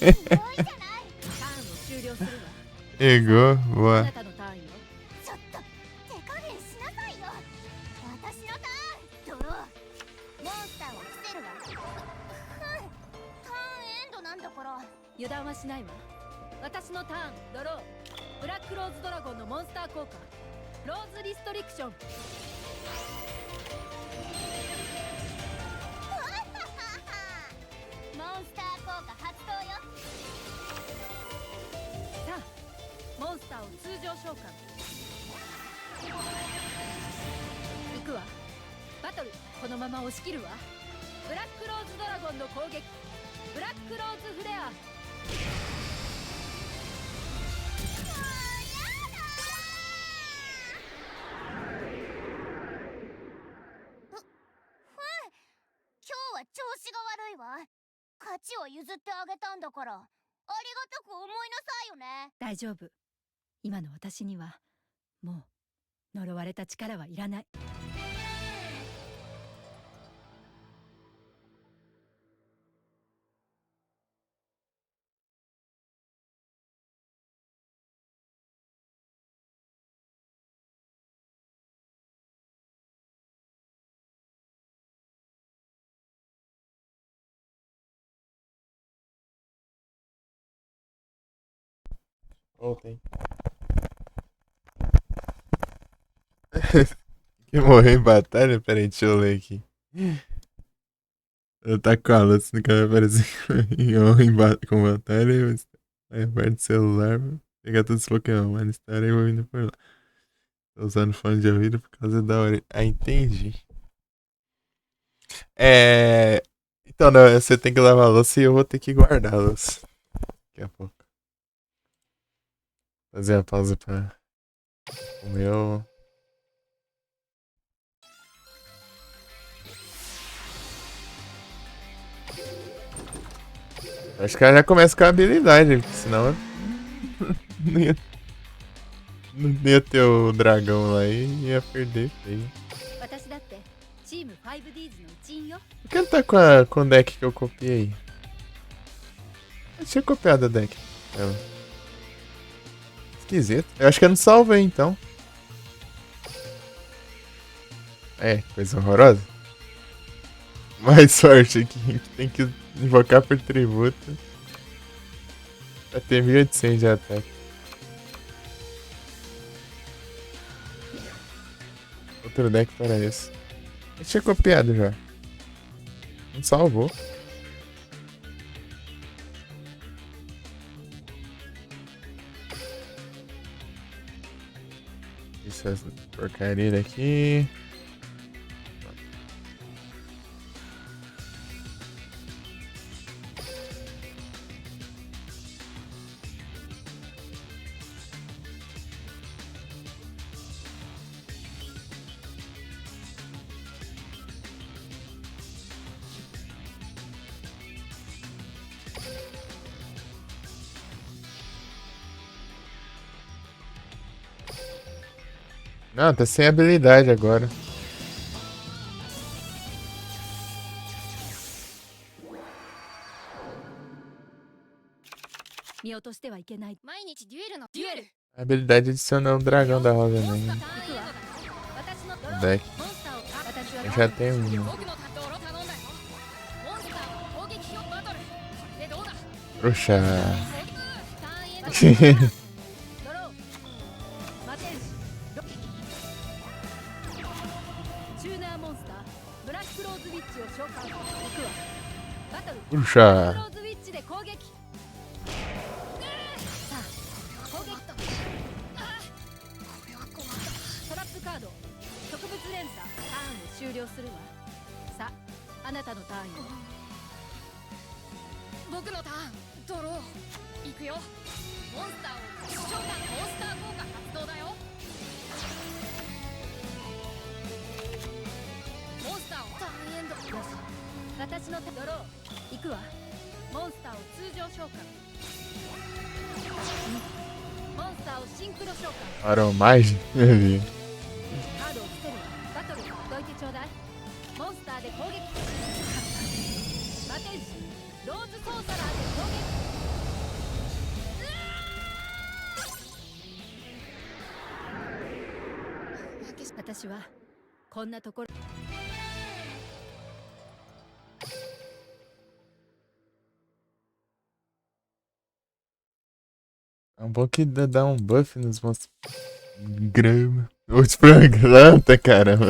いじゃないターンを終了するわ Pegou, あ boa. なたのターンよちょっと手加減しなさいよ私のターンドローモンスターを伏せるわターンエンドなんだから油断はしないわ私のターンドローブラックローズドラゴンのモンスター効果ローズリストリクションモンスター効果発動よさあモンスターを通常召喚行くわバトルこのまま押し切るわブラックローズドラゴンの攻撃ブラックローズフレア今日は調子が悪いわ勝ちを譲ってあげたんだからありがたく思いなさいよね大丈夫今の私にはもう呪われた力はいらない Voltei. Que morreu em batalha? Pera aí, deixa eu ler aqui. Eu tá com a luz no canal aparecer com batalha. Aí perto do celular. Pegar todos os Pokémon, mas estarei ouvindo por lá. Tô usando fone de ouvido por causa da orelha. Ah, entendi. Então, não, você tem que lavar a louça e eu vou ter que guardar a louça. Daqui a pouco. Fazer a pausa pra o meu. Acho que ela já começa com a habilidade, porque senão não ia ter o dragão lá e ia perder feio. Por que não tá com o deck que eu copiei? Eu tinha copiado o deck. Esquisito. Eu acho que eu não salvei então. Coisa horrorosa. Mais sorte aqui. Tem que invocar por tributo. Vai ter 1800 de ataque. Outro deck para esse. Eu tinha copiado já. Não salvou. Isso é porcaria daqui. Não, tá sem habilidade agora. A habilidade adicionou o dragão da Rosa Negra. Deck. Eu já tenho um. Puxa. ドローマテンシチューナーモンスターブラックローズウィッチを召喚。行くわ。バトルブラック Puxa. ローズウィッチで攻撃。さあ攻撃。トラップカード植物連鎖ターンを終了するわ。さああなたのターンよ。僕のターンドロー行くよ。モンスターを召喚。モンスター効果発動だよ。モンスターをターンエンド。よし私のドロー行くわ。モンスターを通常召喚。モンスターをシンクロ召喚。 Parou mais? Ali. カードを伏せるわ。バトルどいてちょうだい。モンスターで攻撃。マテンシローズソーサラーで攻撃。私はこんなところ。É um bom que dá um buff nos monstros. Grama. Os planta, caramba.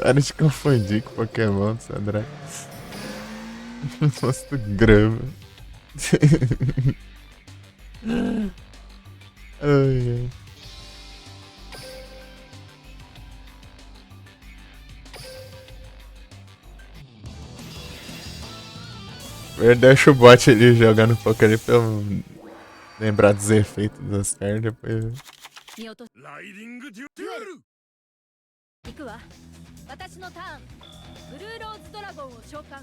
Para de confundir com Pokémon, Sandra. Monstro grama. Ai, ai. Eu deixo o bot ali jogando poker ali pra eu lembrar dos efeitos das cartas depois. 見落としライディングデュエル。行くわ。私のターンブルーローズドラゴンを召喚。カー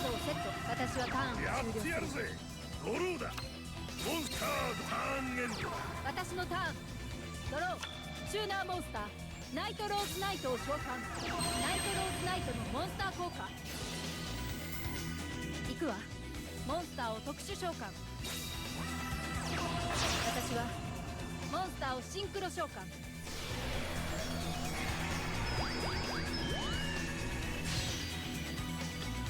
ドをセット。私はターンやを終了する。ってやるぜ。ドローだ。モンスターターンエンドだ。私のターンドローチューナーモンスターナイトローズナイトを召喚。ナイトローズナイトのモンスター効果。行くわ。モンスターを特殊召喚。私はモンスターをシンクロ召喚。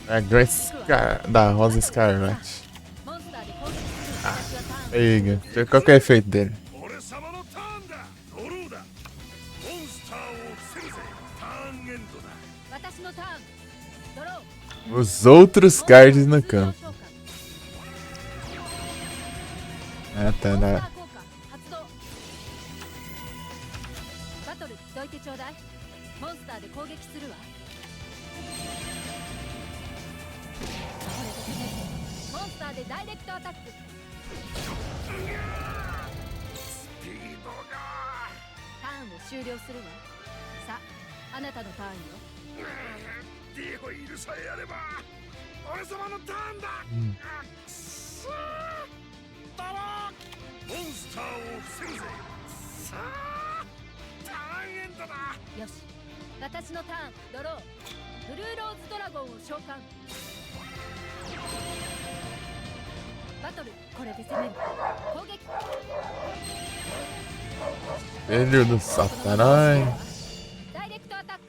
A Great Scar... da Rosa Scarlet. モンスターで攻撃する。私はターン Aí, qual que é o efeito dele? 俺様のターンだ。ドローだ。モンスターを伏せるぜ。ターンエンドだ。私のターンドロー Os outros cards no campo. Ah, tá. モンスター Na... 効果発動。バトルどいてちょうだい。モンスターで攻撃するわ。モンスターでダイレクトアタック。スピードが。ターンを終了するわ。さああなたのターンよ。ディホイールさえあれば俺様のターンだ。くそードロー。モンスターを伏せるぜ。さあターンエンドだ。よし私のターンドローブルーローズドラゴンを召喚。バトルこれで攻める。攻撃。 Filho do Satanás. ダイレクトアタック。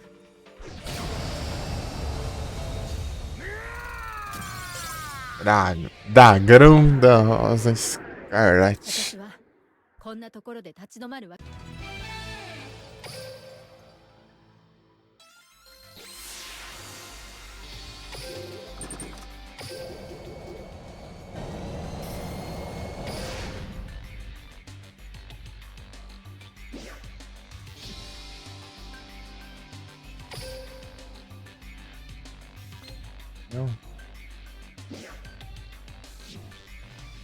Dragão da Rosa Scarlet. 私はこんなところで立ち止まるわけ。 Não.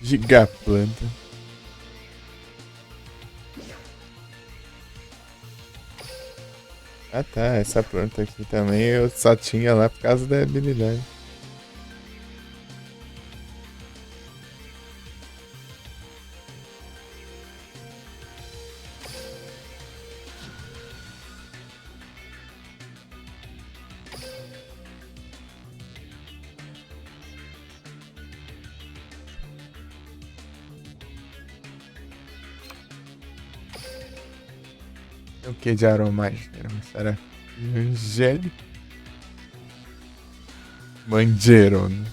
Gigaplanta. Ah tá, essa planta aqui também eu só tinha lá por causa da habilidade. O que de aromática? Será angélico? Mangerona.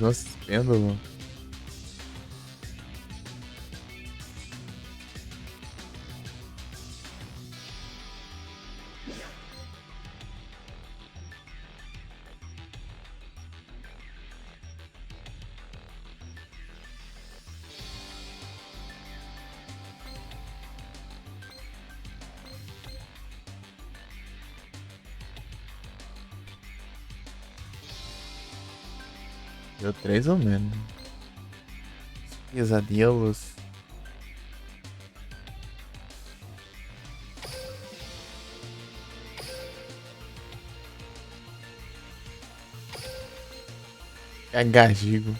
Nossa, pêndulo. Deu 3 ou menos. Pesadelos. Gagigo.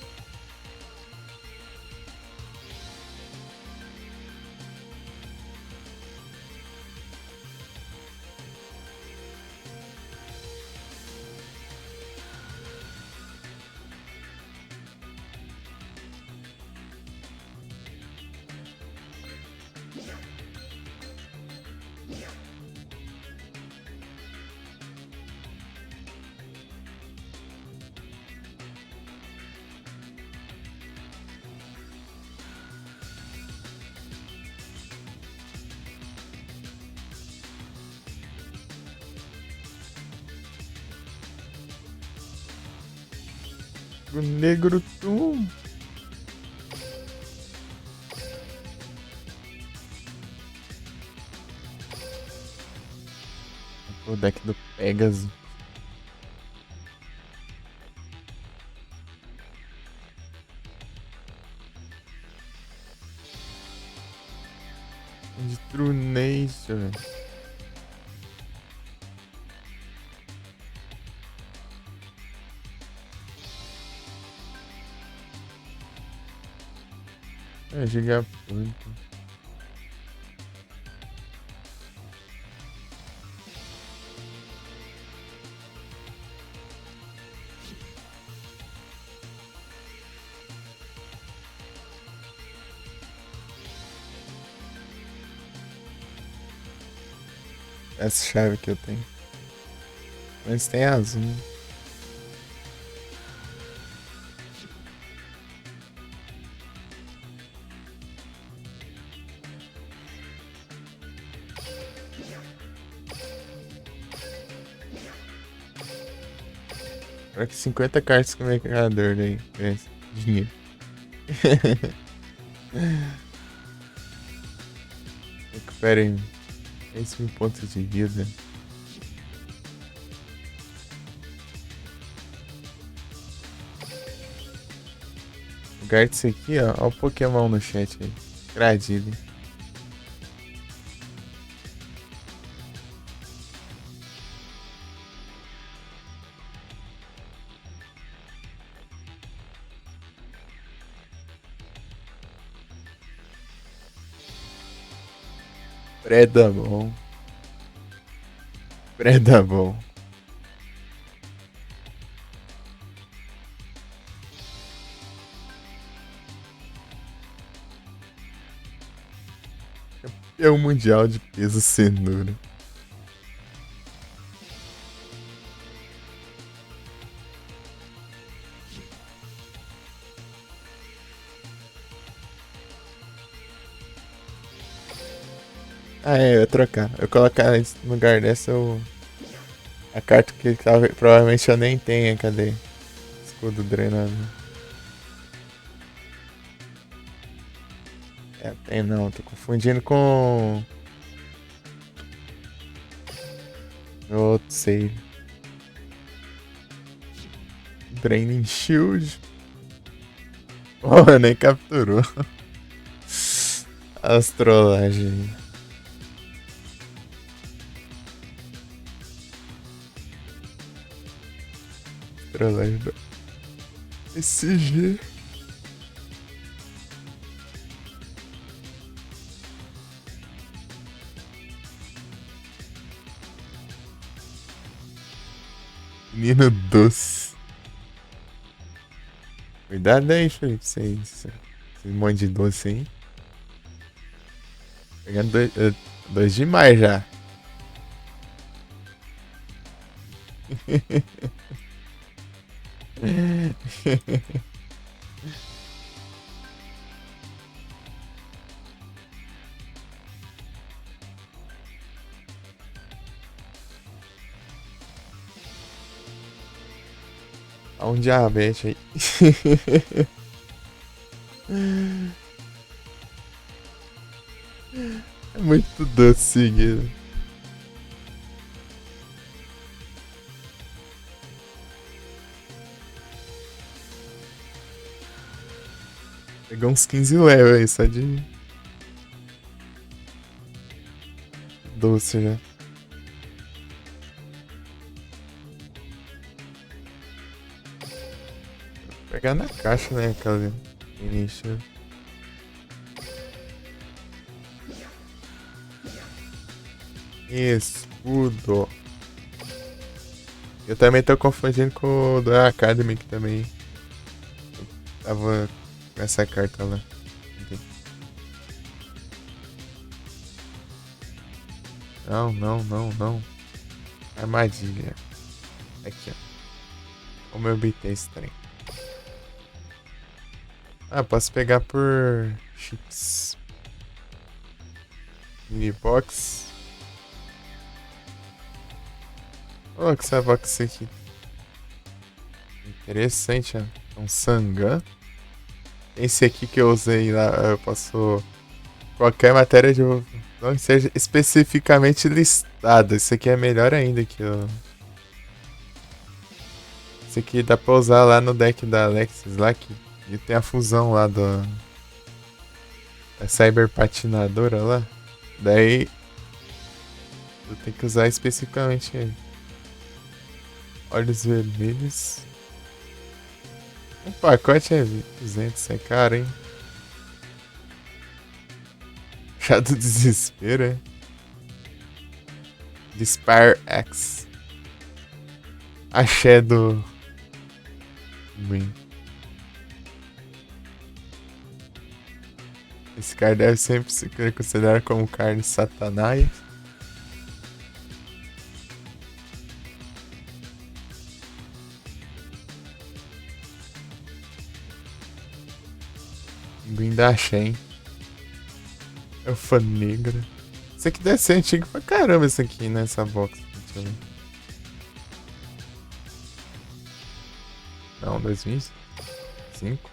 O Negro Tum. O deck do Pegasus. De True Nature. É, Gigaplanto. Essa chave que eu tenho. Mas tem azul. Olha que 50 cartas com o mercador daí. Dinheiro. Recuperem 10.000 pontos de vida. Guarda isso aqui, ó. Olha o Pokémon no chat aí. Gradilha. Predamon. Predamon. É o mundial de peso cenoura. Ah, é, eu ia trocar. Eu colocar no lugar dessa a carta que provavelmente eu nem tenho. Cadê? Escudo drenado. É, tem não, tô confundindo com outro save. Draining Shield. Oh, nem capturou. As trollagens. Trollagem do SG. Menino doce. Cuidado aí, Felipe. Esse monte de doce aí. Pegando dois demais já. Há um diabetes aí. É muito doce seguido. Pegou uns 15 level aí, só de doce já. Vou pegar na caixa, né, aquela início. Escudo. Eu também tô confundindo com o do Academy, que também tava com essa carta lá. Não, não, não, não. Armadilha. Aqui, ó. Como eu obter esse trem? Ah, posso pegar por chips. Minibox. Olha que essa box aqui. Interessante, ó. Um Sangan. Esse aqui que eu usei lá, eu posso... Qualquer matéria de... Não seja especificamente listada. Isso aqui é melhor ainda que o... Esse aqui dá pra usar lá no deck da Alexis lá, que tem a fusão lá do... Da Cyber Patinadora lá. Daí... Eu tenho que usar especificamente ele. Olhos vermelhos. Um pacote é 200, é caro, hein? Chá do desespero, é? Dispire X. Axé do... Green. Esse cara deve sempre se considerar como carne satanás. Pinguim da Shen. Elfa negra. Isso aqui deve ser antigo pra caramba, isso aqui, né? Essa box. Deixa eu ver. Não, 2005.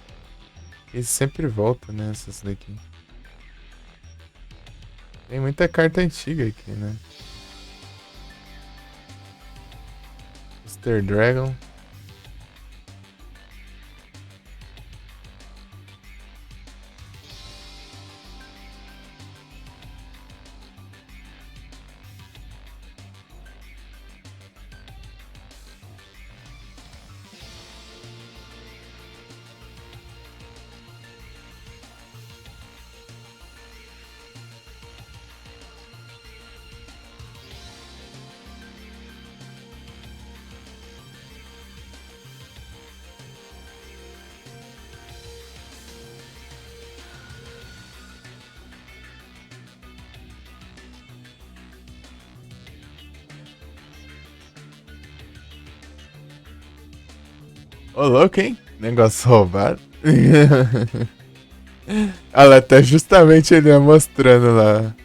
Esse sempre volta, né? Essas daqui. Tem muita carta antiga aqui, né? Mr. Dragon. Ô, louco, hein? Negócio roubado. Olha lá, tá justamente ele mostrando lá.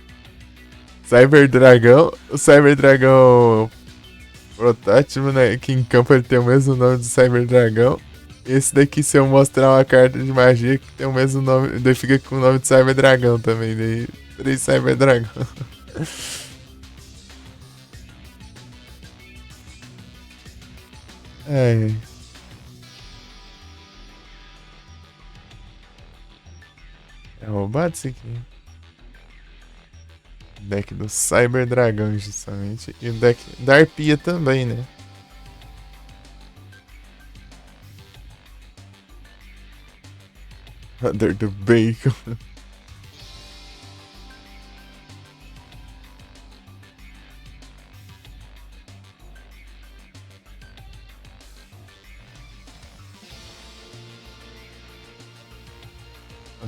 Cyber Dragão. O Cyber Dragão protótipo, né? Que em campo ele tem o mesmo nome do Cyber Dragão. Esse daqui, se eu mostrar uma carta de magia que tem o mesmo nome, daí fica com o nome de Cyber Dragão também. Daí 3 Cyber Dragão. É. É roubado isso aqui. Deck do Cyber Dragão, justamente. E o deck da Arpia também, né? A dor do bacon.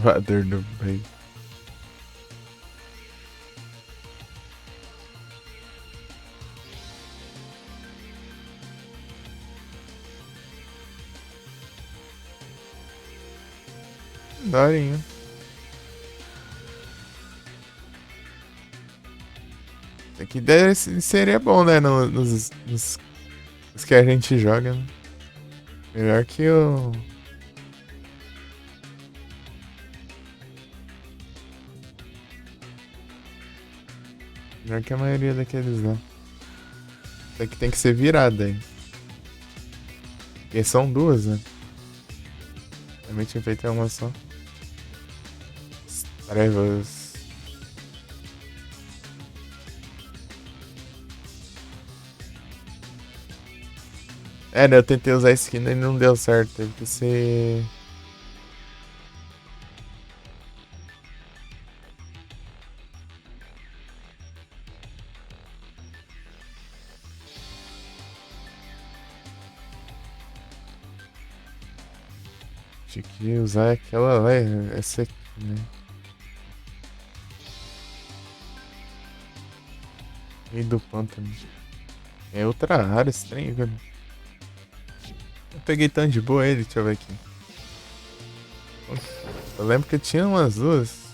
A dor do bacon. Daorinha. Isso aqui seria bom, né? Nos que a gente joga, né? Melhor que o... Melhor que a maioria daqueles lá. Isso aqui tem que ser virada aí. Porque são duas, né? Também tinha feito uma só. Trevas. É, né? Eu tentei usar a skin e não deu certo. Teve que ser... Tinha que usar aquela lá, essa aqui, né? Meio do pântano. É ultra raro esse trem, velho. Eu peguei tão de boa ele, deixa eu ver aqui. Eu lembro que tinha umas duas.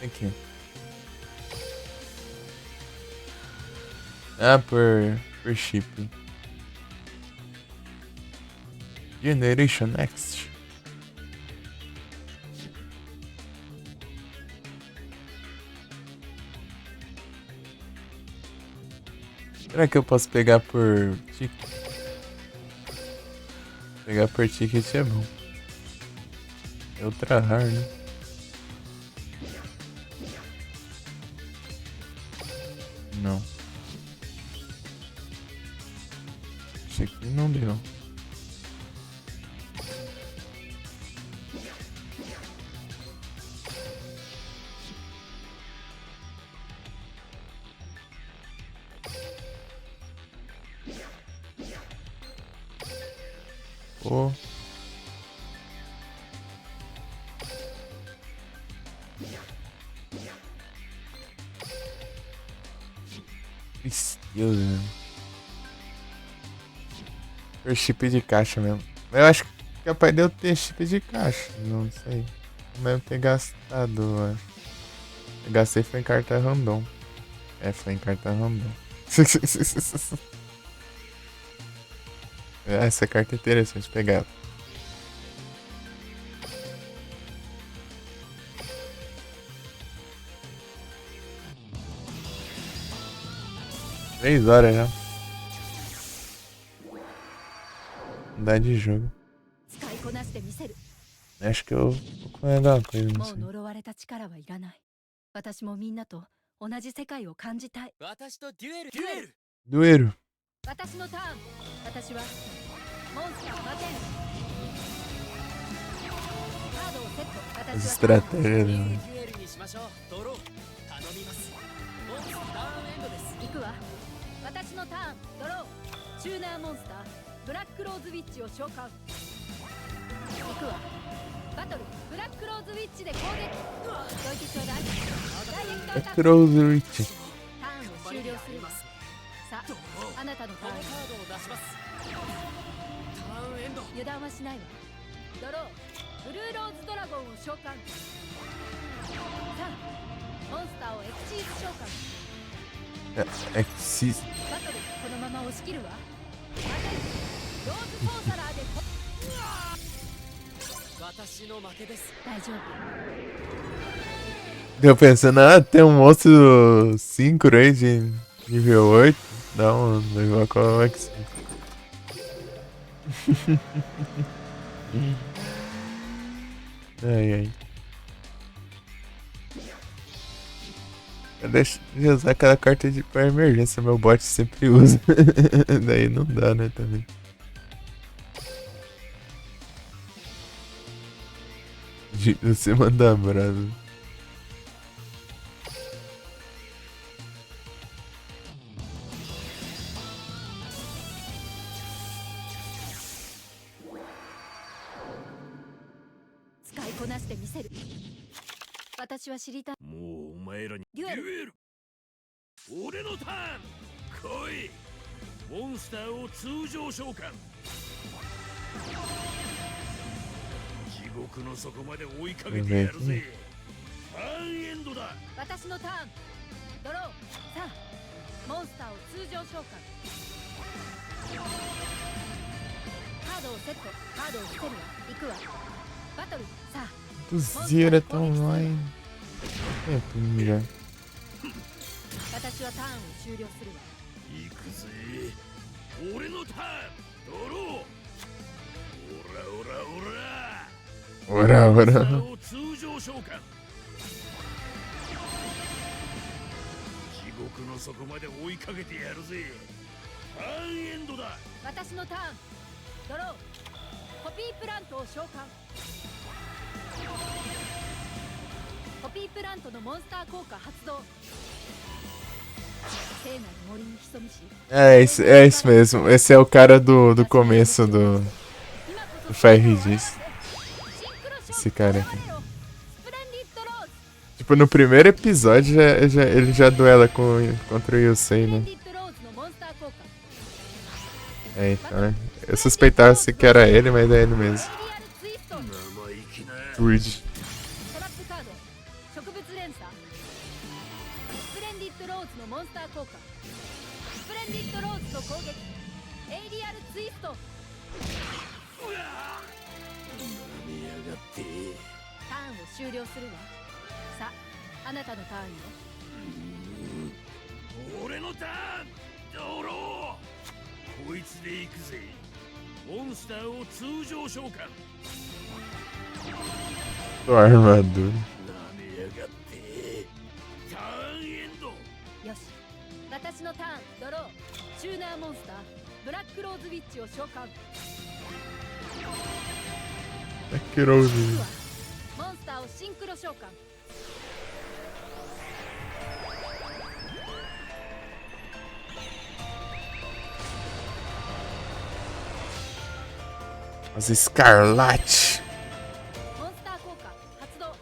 Aqui. Ah, por chip. Generation Next. Será que eu posso pegar por ticket? Pegar por ticket é bom. É ultra raro, né? Não. Esse aqui não deu. Pô. Tristeza, né? Foi chip de caixa mesmo. Eu acho que é capaz de eu ter chip de caixa. Não sei. Não lembro ter gastado, eu acho. Eu gastei foi em carta random. É, foi em carta random. Essa carta é interessante pegar ela. Três horas já. Mudar de jogo. Acho que eu vou comer alguma coisa, não sei. 私もみんなと同じ世界を感じたい。私とデュエル。 Dueiro. 私のターン。私はモンスターマテン。カードをセット。 As 私は estratégias, デ né? ュエルにしましょう。ドロー。頼みます。モンスターターンエンドです。行くわ。私のターン。ドロー。チューナーモンスターブラックローズウィッチを召喚。行くわ。バトルブラックローズウィッチで攻撃。どいてちょうだい。ダイレクトアタック。 Crow's Reach. ターンを終了するわ。さあ、あなたのターン。このカードを出します。ターンエンド。油断はしないわ。ドローブルーローズドラゴンを召喚。さあ、モンスターをエクシーズ召喚。 Exis. バトルこのまま押し切るわ。マテンローズソーサラーで私の負けです。大丈夫。 Deu pensando, ah, tem um monstro 5 raid nível 8. Dá um levar com a X. Ai, ai. Deixa eu usar aquela carta de pra emergência, meu bot sempre usa. Daí não dá, né, também. De você mandar bravo. える。エル、俺のターン。来い。モンスターを通常召喚。地獄の底まで追いかけてやるぜ。ターンエンドだ。私のターン。ドロー。さあモンスターを通常召喚。カードをセット。カードを捨てるわ。行くわ。バトル。さあ Zira tá online. É, primeira. 私はターンを終了するわ。行くぜ。俺のターン。ドロー。オラオラオラ。 Ora, モンスタ ora. ーを通常召喚。地獄の底まで追いかけてやるぜ。ターンエンドだ。私のターン。ドロー。コピープラントを召喚。コピープラントのモンスター効果発動。聖なる森に潜みし。É isso mesmo. Esse é o cara do começo do Fire Diz. Esse cara aqui. Tipo, no primeiro episódio ele já duela contra o Yusei, né? É, então. Eu suspeitava que era ele, mas é ele mesmo. Tweed. スプレンディッドローズのモンスター効果。スプレンディッドローズの攻撃。エイリアルツイスト。うわ見やがって。ターンを終了するわ。さあ、あなたのターンよ。俺のターン。ドロー。こいつで行くぜ。モンスターを通常召喚。 Do armadura. なめやがって。ターンエンド。よし、私のターン。ドロー。チューナーモンスターブラックローズウィッチを召喚。Que rose. モンスターをシンクロ召喚。As Escarlate. モンスター効果発動。バ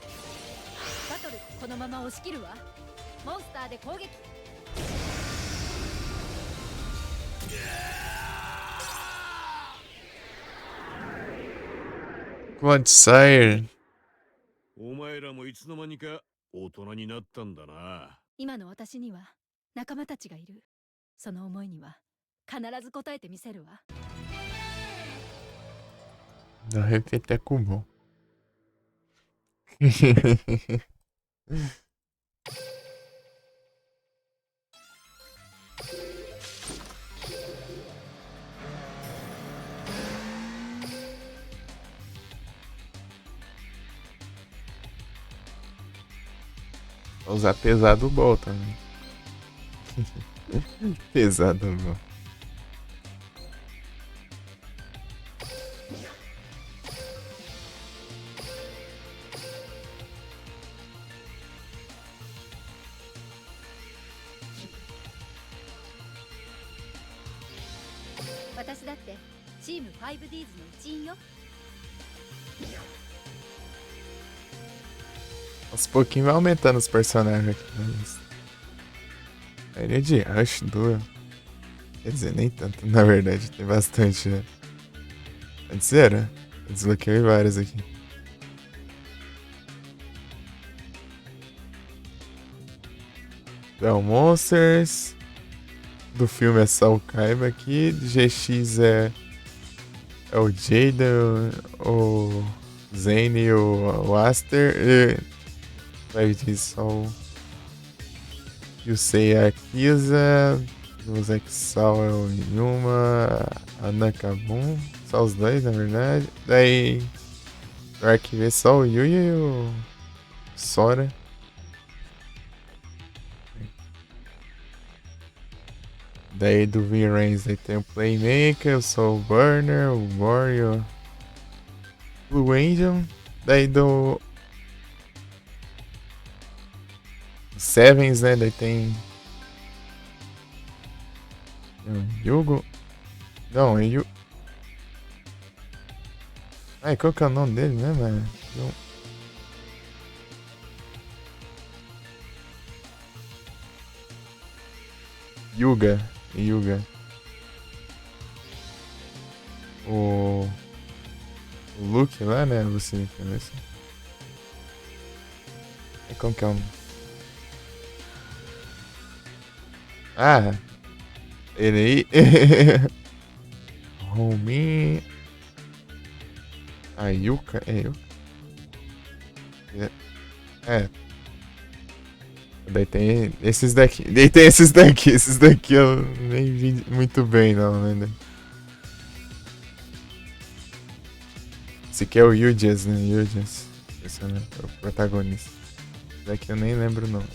トルこのまま押し切るわ。モンスターで攻撃。 Pode sair. お前らもいつの間にか大人になったんだな。今の私には仲間たちがいる。その思いには必ず応えてみせるわ。 Não repetir com bom. Vou usar pesado bom também. Pesado bom. Team 5Ds の一員よ。 Aos pouquinhos vai aumentando os personagens aqui na lista. A ilha de Rush, duas. Quer dizer, nem tanto, na verdade, tem bastante, né? Antes era. Eu desbloqueei várias aqui. Bell Monsters. Do filme é só o Kaiba aqui. Do GX é o Jaden, o Zane e o Aster. E vai dizer só o Yusei e a Kisa. Os Exal é o Yuma, a Nakabun. Só os dois, na verdade. Daí no arquivo é só o Yuya e o Sora. Daí do V-Rains aí tem o Playmaker, o Soul Burner, o Warrior, Blue Angel. Daí do Sevens, né? Daí tem Yugo. Não, é Yu. Ai, qual que é o nome dele, né, mano? Yuga. Yuga. O Luke lá, né? Você conhece? E como que é o... Ah! Ele aí. Romin. A Yuka? É Yuka? É. Daí tem esses daqui. Daí tem esses daqui. Esses daqui eu nem vi muito bem, não, né? Esse aqui é o Yujas, né? Yujas. Esse é o protagonista. Esse daqui eu nem lembro o nome.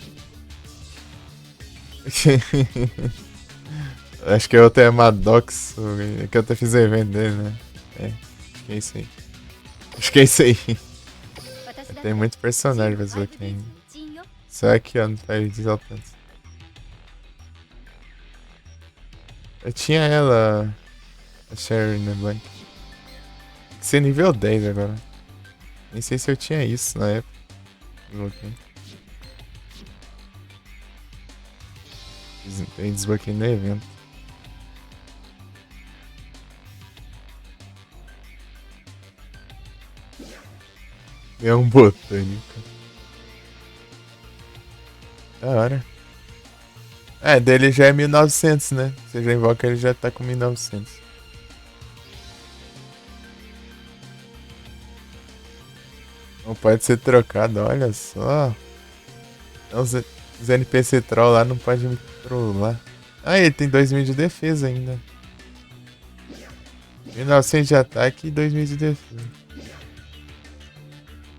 Acho que é outro é Maddox. Que eu até fiz evento dele, né? É. Acho que é isso aí. Acho que é isso aí. Tem muito personagem pra desbloquear ainda. Só aqui, ó, no Fire de Alcance. Eu tinha ela, a Sherry Blank. Tem que ser nível 10 agora. Nem sei se eu tinha isso na época. Tem desbloqueio no evento. É um botânico. Da hora. É, dele já é 1900, né? Você já invoca, ele já tá com 1900. Não pode ser trocado, olha só. Então, os NPC troll lá não pode me trollar. Ah, ele tem 2000 de defesa ainda. 1900 de ataque e 2000 de defesa.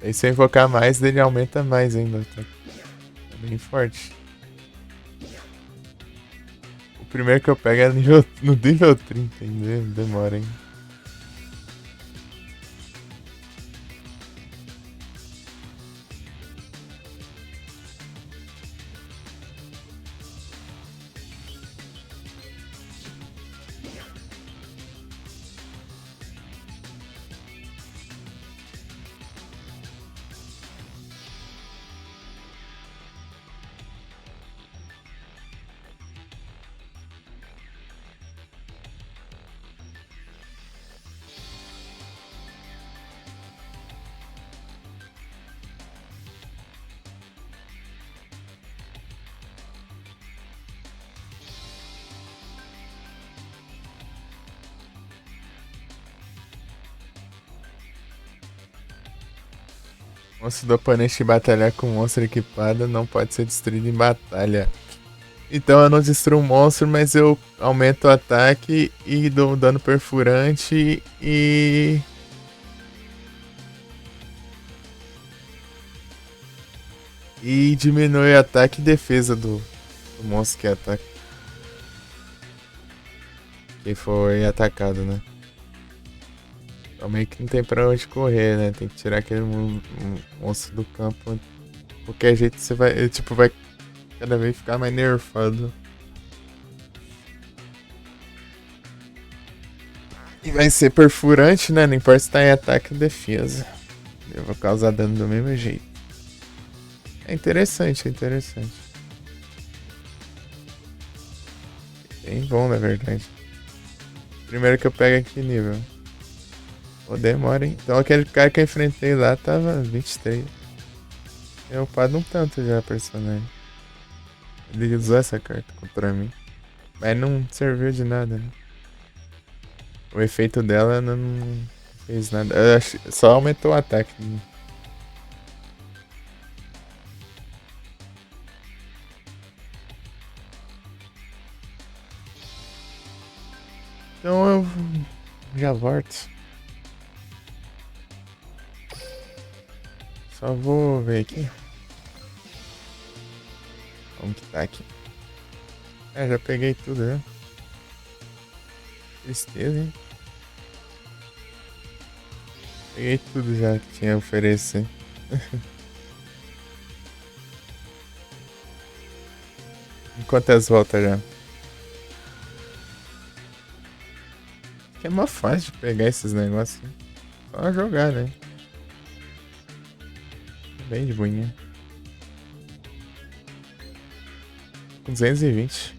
Aí se eu invocar mais, ele aumenta mais ainda. Tá bem forte. O primeiro que eu pego é no nível 30 ainda. Demora, hein? Monstro do oponente batalhar com monstro equipado não pode ser destruído em batalha. Então eu não destruo um monstro, mas eu aumento o ataque e dou dano perfurante e... E diminui o ataque e defesa do monstro que ataca. Que foi atacado, né? Então meio que não tem pra onde correr, né? Tem que tirar aquele monstro do campo. De qualquer jeito você vai, ele, tipo, vai cada vez ficar mais nerfado. E vai ser perfurante, né? Não importa se tá em ataque ou defesa. Eu vou causar dano do mesmo jeito. É interessante, é interessante. Bem bom, na verdade. Primeiro que eu pego aqui nível. Pô, demora, hein? Então aquele cara que eu enfrentei lá tava 23. Eu upado um tanto já, personagem. Ele usou essa carta contra mim. Mas não serviu de nada, né? O efeito dela não fez nada. Eu acho, só aumentou o ataque. Então eu já volto. Só vou ver aqui. Como que tá aqui? É, já peguei tudo, né? Tristeza, hein? Peguei tudo já que tinha a oferecer. Quantas voltas já? Que é mó fácil de pegar esses negócios. Só jogar, né? Bem de boinha. 220.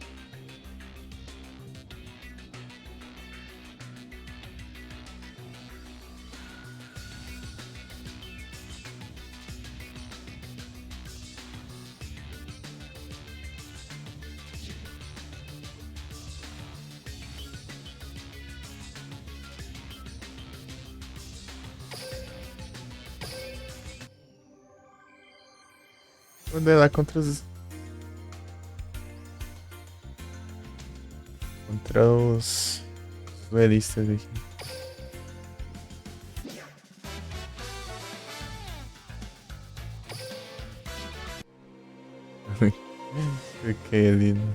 Quando é lá contra os... Contra os... duelistas aqui. Fiquei ali, né?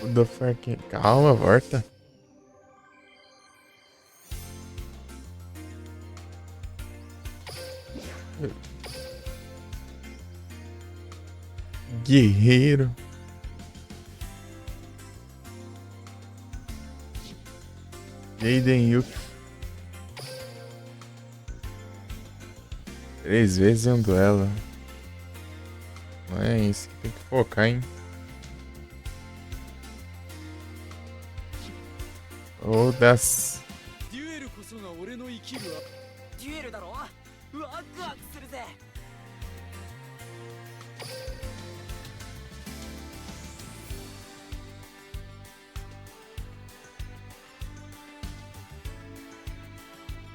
O do Farquinho. Calma, volta. Guerreiro. Jaden Yuki. 3 vezes em um duelo. Não é isso que tem que focar, hein? Ou das... デュエルこそが俺の生きるデュエルだろワクワクするぜ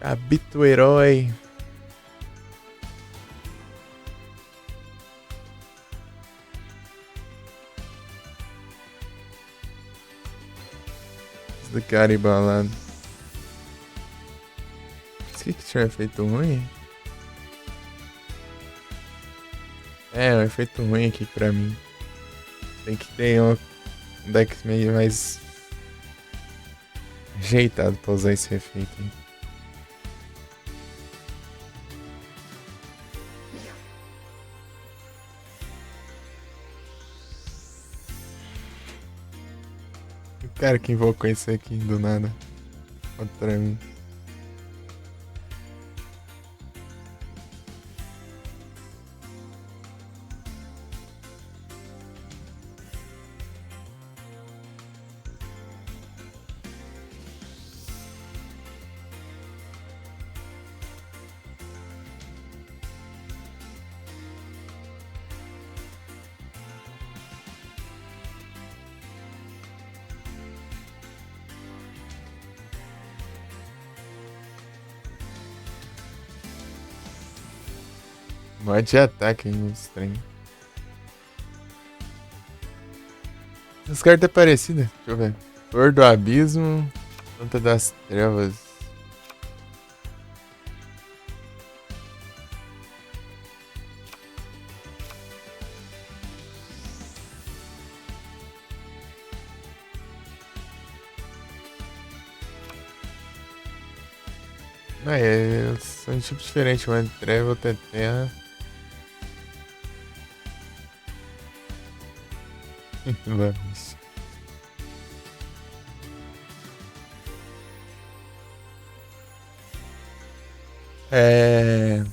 Habito herói. Do cara embalado. Isso que tinha um efeito ruim? É, um efeito ruim aqui pra mim. Tem que ter um deck meio mais ajeitado pra usar esse efeito aí. O cara que invocou isso aqui do nada contra mim. Mod de ataque aí, estranho. As cartas é parecidas, deixa eu ver. Flor do Abismo, Planta das Trevas. Ah, são tipos diferentes, uma de treva, outra de terra. Vamos. É...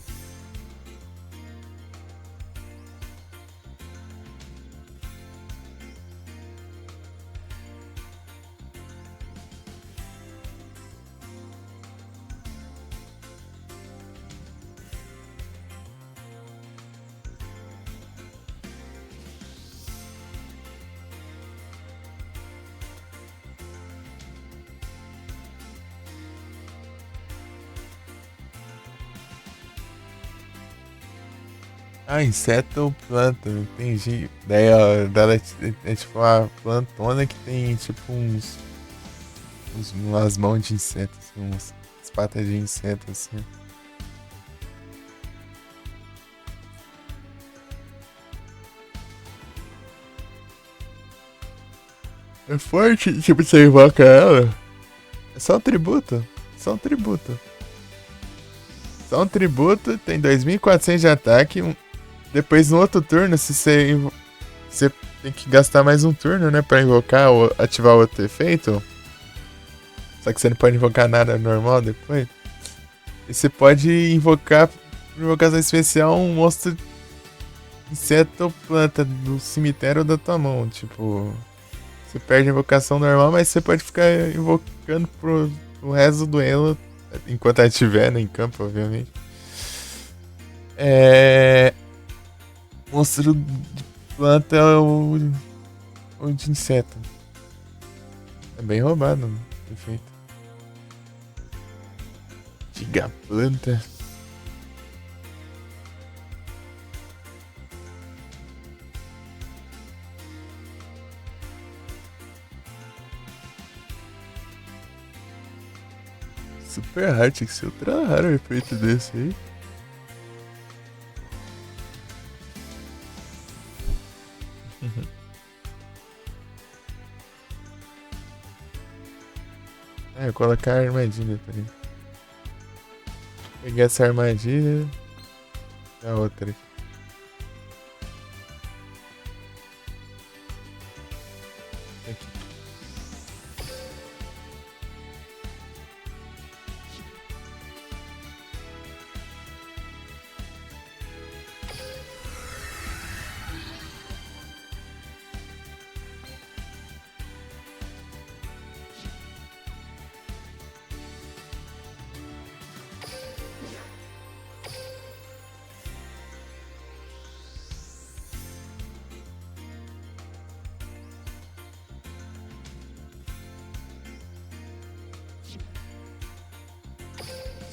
Ah, inseto ou planta, entendi. Daí, ó, dela é tipo uma plantona que tem tipo umas mãos de inseto, assim, umas patas de inseto, assim. É forte, tipo, você invoca ela. É só um tributo. Só um tributo. Só um tributo, tem 2.400 de ataque. Depois no outro turno, se você tem que gastar mais um turno, né? Pra invocar ou ativar outro efeito. Só que você não pode invocar nada normal depois. E você pode invocar, por invocação especial, um monstro inseto ou planta do cemitério ou da tua mão. Tipo, você perde a invocação normal, mas você pode ficar invocando pro resto do duelo. Enquanto ela estiver, né, em campo, obviamente. Monstro de planta ou de inseto. É bem roubado, perfeito. Giga planta. super raro, tinha que ser ultra raro um efeito desse aí. Eu colocar a armadilha, peraí. Peguei essa armadilha. A outra. Aqui.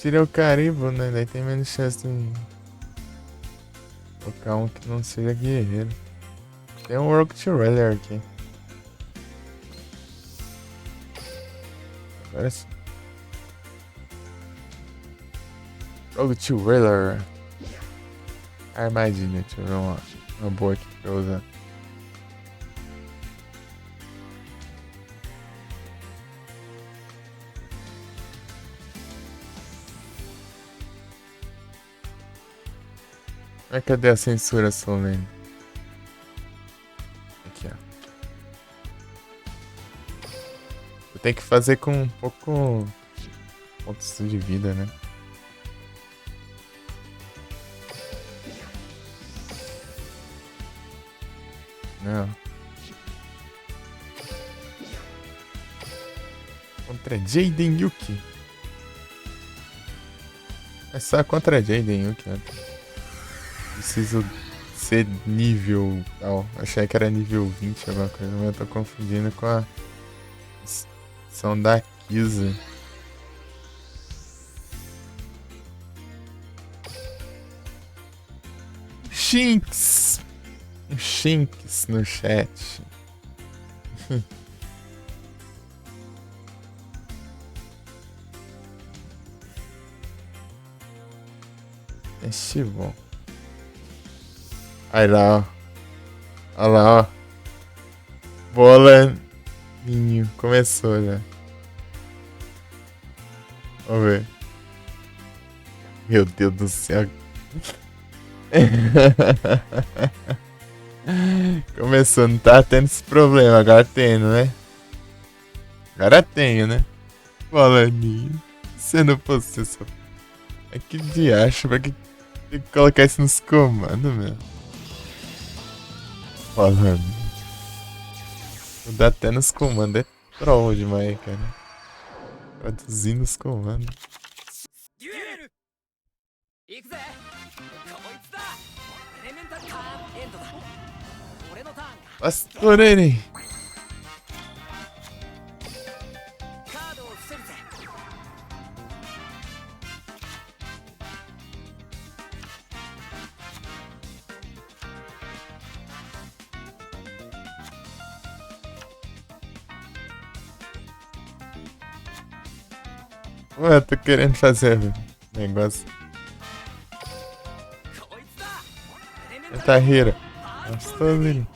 Tira o carimbo, né? Daí tem menos chance de colocar um que não seja guerreiro. Tem um Rogue to Railer aqui. Agora sim. Rogue to Railer. Armadilha, deixa eu ver uma boa aqui pra eu usar. Mas cadê a censura solene? Aqui, ó. Eu tenho que fazer com um pouco pontos de vida, né? Não. Contra Jaden Yuki. É só contra Jaden Yuki, né? Preciso ser nível tal. Achei que era nível 20 alguma coisa, mas eu tô confundindo com a são da Kisa. Shinx! Um Shinx no chat. É Shibon. Aí lá, ó. Olha lá, ó. Bolinho. Começou já. Vamos ver. Meu Deus do céu. Começou, não tá tendo esse problema. Agora tendo, né? Agora tenho, né? Bolinho. Se não fosse isso. É que diacho, pra que tem que colocar isso nos comandos, meu? Falando. Mudar até nos comandos é troll demais, cara. Traduzindo os comandos. Pastorene! Ué, tô querendo fazer negócio. Tá Hira. Nossa, tô ouvindo.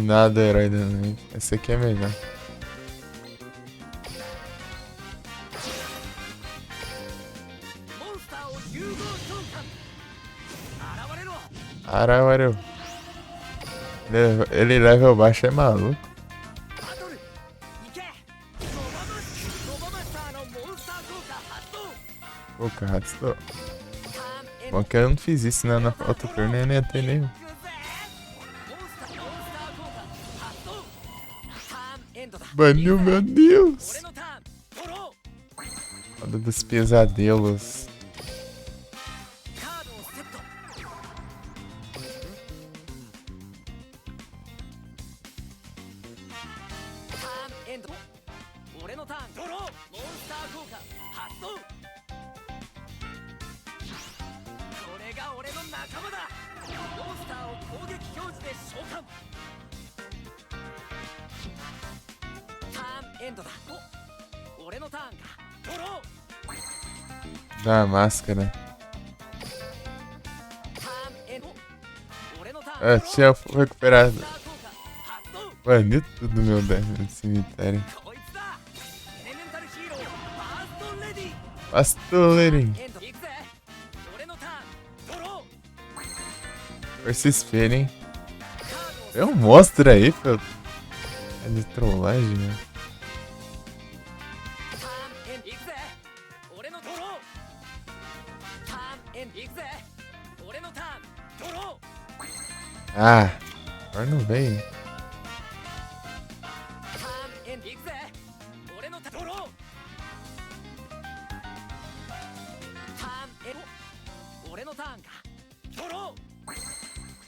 Nada herói da noite. Esse aqui é melhor. Arawaru. Ele level baixo é maluco. Pô, cara, estou. Bom que eu não fiz isso, né? Na outra turno eu nem ia ter nenhum. Baniu, meu Deus! Roda dos pesadelos. Da máscara. Ah, tinha recuperado. Baniu tudo meu cemitério. Pastoleirinho. Força espelho, hein? Tem um monstro aí, pô. É de trollagem, né? Ah, agora não vem.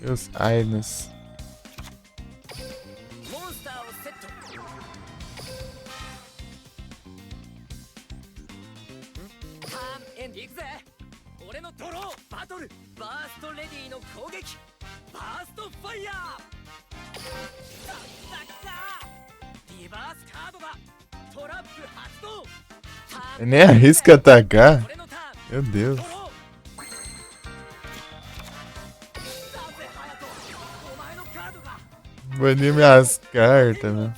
E os Ainos. Eu nem arrisca atacar. Meu Deus. Bani minhas cartas, né?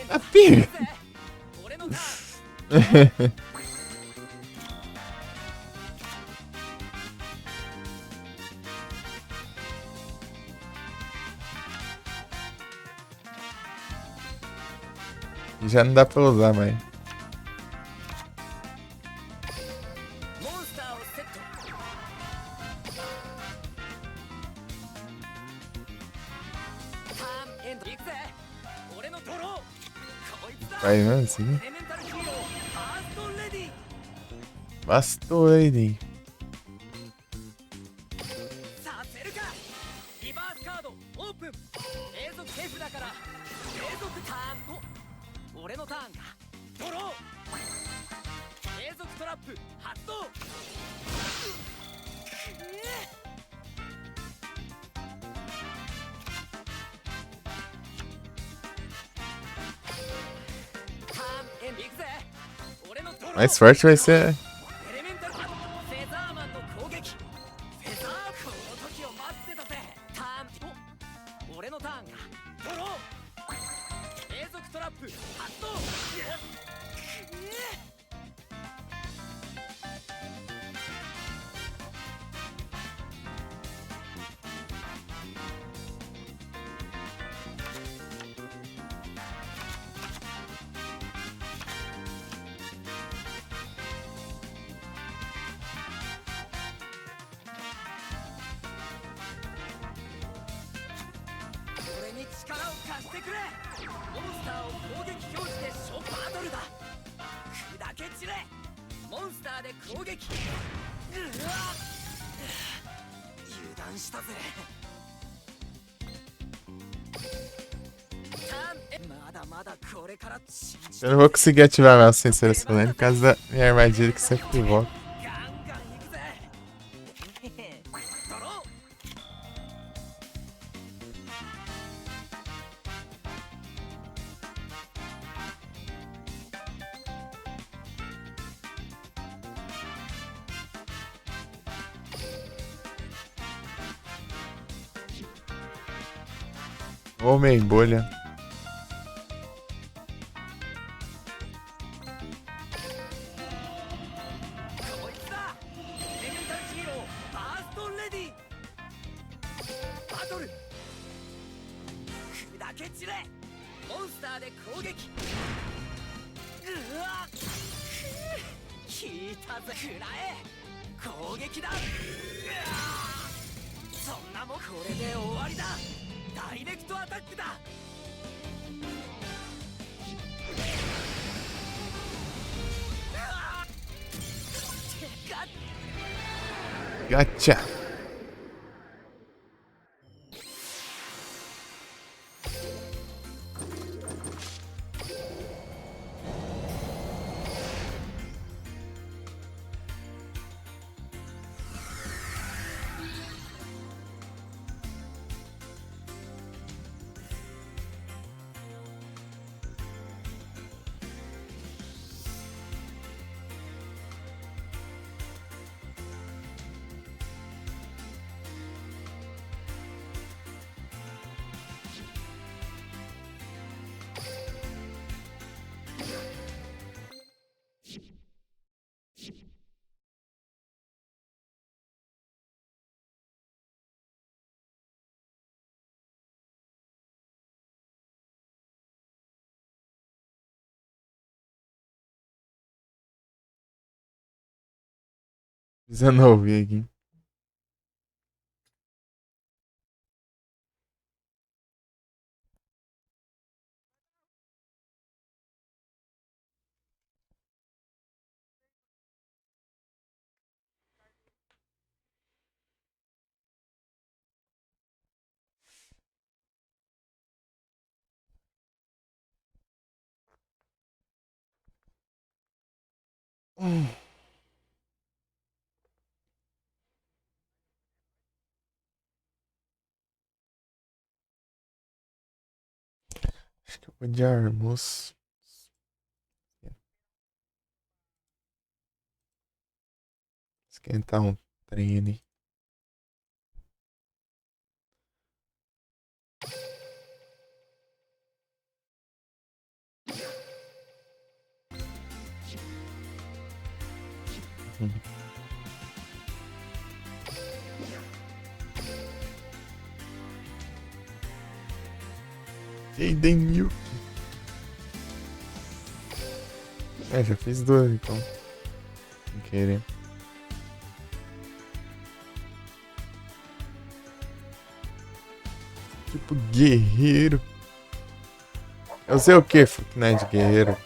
Api! Já não dá pra usar mais. Vai mesmo assim? Bastoleirinho. Mais forte vai ser. Eu não vou conseguir ativar meu sensor solene por causa da minha armadilha que sempre volta. Homem bolha. Gotcha. Precisando ouvir aqui. Acho que eu vou de almoço. Esquentar um trem ali. Jaden Milk. Já fiz duas então. Sem querer. Tipo guerreiro. Eu sei o que, Fortnite guerreiro.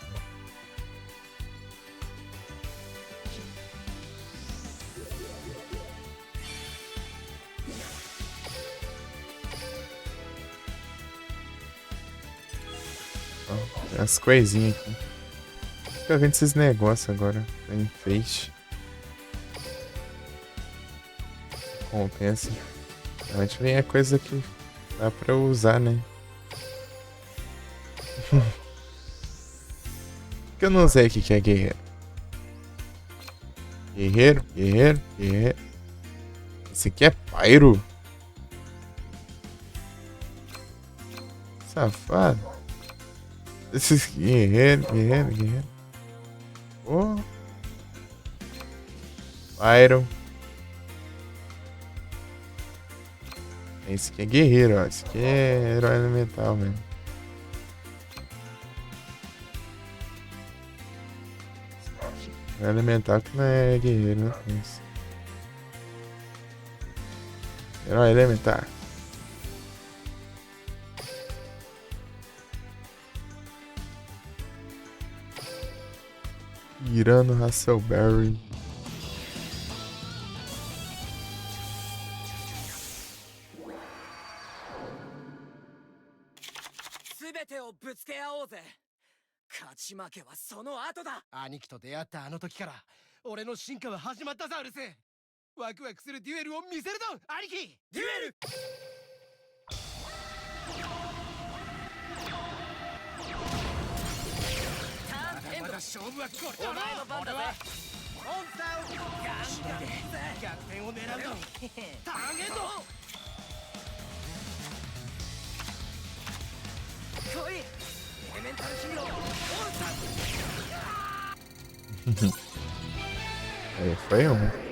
As coisinhas aqui. Fica vendo esses negócios agora. Tem enfeite. Compensa. A gente vem a coisa que dá pra usar, né? Que eu não sei o que é guerreiro. Guerreiro. Esse aqui é Pyro. Safado. Esse guerreiro. Oh. Pyro. Esse aqui é guerreiro, ó. Esse aqui é herói elemental mesmo. Herói elemental que não é guerreiro, não é isso. Herói elementar. Irano Hasselberry. 全てをぶつけ合おうぜ。勝ち負けはその後だ。兄貴と出会ったあの時から俺の進化は始まったザウルス。ワクワクするデュエルを見せるぞ兄貴。デュエル。まだ勝負はこれだ。お前の番だぜ。モンスターをガンガンで逆転を狙うぞ。ターゲット。来い。エレメンタルヒーロー。モンスター。Aí, foi um.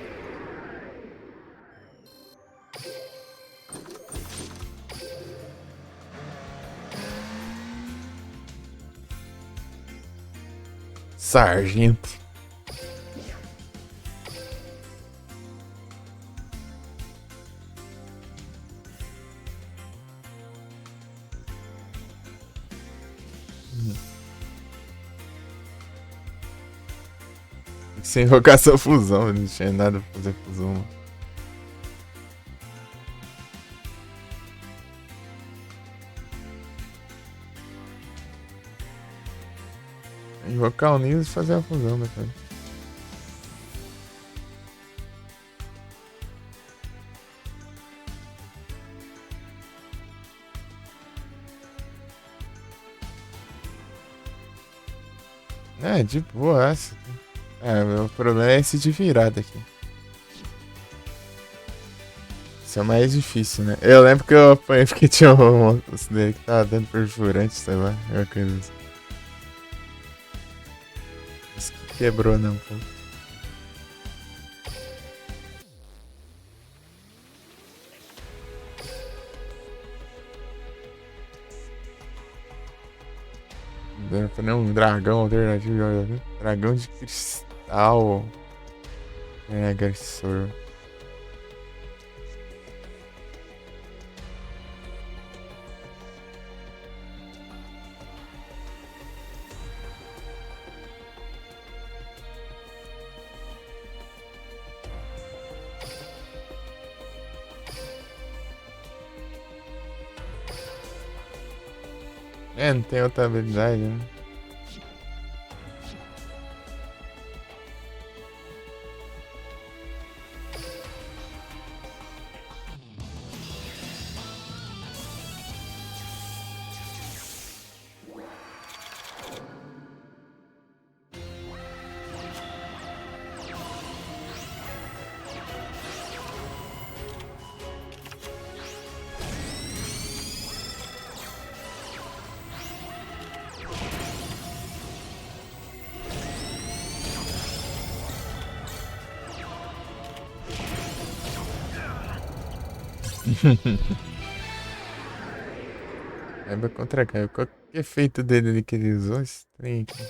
Sargento. Sem invocação fusão, não tinha nada pra fazer fusão. Invocar o Nils e fazer a fusão, meu cara. É, de boa. É, meu problema é esse de virada aqui. Isso é o mais difícil, né? Eu lembro que eu apanhei porque tinha um dele que tava dando perfurante, sei lá. É uma coisa assim. Isso que quebrou, não, pô. Deve um dragão alternativo. Dragão de cristal. É agressor. É, não tem outra habilidade, né? Kaiba contra Kaiba. Qual que é o efeito dele ali que ele usou? Esse trem aqui.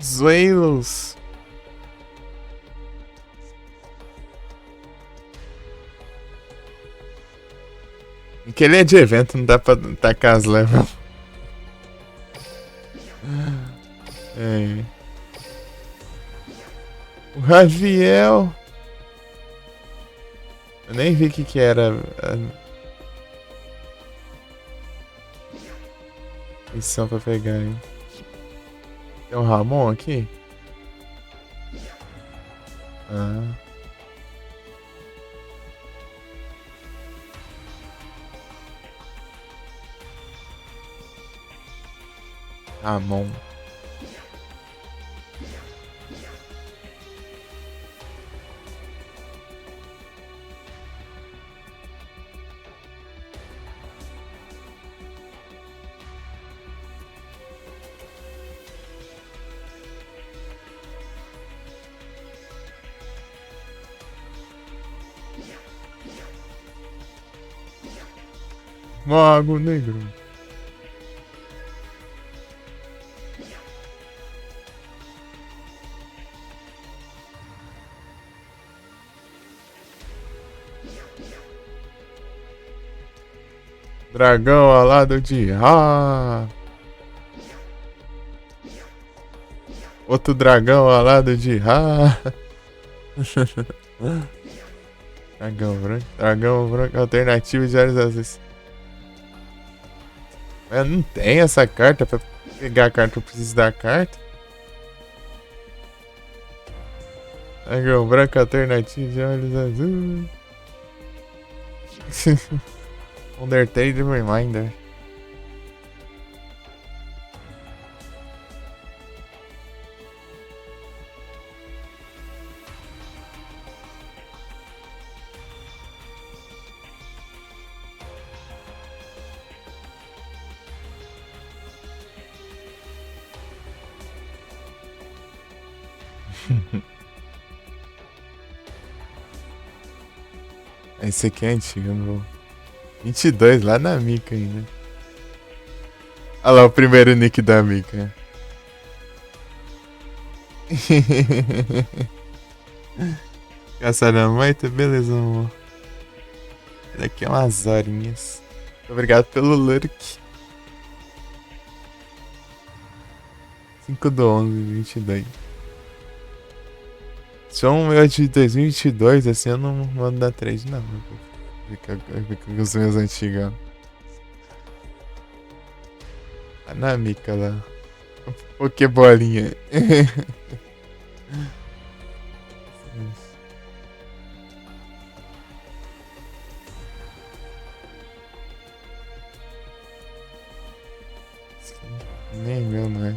Zoelos. Que ele é de evento, não dá pra tacar as levels. É. O Raviel. Eu nem vi o que era a missão pra pegar, hein. Tem um Ramon aqui? Ah. Ramon. Mago Negro. Dragão alado de Ra. Outro dragão alado de Ra. Dragão branco alternativo de olhos azuis. Mas não tem essa carta. Pra pegar a carta eu preciso da carta. Dragão branco alternativo de olhos azuis. Undertale Reminder. Esse aqui é antigo, não vou. 22, lá na Mika ainda. Olha lá o primeiro nick da Mika. Caçaramanta, beleza, amor. Daqui a umas horinhas. Obrigado pelo lurk. 5/11/22. Se é um meu de 2022, assim eu não mando dar trade não. Fica com os meus antigos. A Namika lá. Pokébolinha. Nem meu, não é?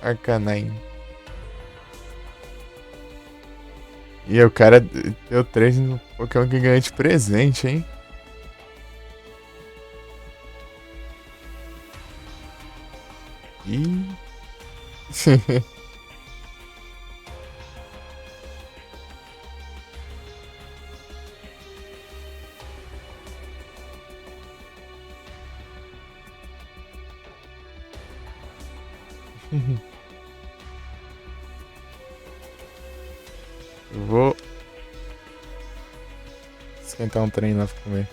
Arcanine. E o cara deu 3 no Pokémon que ganha de presente, hein? E. Eu vou esquentar um trem lá pra comer.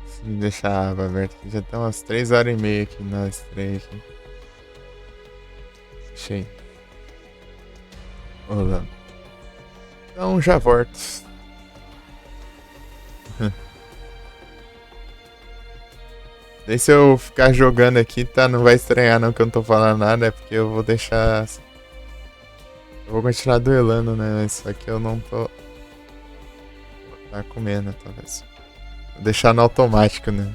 Se deixar a aba aberta aqui, já tem umas 3h30 aqui nós três aqui. Fechei. Rolando. Então já volto. Daí se eu ficar jogando aqui, tá? Não vai estranhar não que eu não tô falando nada, é porque eu vou deixar. Eu vou continuar duelando, né? Só que eu não tô. Vou tá comendo, talvez. Vou deixar no automático, né?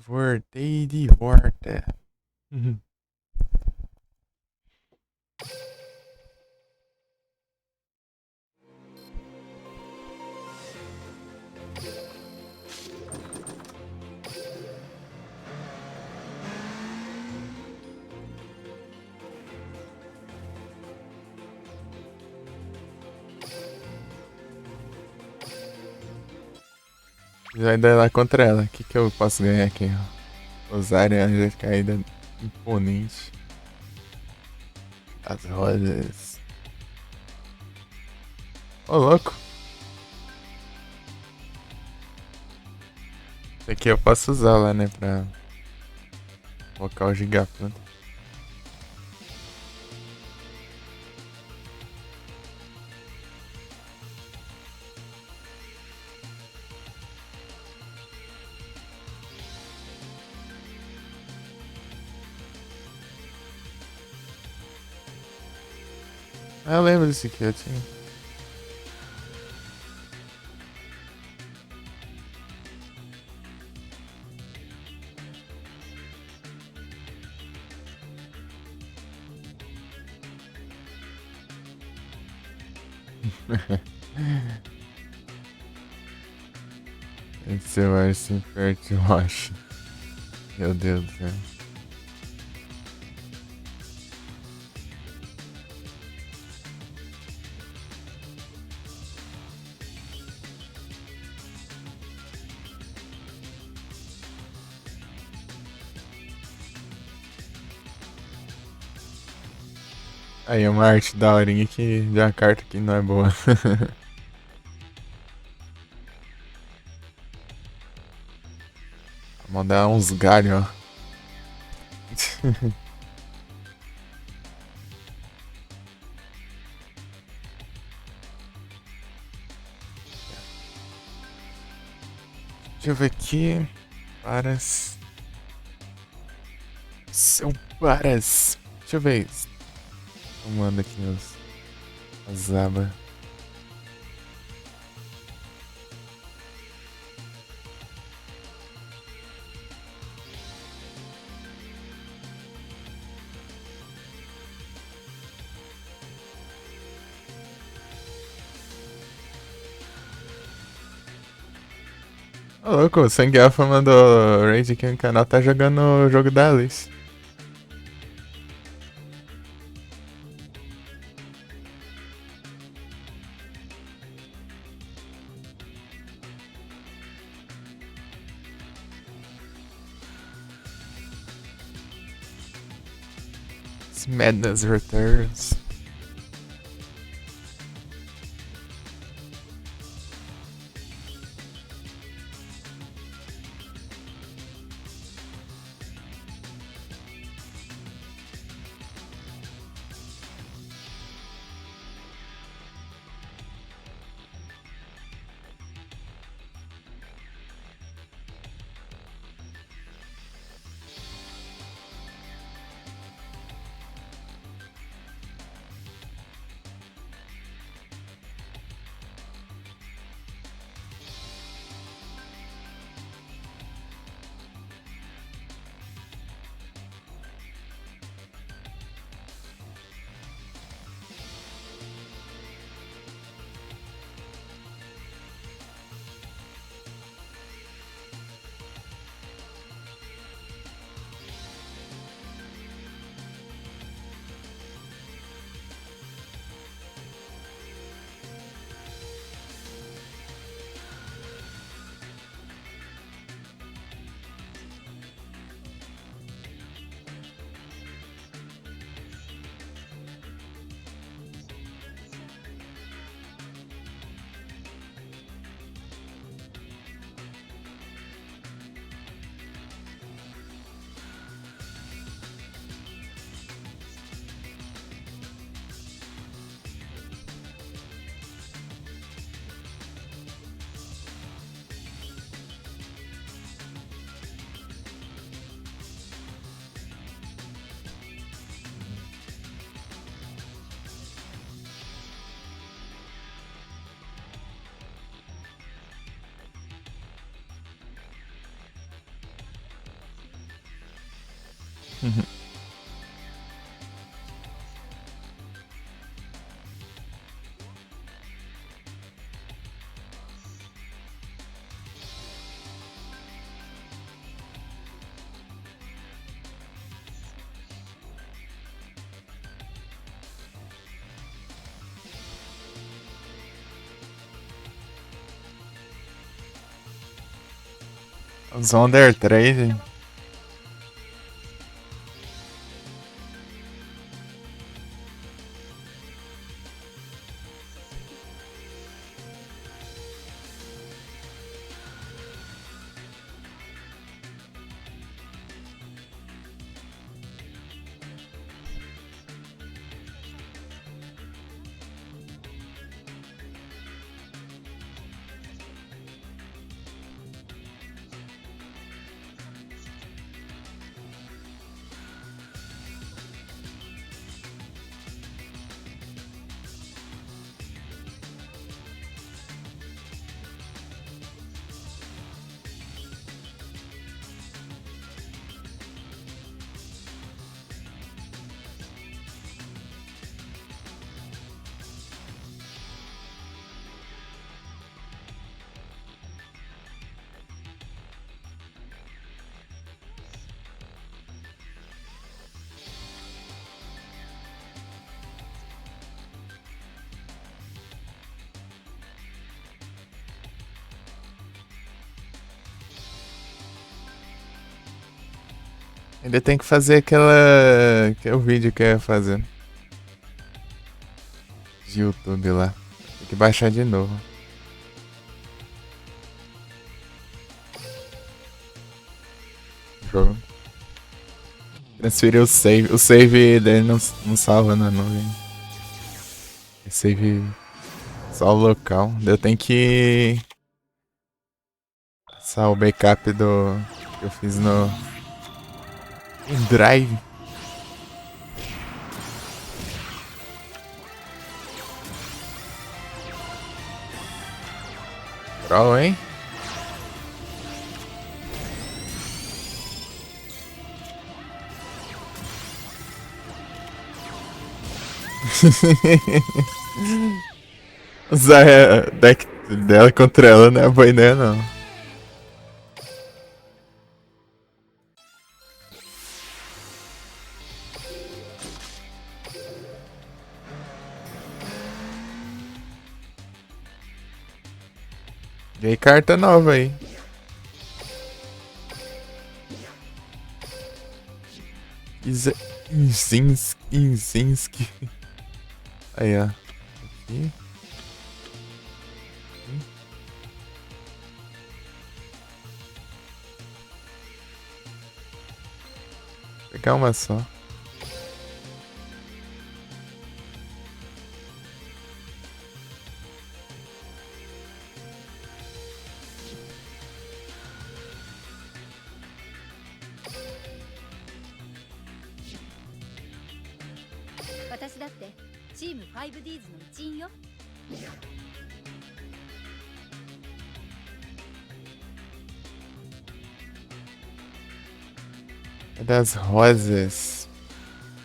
Voltei de volta. Ainda lá contra ela. O que, que eu posso ganhar aqui? Rosária já caída imponente. As rodas. Ô, louco. Isso aqui eu posso usar lá, né? Pra colocar o Gigaplanta. Ah, eu lembro desse aqui, eu tinha. Esse vai se perde, eu acho. Meu Deus do céu. Aí é uma arte daorinha que de uma carta que não é boa. Vamos dar uns galhos, ó. Deixa eu ver aqui. Paras. Seu Paras. Deixa eu ver. Tomando aqui as abas. Ô, louco, o Sangue Alpha mandou raid aqui no canal, tá jogando o jogo da Alice. Madness Returns. Os Under Trade. Ainda tem que fazer aquele vídeo que eu ia fazer. De YouTube lá. Tem que baixar de novo. Jogo. Transferir o save. O save dele não salva na nuvem. É save só o local. Eu tenho que passar o backup do que eu fiz no Drive. Troll, hein? Usar a deck dela contra ela não é boa ideia, não. E aí, carta nova aí. Izinski. Aí, ó. Aqui. Vou pegar uma só. É das rosas.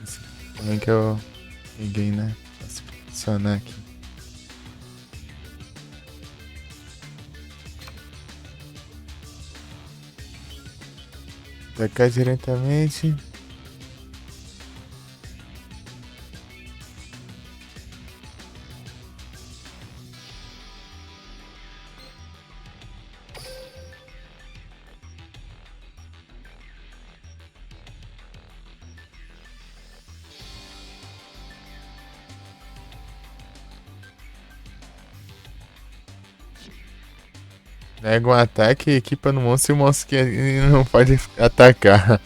Esse também que eu peguei, né? Posso funcionar aqui. Atacar diretamente. Nega um ataque, equipa no monstro e o monstro que não pode atacar.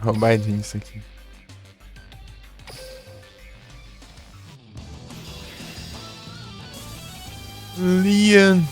Roubadinho isso aqui. Lian.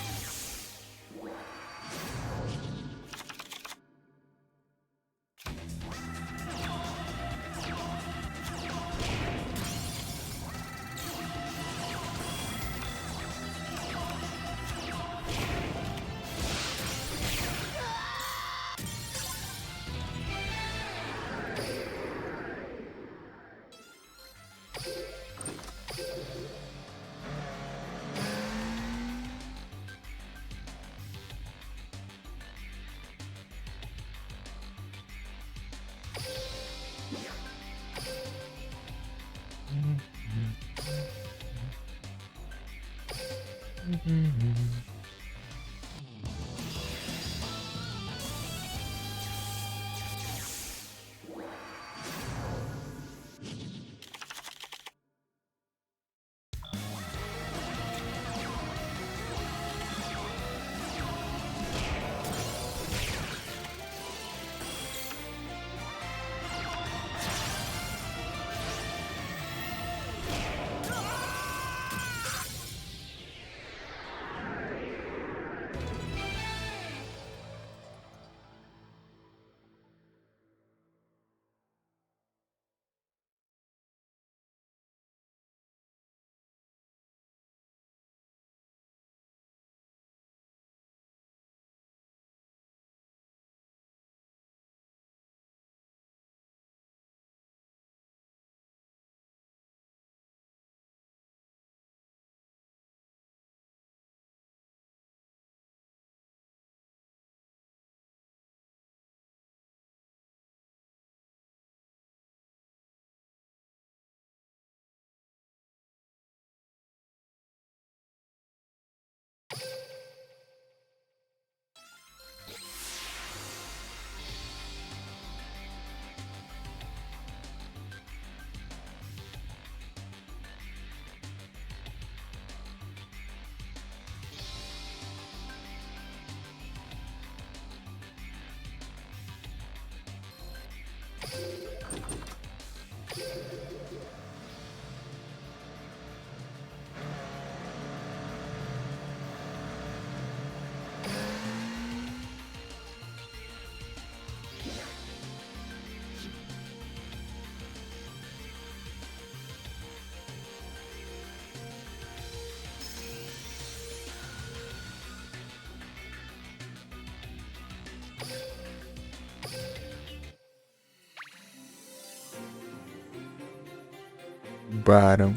Barão.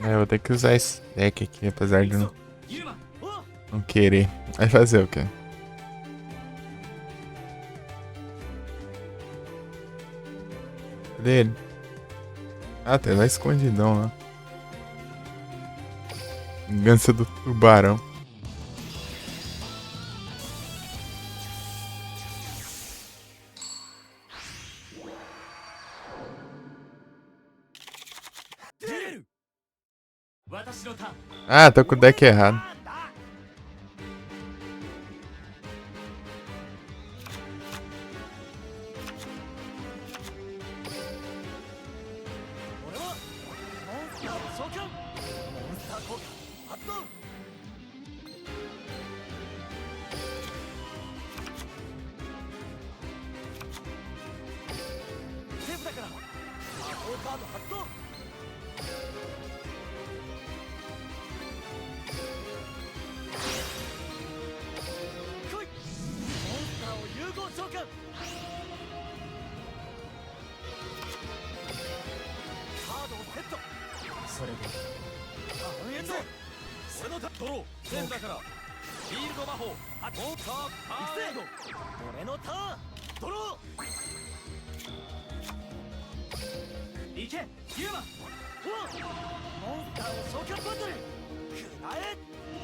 Eu vou ter que usar esse deck aqui, apesar de não querer. Vai fazer o quê? Cadê ele? Ah, tá lá escondidão lá. Vingança do tubarão. Ah, tô com o deck errado.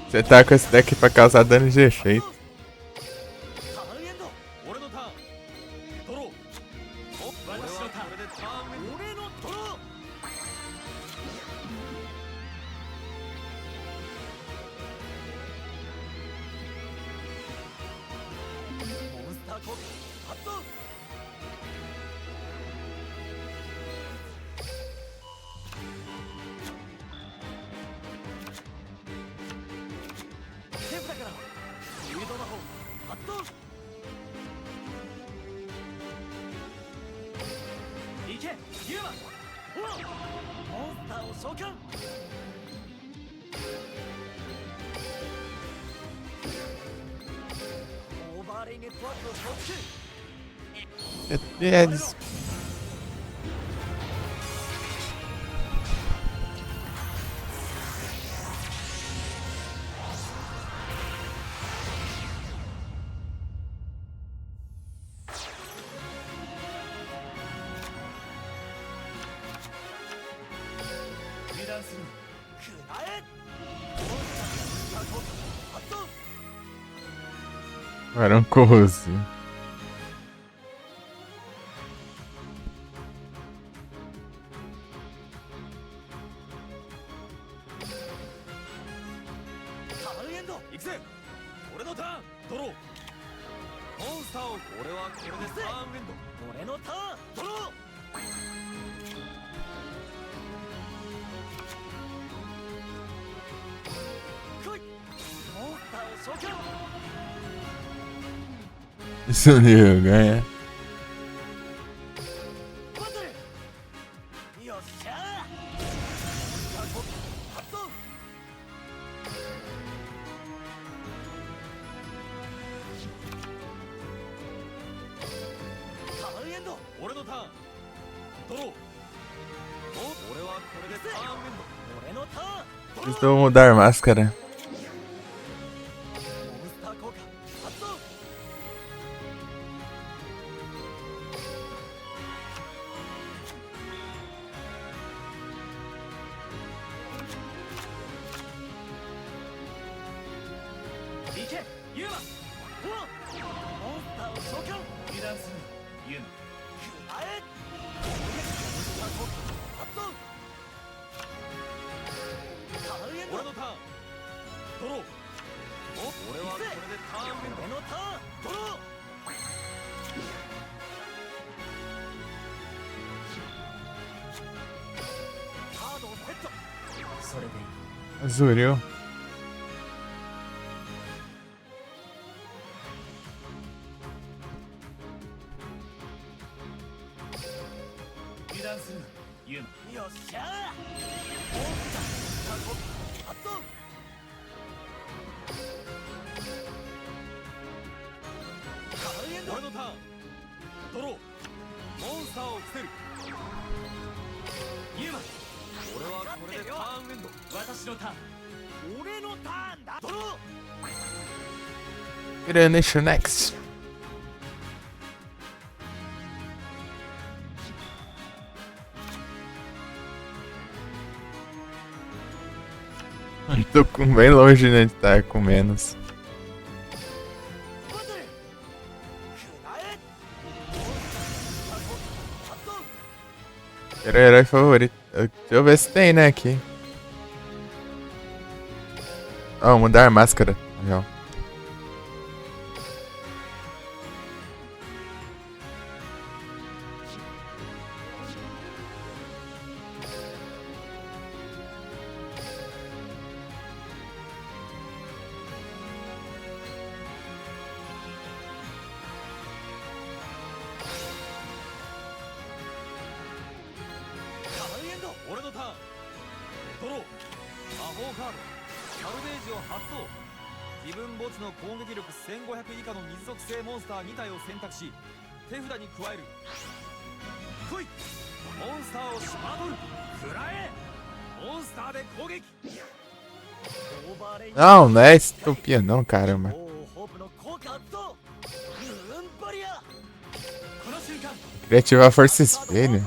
Você tá com esse deck pra causar dano de efeito. Eles... 断するくらえモンスター効果発動 Varancoso. タマルエンド行くぜ俺のターンドローモンスターを俺はこれでターンエンド俺のターンドロー来いモンスターを召喚 Isso não ia ganhar. バトルよっしゃー発動タマルエンド俺のターンドロー俺はこれでターンエンド俺のターンドロー Precisou mudar a máscara. モンスター効果発動 行けユーマほらモンスターを召喚油断するユーマくらえモンスター効果発動タマルエンド俺のターンドロー俺はこれでターンエンド俺のターンドローカードをセットそれでいい Azuril. 油断するなユーマよっしゃーモンスター効果発動タマルエンド俺のターンドローモンスターを伏せるユーマ俺はこれでターンエンド私のターン俺のターンだドロー Granation Next. Tô com bem longe, né, de estar com menos. バトルくらえモンスター効果発動 Era o herói favorito. Deixa eu ver se tem, né, aqui. Ó, mudar a máscara. Legal.以下の水属性モンスター2体を選択し手札に加える来いモンスターをしバトル食らえモンスターで攻撃 Não, não é estupia não, caramba. Queria ativar a Força Espelho.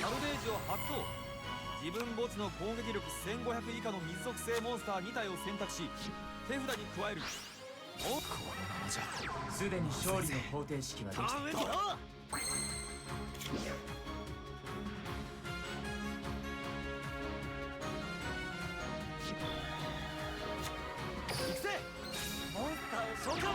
サルベージを発動。自分墓地の攻撃力1500以下の水属性モンスター2体を選択し手札に加える。このままじゃすでに勝利の方程式はできている。行くぜモンスターを召喚。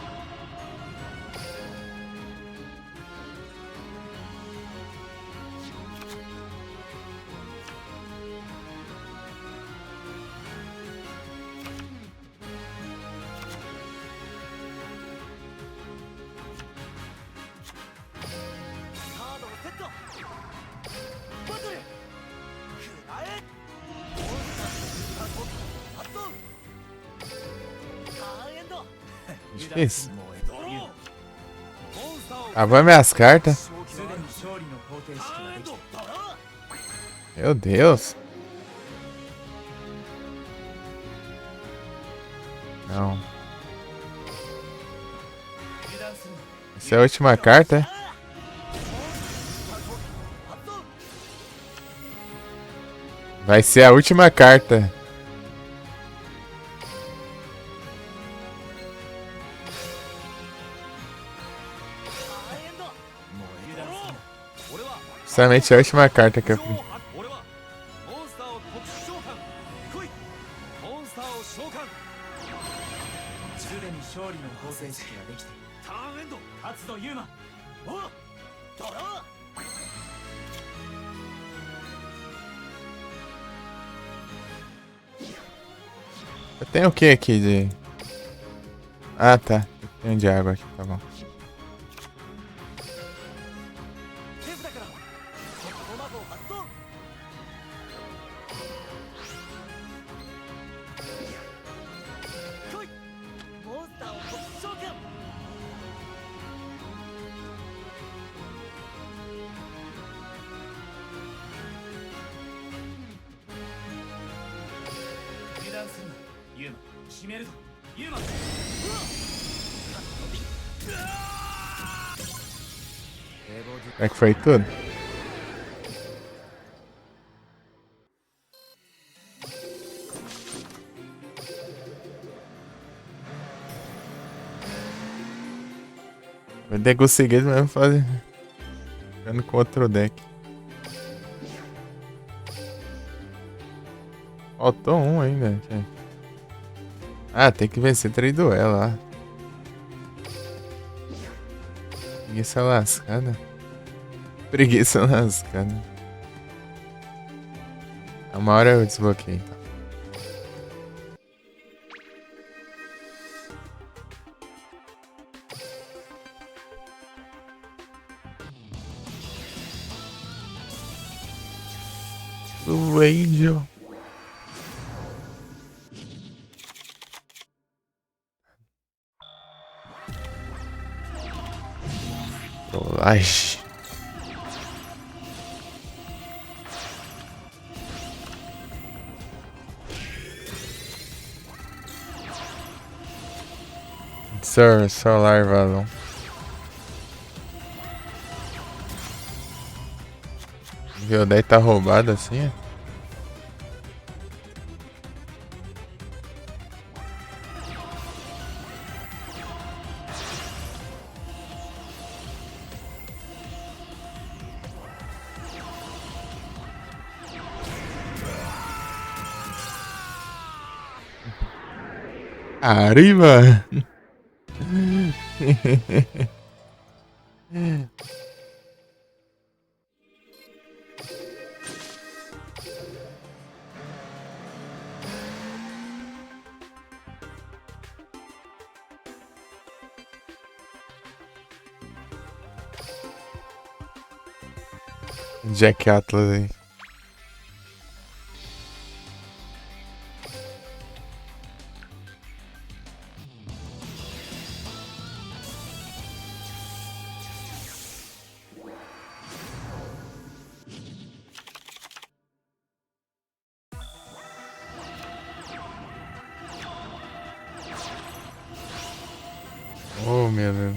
Isso. Acabou minhas cartas. Meu Deus. Não. Essa é a última carta, é? Vai ser a última carta. Justamente a última carta que eu fiz. Eu tenho o que aqui de... Ah, tá. Tem de água aqui, tá bom. Será que foi tudo? Vou ter conseguido mesmo fazer. Jogando com outro deck. Faltou um ainda. Ah, tem que vencer 3 duelos lá. Preguiça lascada. Preguiça lascada. Uma hora eu desbloqueio então. O Angel. Trollagem. Solar Valon. Viu, daí tá roubado assim, é? Arriba! Jack Atlas aí. Oh, meu Deus.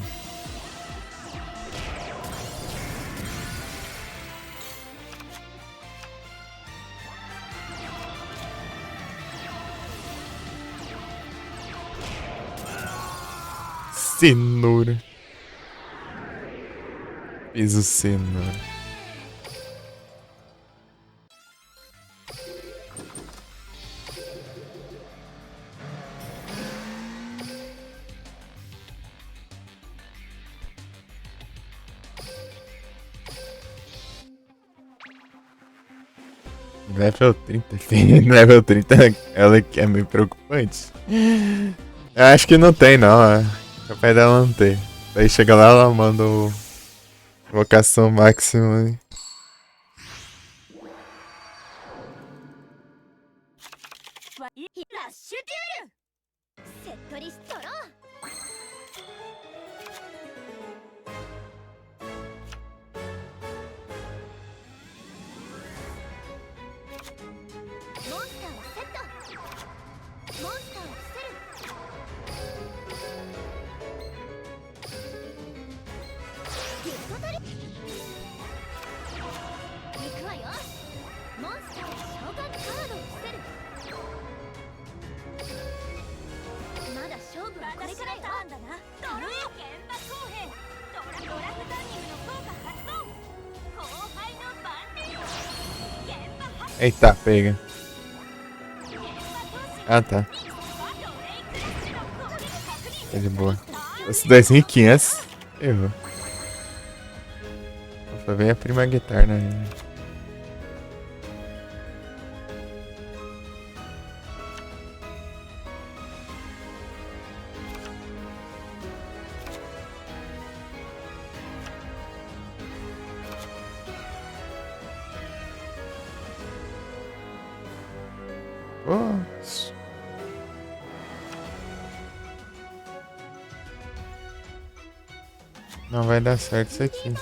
Cenoura. Fiz o cenoura. Level 30, filho. Level 30, ela que é meio preocupante. Eu acho que não tem, não. Capaz dela não ter. Daí chega lá, ela manda o vocação máxima. Né? ラッシュデュエルセットリストロモンスターをセットモンスターを伏せるギフトトリ行くわよモンスターを召喚カードを伏せるまだ勝負はこれからよだなドロー現場公平ドラフタンニングの効果発動後輩の番竜現場発 Eita, pega. Ah, tá. Tá de boa. Esse 2500. Errou. Foi bem a prima guitarra, né? Nossa. Não vai dar certo isso aqui.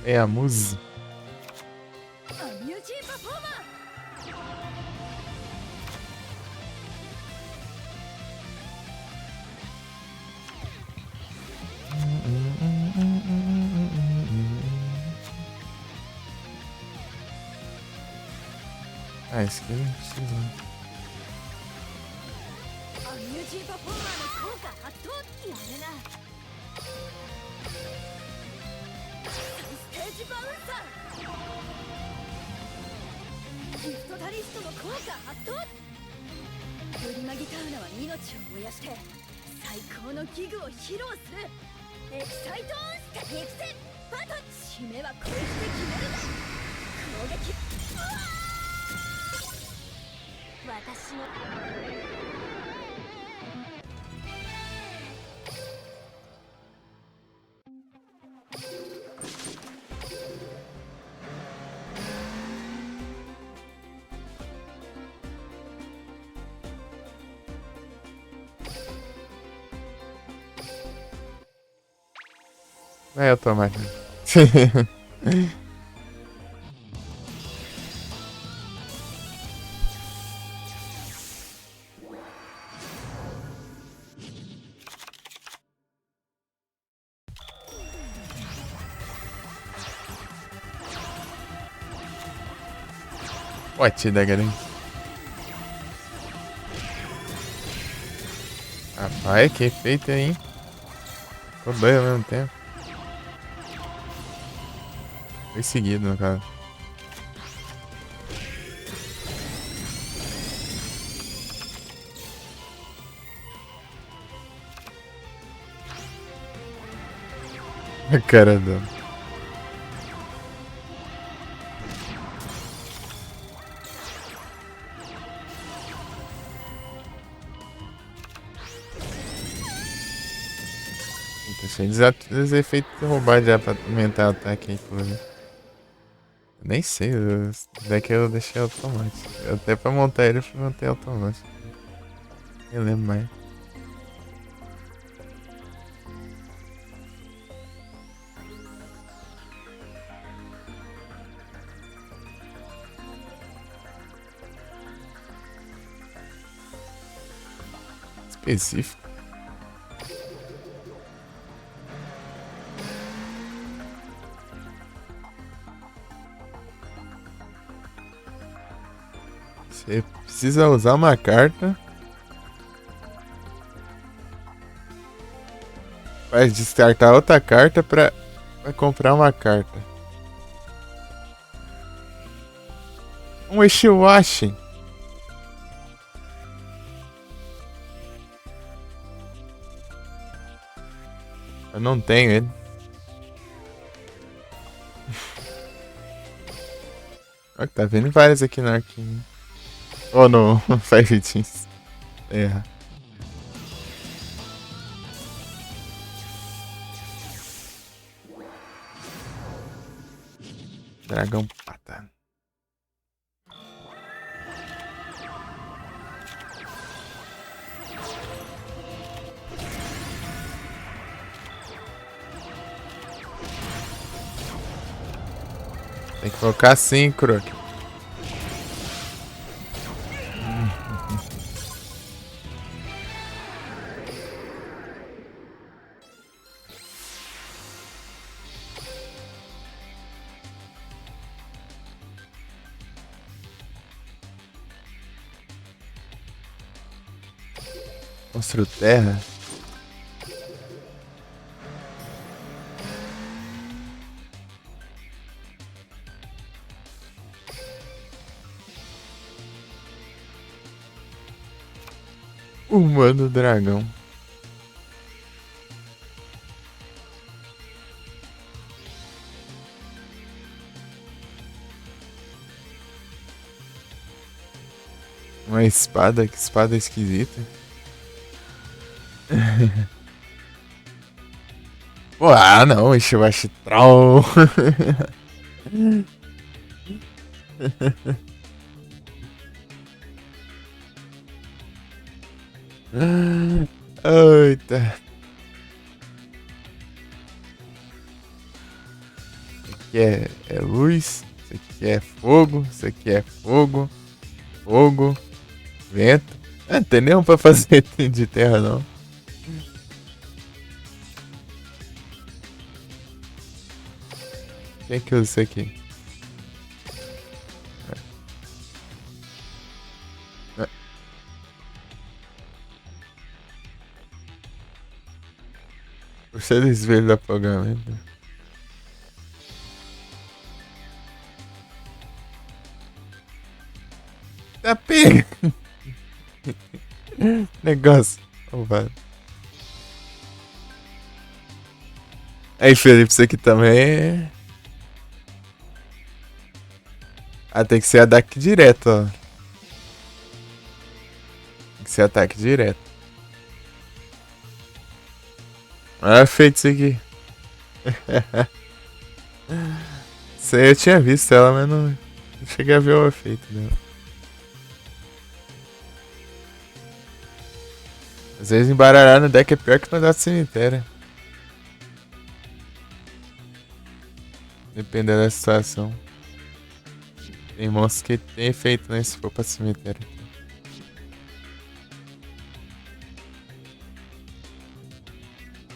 É a música. Ah, esse aqui não precisa. É automático. What da galera? Rapaz, que efeito aí, hein? Ficou dois ao mesmo tempo. Foi seguido, no caso. A cara dela. Tá cheio dos efeitos roubados já pra aumentar o ataque aí, por exemplo. Nem sei, daqui eu deixei automático. Até pra montar ele eu montei automático. Eu lembro mais. Específico. Você precisa usar uma carta para descartar outra carta para comprar uma carta. Um Ishiwashi. Eu não tenho ele. Olha que tá vendo vários aqui no Arquinho. Oh, no Five Teams. Erra. Dragão pata. Tem que focar assim, Croc. Monstro terra. Humano dragão. Uma espada, que espada esquisita. Pô, ah não, eu acho troll. Eita. Isso aqui é luz, isso aqui é fogo, isso aqui é fogo, fogo, vento. Ah, não tem nenhum pra fazer de terra não. Quem que usa isso aqui? Você é desvio do apagamento. Tá pega! Negócio. Oh, vai. Aí, Felipe, isso aqui também é... Ah, tem que ser ataque direto, ó. Tem que ser ataque direto. Ah, feito isso aqui. Isso aí eu tinha visto ela, mas não cheguei a ver o efeito dela. Às vezes embaralhar no deck é pior que mandar do cemitério. Dependendo da situação. Tem monstros que tem efeito, né? Se for pra cemitério.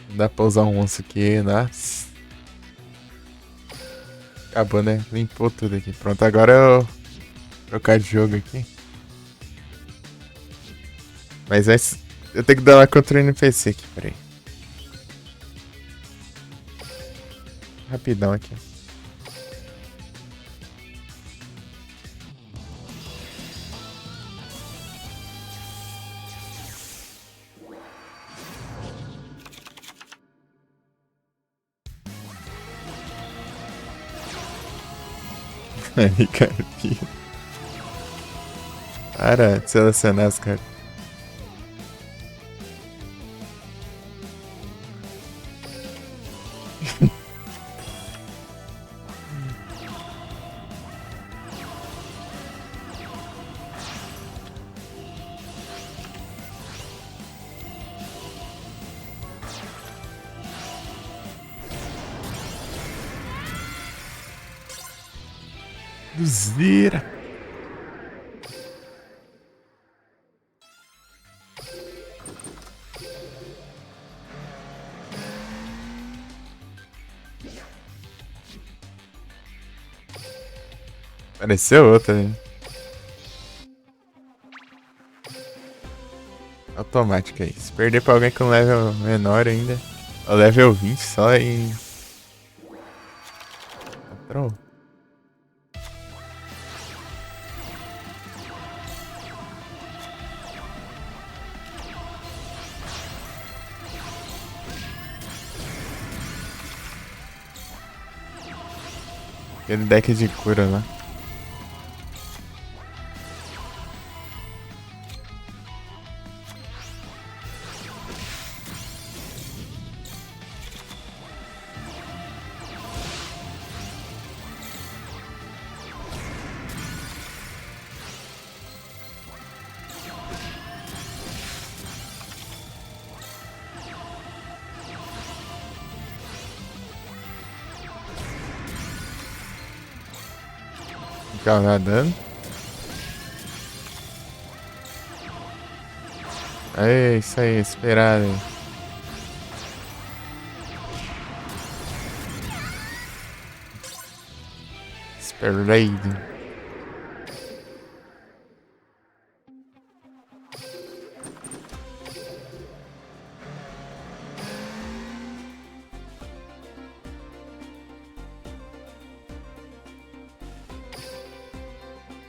Não dá pra usar um monstro aqui, nossa. Acabou, né? Limpou tudo aqui. Pronto, agora eu vou trocar de jogo aqui. Mas antes, eu tenho que dar lá contra o NPC aqui, peraí. Rapidão aqui. Aí, cara. Para de selecionar as cartas. Luzira. Apareceu outra, né? Automática aí. Se perder pra alguém com level menor ainda. O level 20 só e. Patrão. Aquele deck de cura lá. Ficar nadando. É isso aí, esperado. Esperado.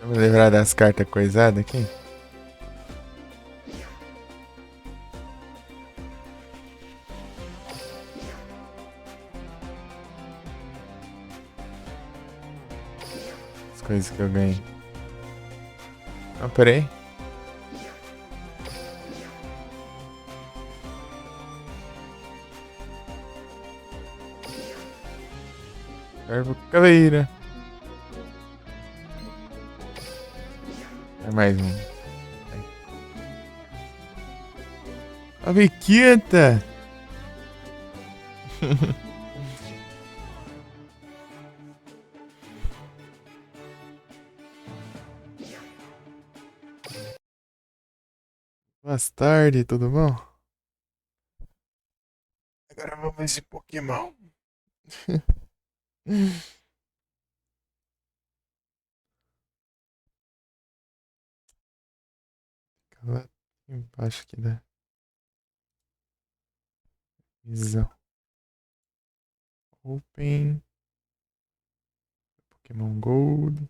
Vamos lembrar das cartas coisadas aqui? As coisas que eu ganhei. Não, pera aí. Servo caveira. É mais um. A Viqueta! Boa tarde, tudo bom? Agora vamos de Pokémon. Lá embaixo aqui da visão. Open. Pokémon Gold.